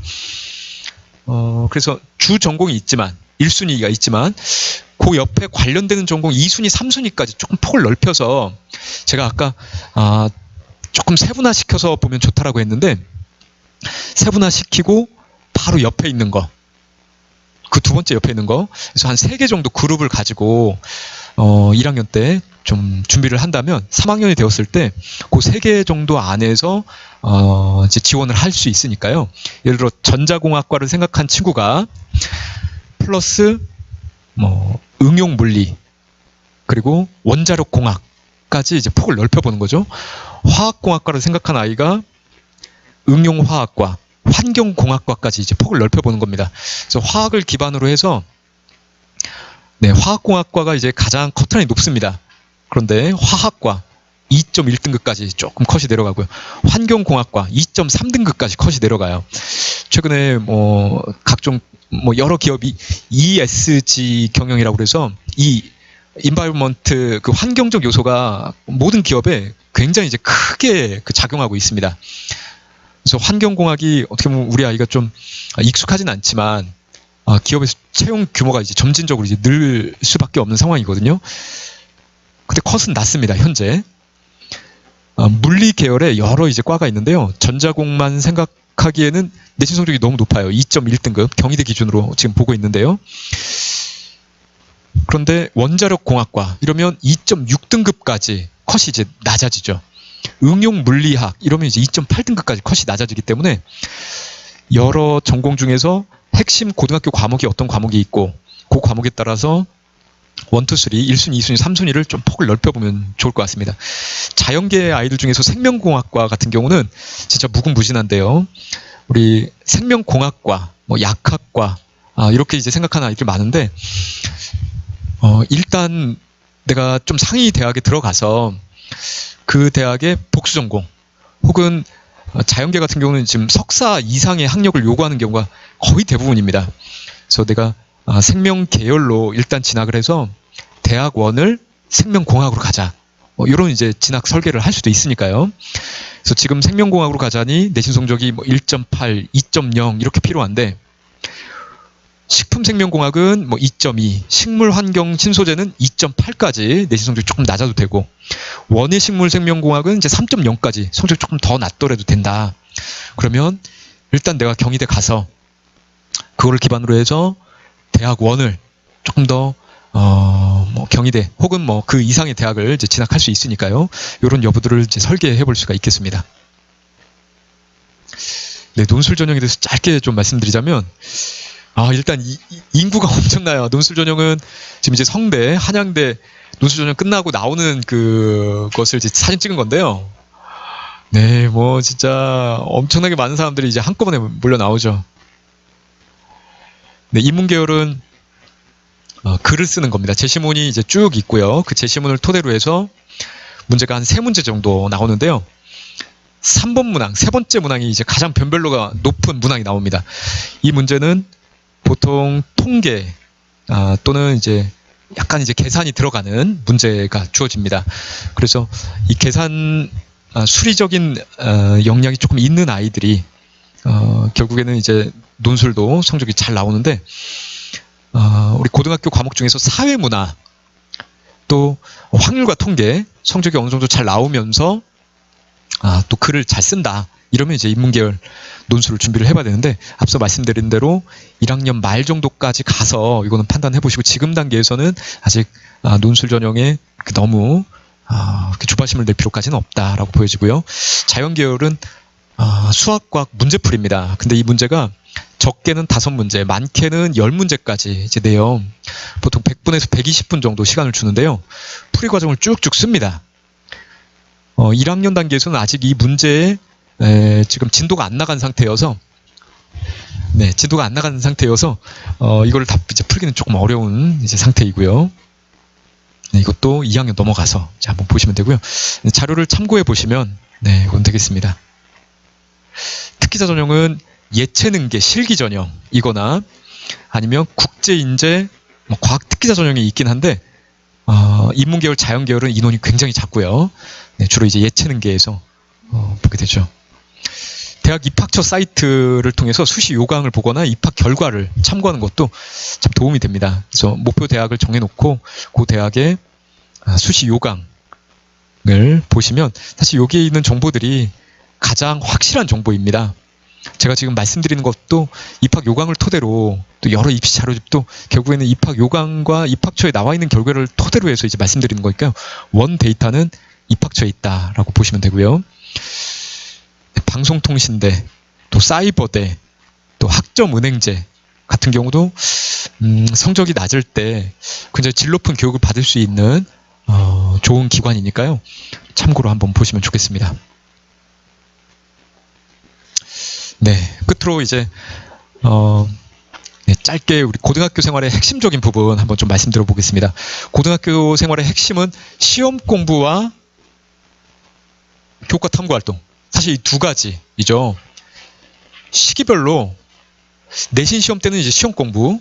Speaker 3: 그래서 주 전공이 있지만 1순위가 있지만 그 옆에 관련되는 전공 2순위, 3순위까지 조금 폭을 넓혀서 제가 아까 조금 세분화시켜서 보면 좋다라고 했는데 세분화시키고 바로 옆에 있는 거, 그 두 번째 옆에 있는 거, 그래서 한 3개 정도 그룹을 가지고 1학년 때 좀 준비를 한다면 3학년이 되었을 때 그 3개 정도 안에서 이제 지원을 할 수 있으니까요. 예를 들어 전자공학과를 생각한 친구가 플러스 뭐 응용 물리 그리고 원자력 공학까지 이제 폭을 넓혀보는 거죠. 화학공학과를 생각한 아이가 응용화학과, 환경공학과까지 이제 폭을 넓혀보는 겁니다. 그래서 화학을 기반으로 해서 화학공학과가 이제 가장 커트라인이 높습니다. 그런데 화학과 2.1등급까지 조금 컷이 내려가고요. 환경공학과 2.3등급까지 컷이 내려가요. 최근에 뭐 각종 뭐 여러 기업이 ESG 경영이라고 그래서 이 인바이러먼트 그 환경적 요소가 모든 기업에 굉장히 이제 크게 작용하고 있습니다. 그래서 환경공학이 어떻게 보면 우리 아이가 좀 익숙하진 않지만 기업에서 채용 규모가 이제 점진적으로 이제 늘 수밖에 없는 상황이거든요. 근데 컷은 낮습니다, 현재. 물리 계열에 여러 이제 과가 있는데요. 전자공만 생각하기에는 내신 성적이 너무 높아요. 2.1등급 경희대 기준으로 지금 보고 있는데요. 그런데 원자력 공학과 이러면 2.6등급까지 컷이 이제 낮아지죠. 응용 물리학 이러면 이제 2.8등급까지 컷이 낮아지기 때문에 여러 전공 중에서 핵심 고등학교 과목이 어떤 과목이 있고 그 과목에 따라서 1, 2, 3, 1순위, 2순위, 3순위를 좀 폭을 넓혀보면 좋을 것 같습니다. 자연계 아이들 중에서 생명공학과 같은 경우는 진짜 무궁무진한데요. 우리 생명공학과, 뭐 약학과 이렇게 이제 생각하는 아이들이 많은데 일단 내가 좀 상위 대학에 들어가서 그 대학의 복수 전공 혹은 자연계 같은 경우는 지금 석사 이상의 학력을 요구하는 경우가 거의 대부분입니다. 그래서 내가 생명 계열로 일단 진학을 해서 대학원을 생명공학으로 가자. 이런 이제 진학 설계를 할 수도 있으니까요. 그래서 지금 생명공학으로 가자니 내신 성적이 뭐 1.8, 2.0 이렇게 필요한데 식품생명공학은 뭐 2.2, 식물환경신소재는 2.8까지 내신 성적이 조금 낮아도 되고 원예식물생명공학은 이제 3.0까지 성적이 조금 더 낮더라도 된다. 그러면 일단 내가 경희대 가서 그거를 기반으로 해서 대학원을 조금 더 뭐 경희대 혹은 뭐 그 이상의 대학을 이제 진학할 수 있으니까요. 이런 여부들을 이제 설계해 볼 수가 있겠습니다. 네, 논술 전형에 대해서 짧게 좀 말씀드리자면 일단 인구가 엄청나요. 논술 전형은 지금 이제 성대, 한양대 논술 전형 끝나고 나오는 그것을 이제 사진 찍은 건데요. 네, 뭐 진짜 엄청나게 많은 사람들이 이제 한꺼번에 몰려 나오죠. 네, 인문계열은 글을 쓰는 겁니다. 제시문이 이제 쭉 있고요. 그 제시문을 토대로 해서 문제가 한 3문제 정도 나오는데요. 3번 문항, 세 번째 문항이 이제 가장 변별로가 높은 문항이 나옵니다. 이 문제는 보통 통계 또는 이제 약간 이제 계산이 들어가는 문제가 주어집니다. 그래서 이 계산 수리적인 역량이 조금 있는 아이들이 결국에는 이제 논술도 성적이 잘 나오는데 우리 고등학교 과목 중에서 사회문화 또 확률과 통계 성적이 어느 정도 잘 나오면서 또 글을 잘 쓴다. 이러면 이제 인문계열 논술을 준비를 해봐야 되는데 앞서 말씀드린 대로 1학년 말 정도까지 가서 이거는 판단해 보시고 지금 단계에서는 아직 논술 전형에 너무 그렇게 조바심을 낼 필요까지는 없다라고 보여지고요. 자연계열은 수학과학 문제풀이입니다. 근데 이 문제가 적게는 5문제, 많게는 10문제까지 이제 내요. 보통 100분에서 120분 정도 시간을 주는데요. 풀이 과정을 쭉쭉 씁니다. 1학년 단계에서는 아직 이 문제에 지금 진도가 안 나간 상태여서 진도가 안 나간 상태여서 이거를 다 이제 풀기는 조금 어려운 이제 상태이고요. 이것도 2학년 넘어가서 이제 한번 보시면 되고요. 자료를 참고해 보시면 이건 되겠습니다. 특기자 전형은 예체능계 실기 전형이거나 아니면 국제인재 과학 특기자 전형이 있긴 한데 인문계열, 자연계열은 인원이 굉장히 작고요. 주로 이제 예체능계에서 보게 되죠. 대학 입학처 사이트를 통해서 수시 요강을 보거나 입학 결과를 참고하는 것도 참 도움이 됩니다. 그래서 목표 대학을 정해놓고 그 대학의 수시 요강을 보시면 사실 여기에 있는 정보들이 가장 확실한 정보입니다. 제가 지금 말씀드리는 것도 입학 요강을 토대로 또 여러 입시 자료집도 결국에는 입학 요강과 입학처에 나와 있는 결과를 토대로 해서 이제 말씀드리는 거니까요. 원 데이터는 입학처에 있다라고 보시면 되고요. 방송통신대, 또 사이버대, 또 학점은행제 같은 경우도 성적이 낮을 때 굉장히 질 높은 교육을 받을 수 있는 좋은 기관이니까요. 참고로 한번 보시면 좋겠습니다. 끝으로 이제 짧게 우리 고등학교 생활의 핵심적인 부분 한번 좀 말씀드려 보겠습니다. 고등학교 생활의 핵심은 시험 공부와 교과 탐구 활동. 사실 이 두 가지이죠. 시기별로 내신 시험 때는 이제 시험 공부,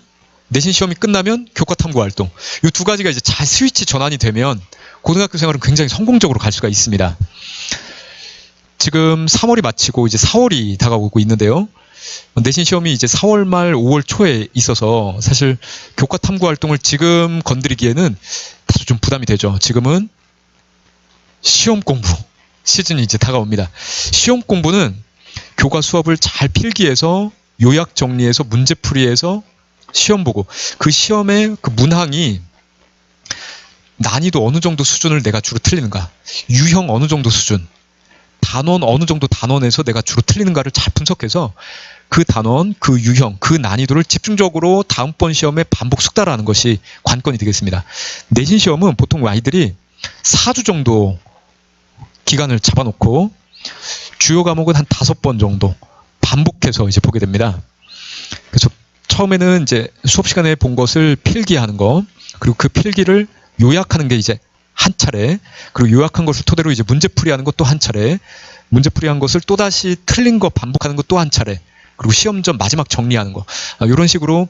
Speaker 3: 내신 시험이 끝나면 교과 탐구 활동. 이 두 가지가 이제 잘 스위치 전환이 되면 고등학교 생활은 굉장히 성공적으로 갈 수가 있습니다. 지금 3월이 마치고 이제 4월이 다가오고 있는데요. 내신 시험이 이제 4월 말 5월 초에 있어서 사실 교과 탐구 활동을 지금 건드리기에는 다소 좀 부담이 되죠. 지금은 시험 공부 시즌이 이제 다가옵니다. 시험 공부는 교과 수업을 잘 필기해서 요약 정리해서 문제풀이해서 시험 보고 그 시험의 그 문항이 난이도 어느 정도 수준을 내가 주로 틀리는가, 유형 어느 정도 수준, 단원 어느 정도 단원에서 내가 주로 틀리는가를 잘 분석해서 그 단원, 그 유형, 그 난이도를 집중적으로 다음번 시험에 반복 숙달하는 것이 관건이 되겠습니다. 내신 시험은 보통 아이들이 4주 정도 기간을 잡아놓고 주요 과목은 한 5번 정도 반복해서 이제 보게 됩니다. 그래서 처음에는 이제 수업 시간에 본 것을 필기하는 거, 그리고 그 필기를 요약하는 게 이제 한 차례, 그리고 요약한 것을 토대로 이제 문제풀이하는 것도 한 차례, 문제풀이한 것을 또다시 틀린 거 반복하는 거 또 한 차례, 그리고 시험 전 마지막 정리하는 거, 이런 식으로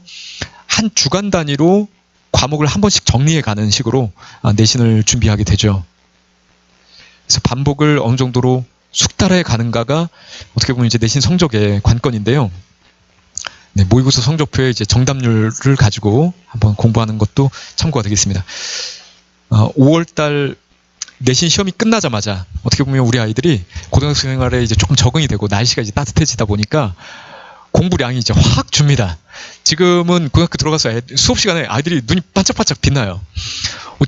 Speaker 3: 한 주간 단위로 과목을 한 번씩 정리해 가는 식으로 내신을 준비하게 되죠. 그래서 반복을 어느 정도로 숙달해 가는가가 어떻게 보면 이제 내신 성적의 관건인데요. 네, 모의고사 성적표에 이제 정답률을 가지고 한번 공부하는 것도 참고가 되겠습니다. 5월달 내신 시험이 끝나자마자 어떻게 보면 우리 아이들이 고등학생 생활에 이제 조금 적응이 되고 날씨가 이제 따뜻해지다 보니까 공부량이 이제 확 줍니다. 지금은 고등학교 들어가서 수업 시간에 아이들이 눈이 반짝반짝 빛나요.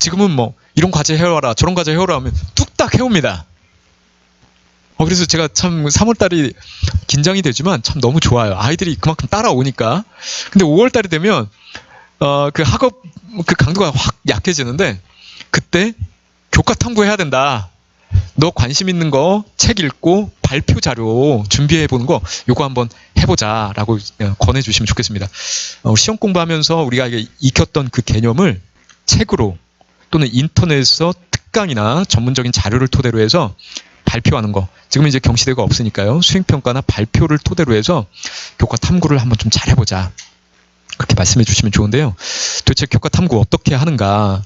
Speaker 3: 지금은 뭐 이런 과제 해와라 저런 과제 해오라 하면 뚝딱 해옵니다. 그래서 제가 참 3월달이 긴장이 되지만 참 너무 좋아요. 아이들이 그만큼 따라오니까. 근데 5월달이 되면 그 학업 그 강도가 확 약해지는데, 그때 교과 탐구해야 된다. 너 관심 있는 거 책 읽고 발표 자료 준비해 보는 거 요거 한번 해보자라고 권해주시면 좋겠습니다. 시험 공부하면서 우리가 익혔던 그 개념을 책으로 또는 인터넷에서 특강이나 전문적인 자료를 토대로 해서 발표하는 거. 지금 이제 경시대가 없으니까요. 수행평가나 발표를 토대로 해서 교과 탐구를 한번 좀 잘해보자. 그렇게 말씀해 주시면 좋은데요. 도대체 교과 탐구 어떻게 하는가?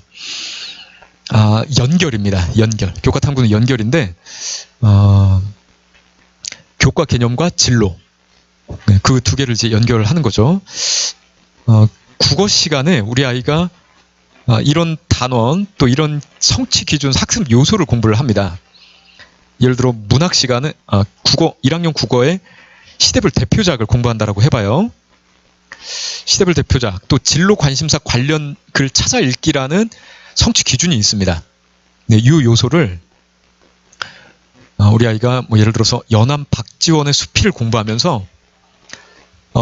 Speaker 3: 연결입니다. 연결. 교과 탐구는 연결인데, 교과 개념과 진로. 네, 그 두 개를 이제 연결하는 거죠. 국어 시간에 우리 아이가 이런 단원 또 이런 성취 기준 학습 요소를 공부를 합니다. 예를 들어 문학 시간은 국어 1학년 국어의 시대별 대표작을 공부한다라고 해봐요. 시대별 대표작, 또 진로 관심사 관련 글 찾아 읽기라는 성취 기준이 있습니다. 네, 이 요소를 우리 아이가 뭐 예를 들어서 연암 박지원의 수필을 공부하면서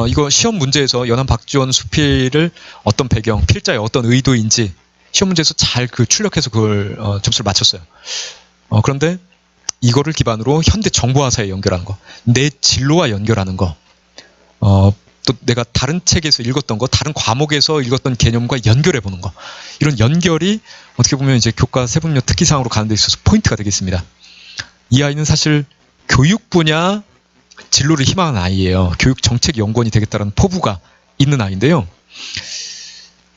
Speaker 3: 이거 시험 문제에서 연암 박지원 수필을 어떤 배경, 필자의 어떤 의도인지 시험 문제에서 잘 그 출력해서 그걸 점수를 맞췄어요. 그런데 이거를 기반으로 현대 정보화사에 연결하는 거, 내 진로와 연결하는 거, 또 내가 다른 책에서 읽었던 거, 다른 과목에서 읽었던 개념과 연결해 보는 거, 이런 연결이 어떻게 보면 이제 교과 세분료 특기사항으로 가는 데 있어서 포인트가 되겠습니다. 이 아이는 사실 교육 분야 진로를 희망하는 아이예요. 교육정책연구원이 되겠다는 포부가 있는 아이인데요.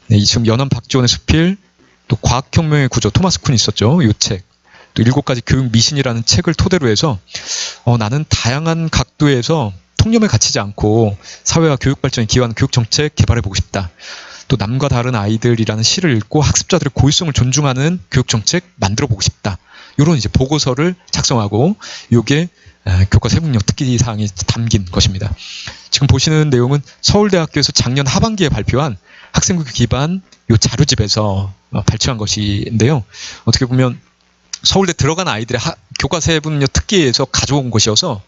Speaker 3: 네, 지금 연암 박지원의 수필, 또 과학혁명의 구조, 토마스 쿤이 있었죠. 이 책, 또 7가지 교육 미신이라는 책을 토대로 해서 나는 다양한 각도에서 통념에 갇히지 않고 사회와 교육 발전에 기여하는 교육 정책 개발해보고 싶다. 또 남과 다른 아이들이라는 시를 읽고 학습자들의 고유성을 존중하는 교육 정책 만들어보고 싶다. 이런 이제 보고서를 작성하고 이게 교과 세분력 특기 사항이 담긴 것입니다. 지금 보시는 내용은 서울대학교에서 작년 하반기에 발표한 학생교육 기반 요 자료집에서 발췌한 것인데요. 어떻게 보면 서울대 들어간 아이들의 교과 세분력 특기에서 가져온 것이어서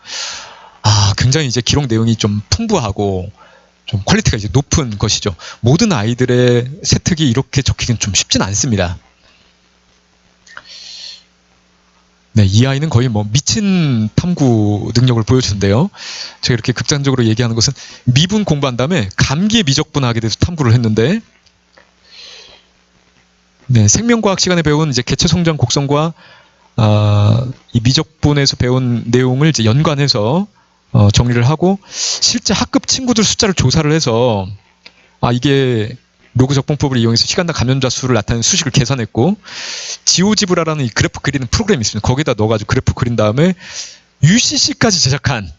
Speaker 3: 굉장히 이제 기록 내용이 좀 풍부하고 좀 퀄리티가 이제 높은 것이죠. 모든 아이들의 세특이 이렇게 적히기는 좀 쉽진 않습니다. 네, 이 아이는 거의 뭐 미친 탐구 능력을 보여주는데요. 제가 이렇게 극단적으로 얘기하는 것은 미분 공부한 다음에 감기에 미적분하게 돼서 탐구를 했는데, 네, 생명과학 시간에 배운 이제 개체 성장 곡선과 이 미적분에서 배운 내용을 이제 연관해서 정리를 하고, 실제 학급 친구들 숫자를 조사를 해서 이게 로그 적분법을 이용해서 시간당 감염자 수를 나타내는 수식을 계산했고, 지오지브라라는 이 그래프 그리는 프로그램이 있습니다. 거기다 넣어가지고 그래프 그린 다음에 UCC까지 제작한,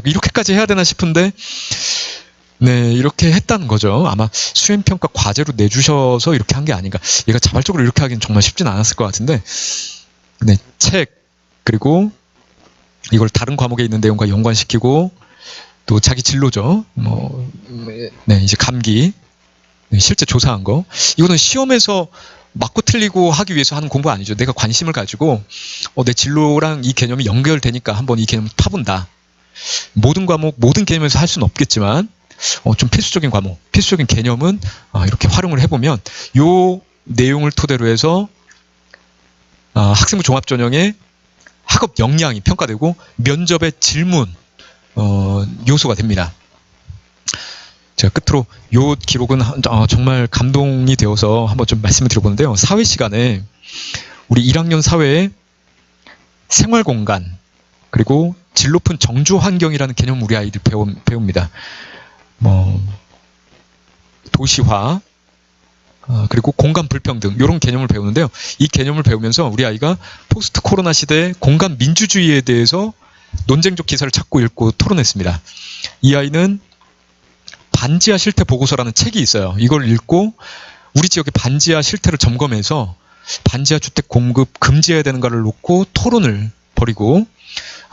Speaker 3: 이렇게까지 해야 되나 싶은데, 네, 이렇게 했다는 거죠. 아마 수행평가 과제로 내주셔서 이렇게 한 게 아닌가. 얘가 자발적으로 이렇게 하기는 정말 쉽진 않았을 것 같은데, 네, 책, 그리고 이걸 다른 과목에 있는 내용과 연관시키고, 또 자기 진로죠. 네, 이제 감기, 네, 실제 조사한 거. 이거는 시험에서 맞고 틀리고 하기 위해서 하는 공부가 아니죠. 내가 관심을 가지고, 내 진로랑 이 개념이 연결되니까 한번 이 개념을 파본다. 모든 과목, 모든 개념에서 할 수는 없겠지만, 좀 필수적인 과목, 필수적인 개념은 이렇게 활용을 해보면 요 내용을 토대로 해서 학생부 종합전형의 학업 역량이 평가되고 면접의 질문 요소가 됩니다. 제가 끝으로 요 기록은 정말 감동이 되어서 한번 좀 말씀을 드려보는데요. 사회 시간에 우리 1학년 사회에 생활 공간, 그리고 질 높은 정주 환경이라는 개념 우리 아이들 배웁니다. 도시화, 그리고 공간 불평등 이런 개념을 배우는데요. 이 개념을 배우면서 우리 아이가 포스트 코로나 시대의 공간 민주주의에 대해서 논쟁적 기사를 찾고 읽고 토론했습니다. 이 아이는 반지하 실태 보고서라는 책이 있어요. 이걸 읽고 우리 지역의 반지하 실태를 점검해서 반지하 주택 공급 금지해야 되는가를 놓고 토론을 벌이고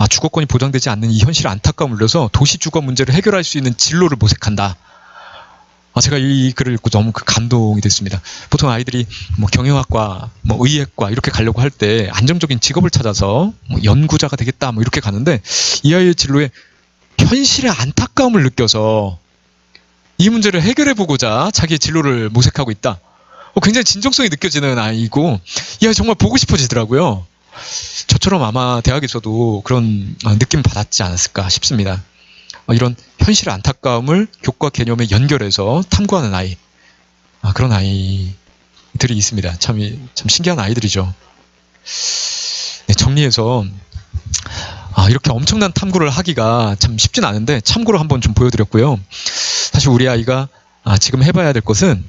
Speaker 3: 주거권이 보장되지 않는 이 현실에 안타까움을 느껴서 도시 주거 문제를 해결할 수 있는 진로를 모색한다. 제가 이 글을 읽고 너무 감동이 됐습니다. 보통 아이들이 경영학과, 의예과 이렇게 가려고 할 때 안정적인 직업을 찾아서 연구자가 되겠다 이렇게 가는데 이 아이의 진로에 현실의 안타까움을 느껴서 이 문제를 해결해보고자 자기의 진로를 모색하고 있다. 굉장히 진정성이 느껴지는 아이고 이 아이 정말 보고 싶어지더라고요. 저처럼 아마 대학에서도 그런 느낌 받았지 않았을까 싶습니다. 이런 현실의 안타까움을 교과 개념에 연결해서 탐구하는 아이, 그런 아이들이 있습니다. 참 신기한 아이들이죠. 네, 정리해서 이렇게 엄청난 탐구를 하기가 참 쉽진 않은데 참고로 한번 좀 보여드렸고요. 사실 우리 아이가 지금 해봐야 될 것은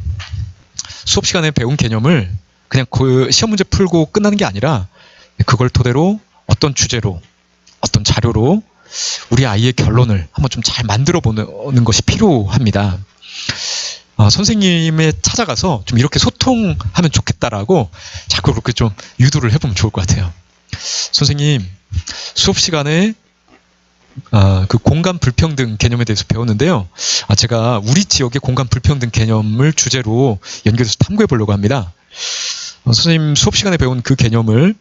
Speaker 3: 수업 시간에 배운 개념을 그냥 그 시험 문제 풀고 끝나는 게 아니라 그걸 토대로 어떤 주제로, 어떤 자료로 우리 아이의 결론을 한번 좀 잘 만들어 보는 것이 필요합니다. 선생님에 찾아가서 좀 이렇게 소통하면 좋겠다라고 자꾸 그렇게 좀 유도를 해보면 좋을 것 같아요. 선생님, 수업 시간에 그 공간 불평등 개념에 대해서 배웠는데요. 제가 우리 지역의 공간 불평등 개념을 주제로 연결해서 탐구해 보려고 합니다. 선생님 수업 시간에 배운 그 개념을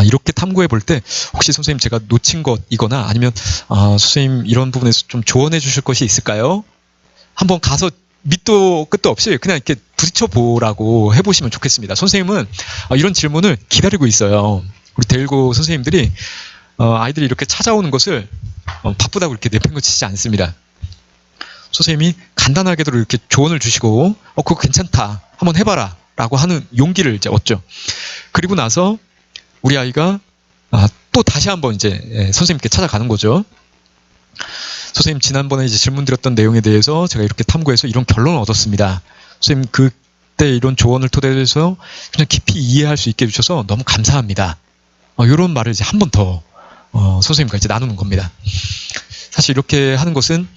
Speaker 3: 이렇게 탐구해 볼 때 혹시 선생님 제가 놓친 것이거나 아니면 선생님 이런 부분에서 좀 조언해 주실 것이 있을까요? 한번 가서 밑도 끝도 없이 그냥 이렇게 부딪혀 보라고 해보시면 좋겠습니다. 선생님은 이런 질문을 기다리고 있어요. 우리 대일고 선생님들이 아이들이 이렇게 찾아오는 것을 바쁘다고 이렇게 내팽개치지 않습니다. 선생님이 간단하게도 이렇게 조언을 주시고 그거 괜찮다 한번 해봐라 라고 하는 용기를 이제 얻죠. 그리고 나서 우리 아이가 또 다시 한번 이제 선생님께 찾아가는 거죠. 선생님 지난번에 이제 질문 드렸던 내용에 대해서 제가 이렇게 탐구해서 이런 결론을 얻었습니다. 선생님 그때 이런 조언을 토대로 해서 그냥 깊이 이해할 수 있게 해주셔서 너무 감사합니다. 이런 말을 이제 한 번 더 선생님과 이제 나누는 겁니다. 사실 이렇게 하는 것은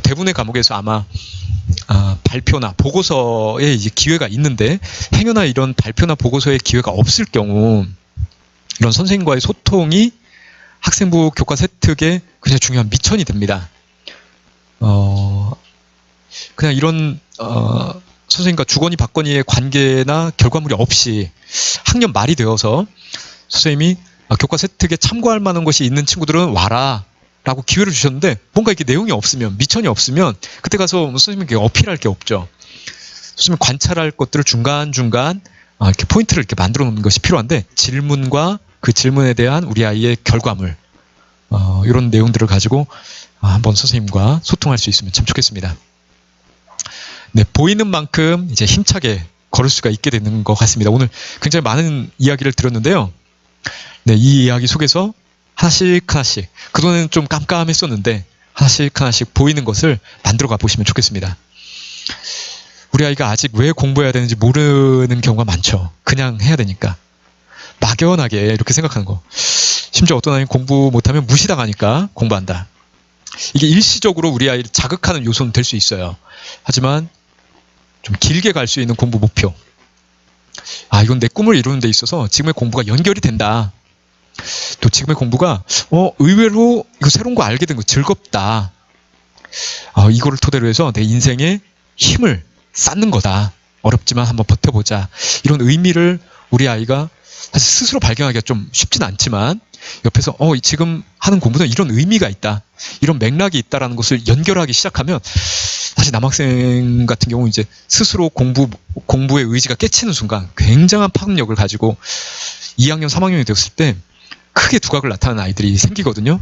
Speaker 3: 대부분의 과목에서 아마 발표나 보고서에 이제 기회가 있는데 행여나 이런 발표나 보고서에 기회가 없을 경우 이런 선생님과의 소통이 학생부 교과 세특의 굉장히 중요한 미천이 됩니다. 그냥 이런 선생님과 주거니 받거니의 관계나 결과물이 없이 학년 말이 되어서 선생님이 교과 세특에 참고할 만한 것이 있는 친구들은 와라 라고 기회를 주셨는데 뭔가 이렇게 내용이 없으면 미천이 없으면 그때 가서 선생님께 어필할 게 없죠. 선생님 관찰할 것들을 중간중간 이렇게 포인트를 이렇게 만들어 놓는 것이 필요한데 질문과 그 질문에 대한 우리 아이의 결과물 이런 내용들을 가지고 한번 선생님과 소통할 수 있으면 참 좋겠습니다. 네, 보이는 만큼 이제 힘차게 걸을 수가 있게 되는 것 같습니다. 오늘 굉장히 많은 이야기를 들었는데요. 네, 이 이야기 속에서 하나씩 그동안은 좀 깜깜했었는데 하나씩 보이는 것을 만들어 가보시면 좋겠습니다. 우리 아이가 아직 왜 공부해야 되는지 모르는 경우가 많죠. 그냥 해야 되니까. 막연하게 이렇게 생각하는 거. 심지어 어떤 아이는 공부 못하면 무시당하니까 공부한다. 이게 일시적으로 우리 아이를 자극하는 요소는 될 수 있어요. 하지만 좀 길게 갈 수 있는 공부 목표. 이건 내 꿈을 이루는 데 있어서 지금의 공부가 연결이 된다. 또 지금의 공부가 의외로 이거 새로운 거 알게 된 거 즐겁다. 이거를 토대로 해서 내 인생에 힘을 쌓는 거다. 어렵지만 한번 버텨보자. 이런 의미를 우리 아이가 사실 스스로 발견하기가 좀 쉽진 않지만 옆에서 지금 하는 공부는 이런 의미가 있다. 이런 맥락이 있다라는 것을 연결하기 시작하면 사실 남학생 같은 경우 이제 스스로 공부의 의지가 깨치는 순간 굉장한 파급력을 가지고 2학년, 3학년이 되었을 때 크게 두각을 나타내는 아이들이 생기거든요.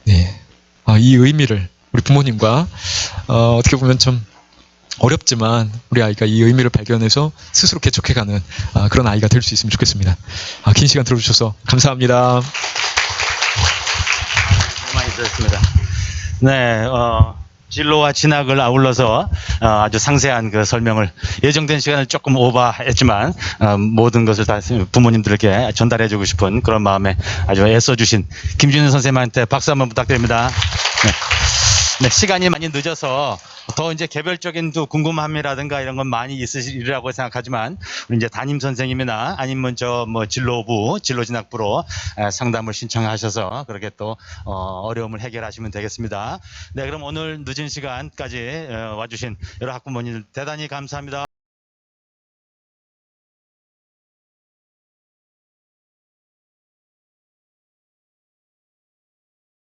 Speaker 3: 네, 이 의미를 우리 부모님과 어떻게 보면 좀 어렵지만 우리 아이가 이 의미를 발견해서 스스로 개척해가는 그런 아이가 될 수 있으면 좋겠습니다. 긴 시간 들어주셔서 감사합니다.
Speaker 1: 많이 들었습니다. 네, 진로와 진학을 아울러서 아주 상세한 그 설명을 예정된 시간을 조금 오버했지만 모든 것을 다 부모님들에게 전달해주고 싶은 그런 마음에 아주 애써주신 김준현 선생님한테 박수 한번 부탁드립니다. 네. 네, 시간이 많이 늦어서 더 이제 개별적인 또 궁금함이라든가 이런 건 많이 있으리라고 생각하지만 우리 이제 담임 선생님이나 아니면 저 뭐 진로부, 진로진학부로 상담을 신청하셔서 그렇게 또 어려움을 해결하시면 되겠습니다. 네, 그럼 오늘 늦은 시간까지 와주신 여러 학부모님들 대단히 감사합니다.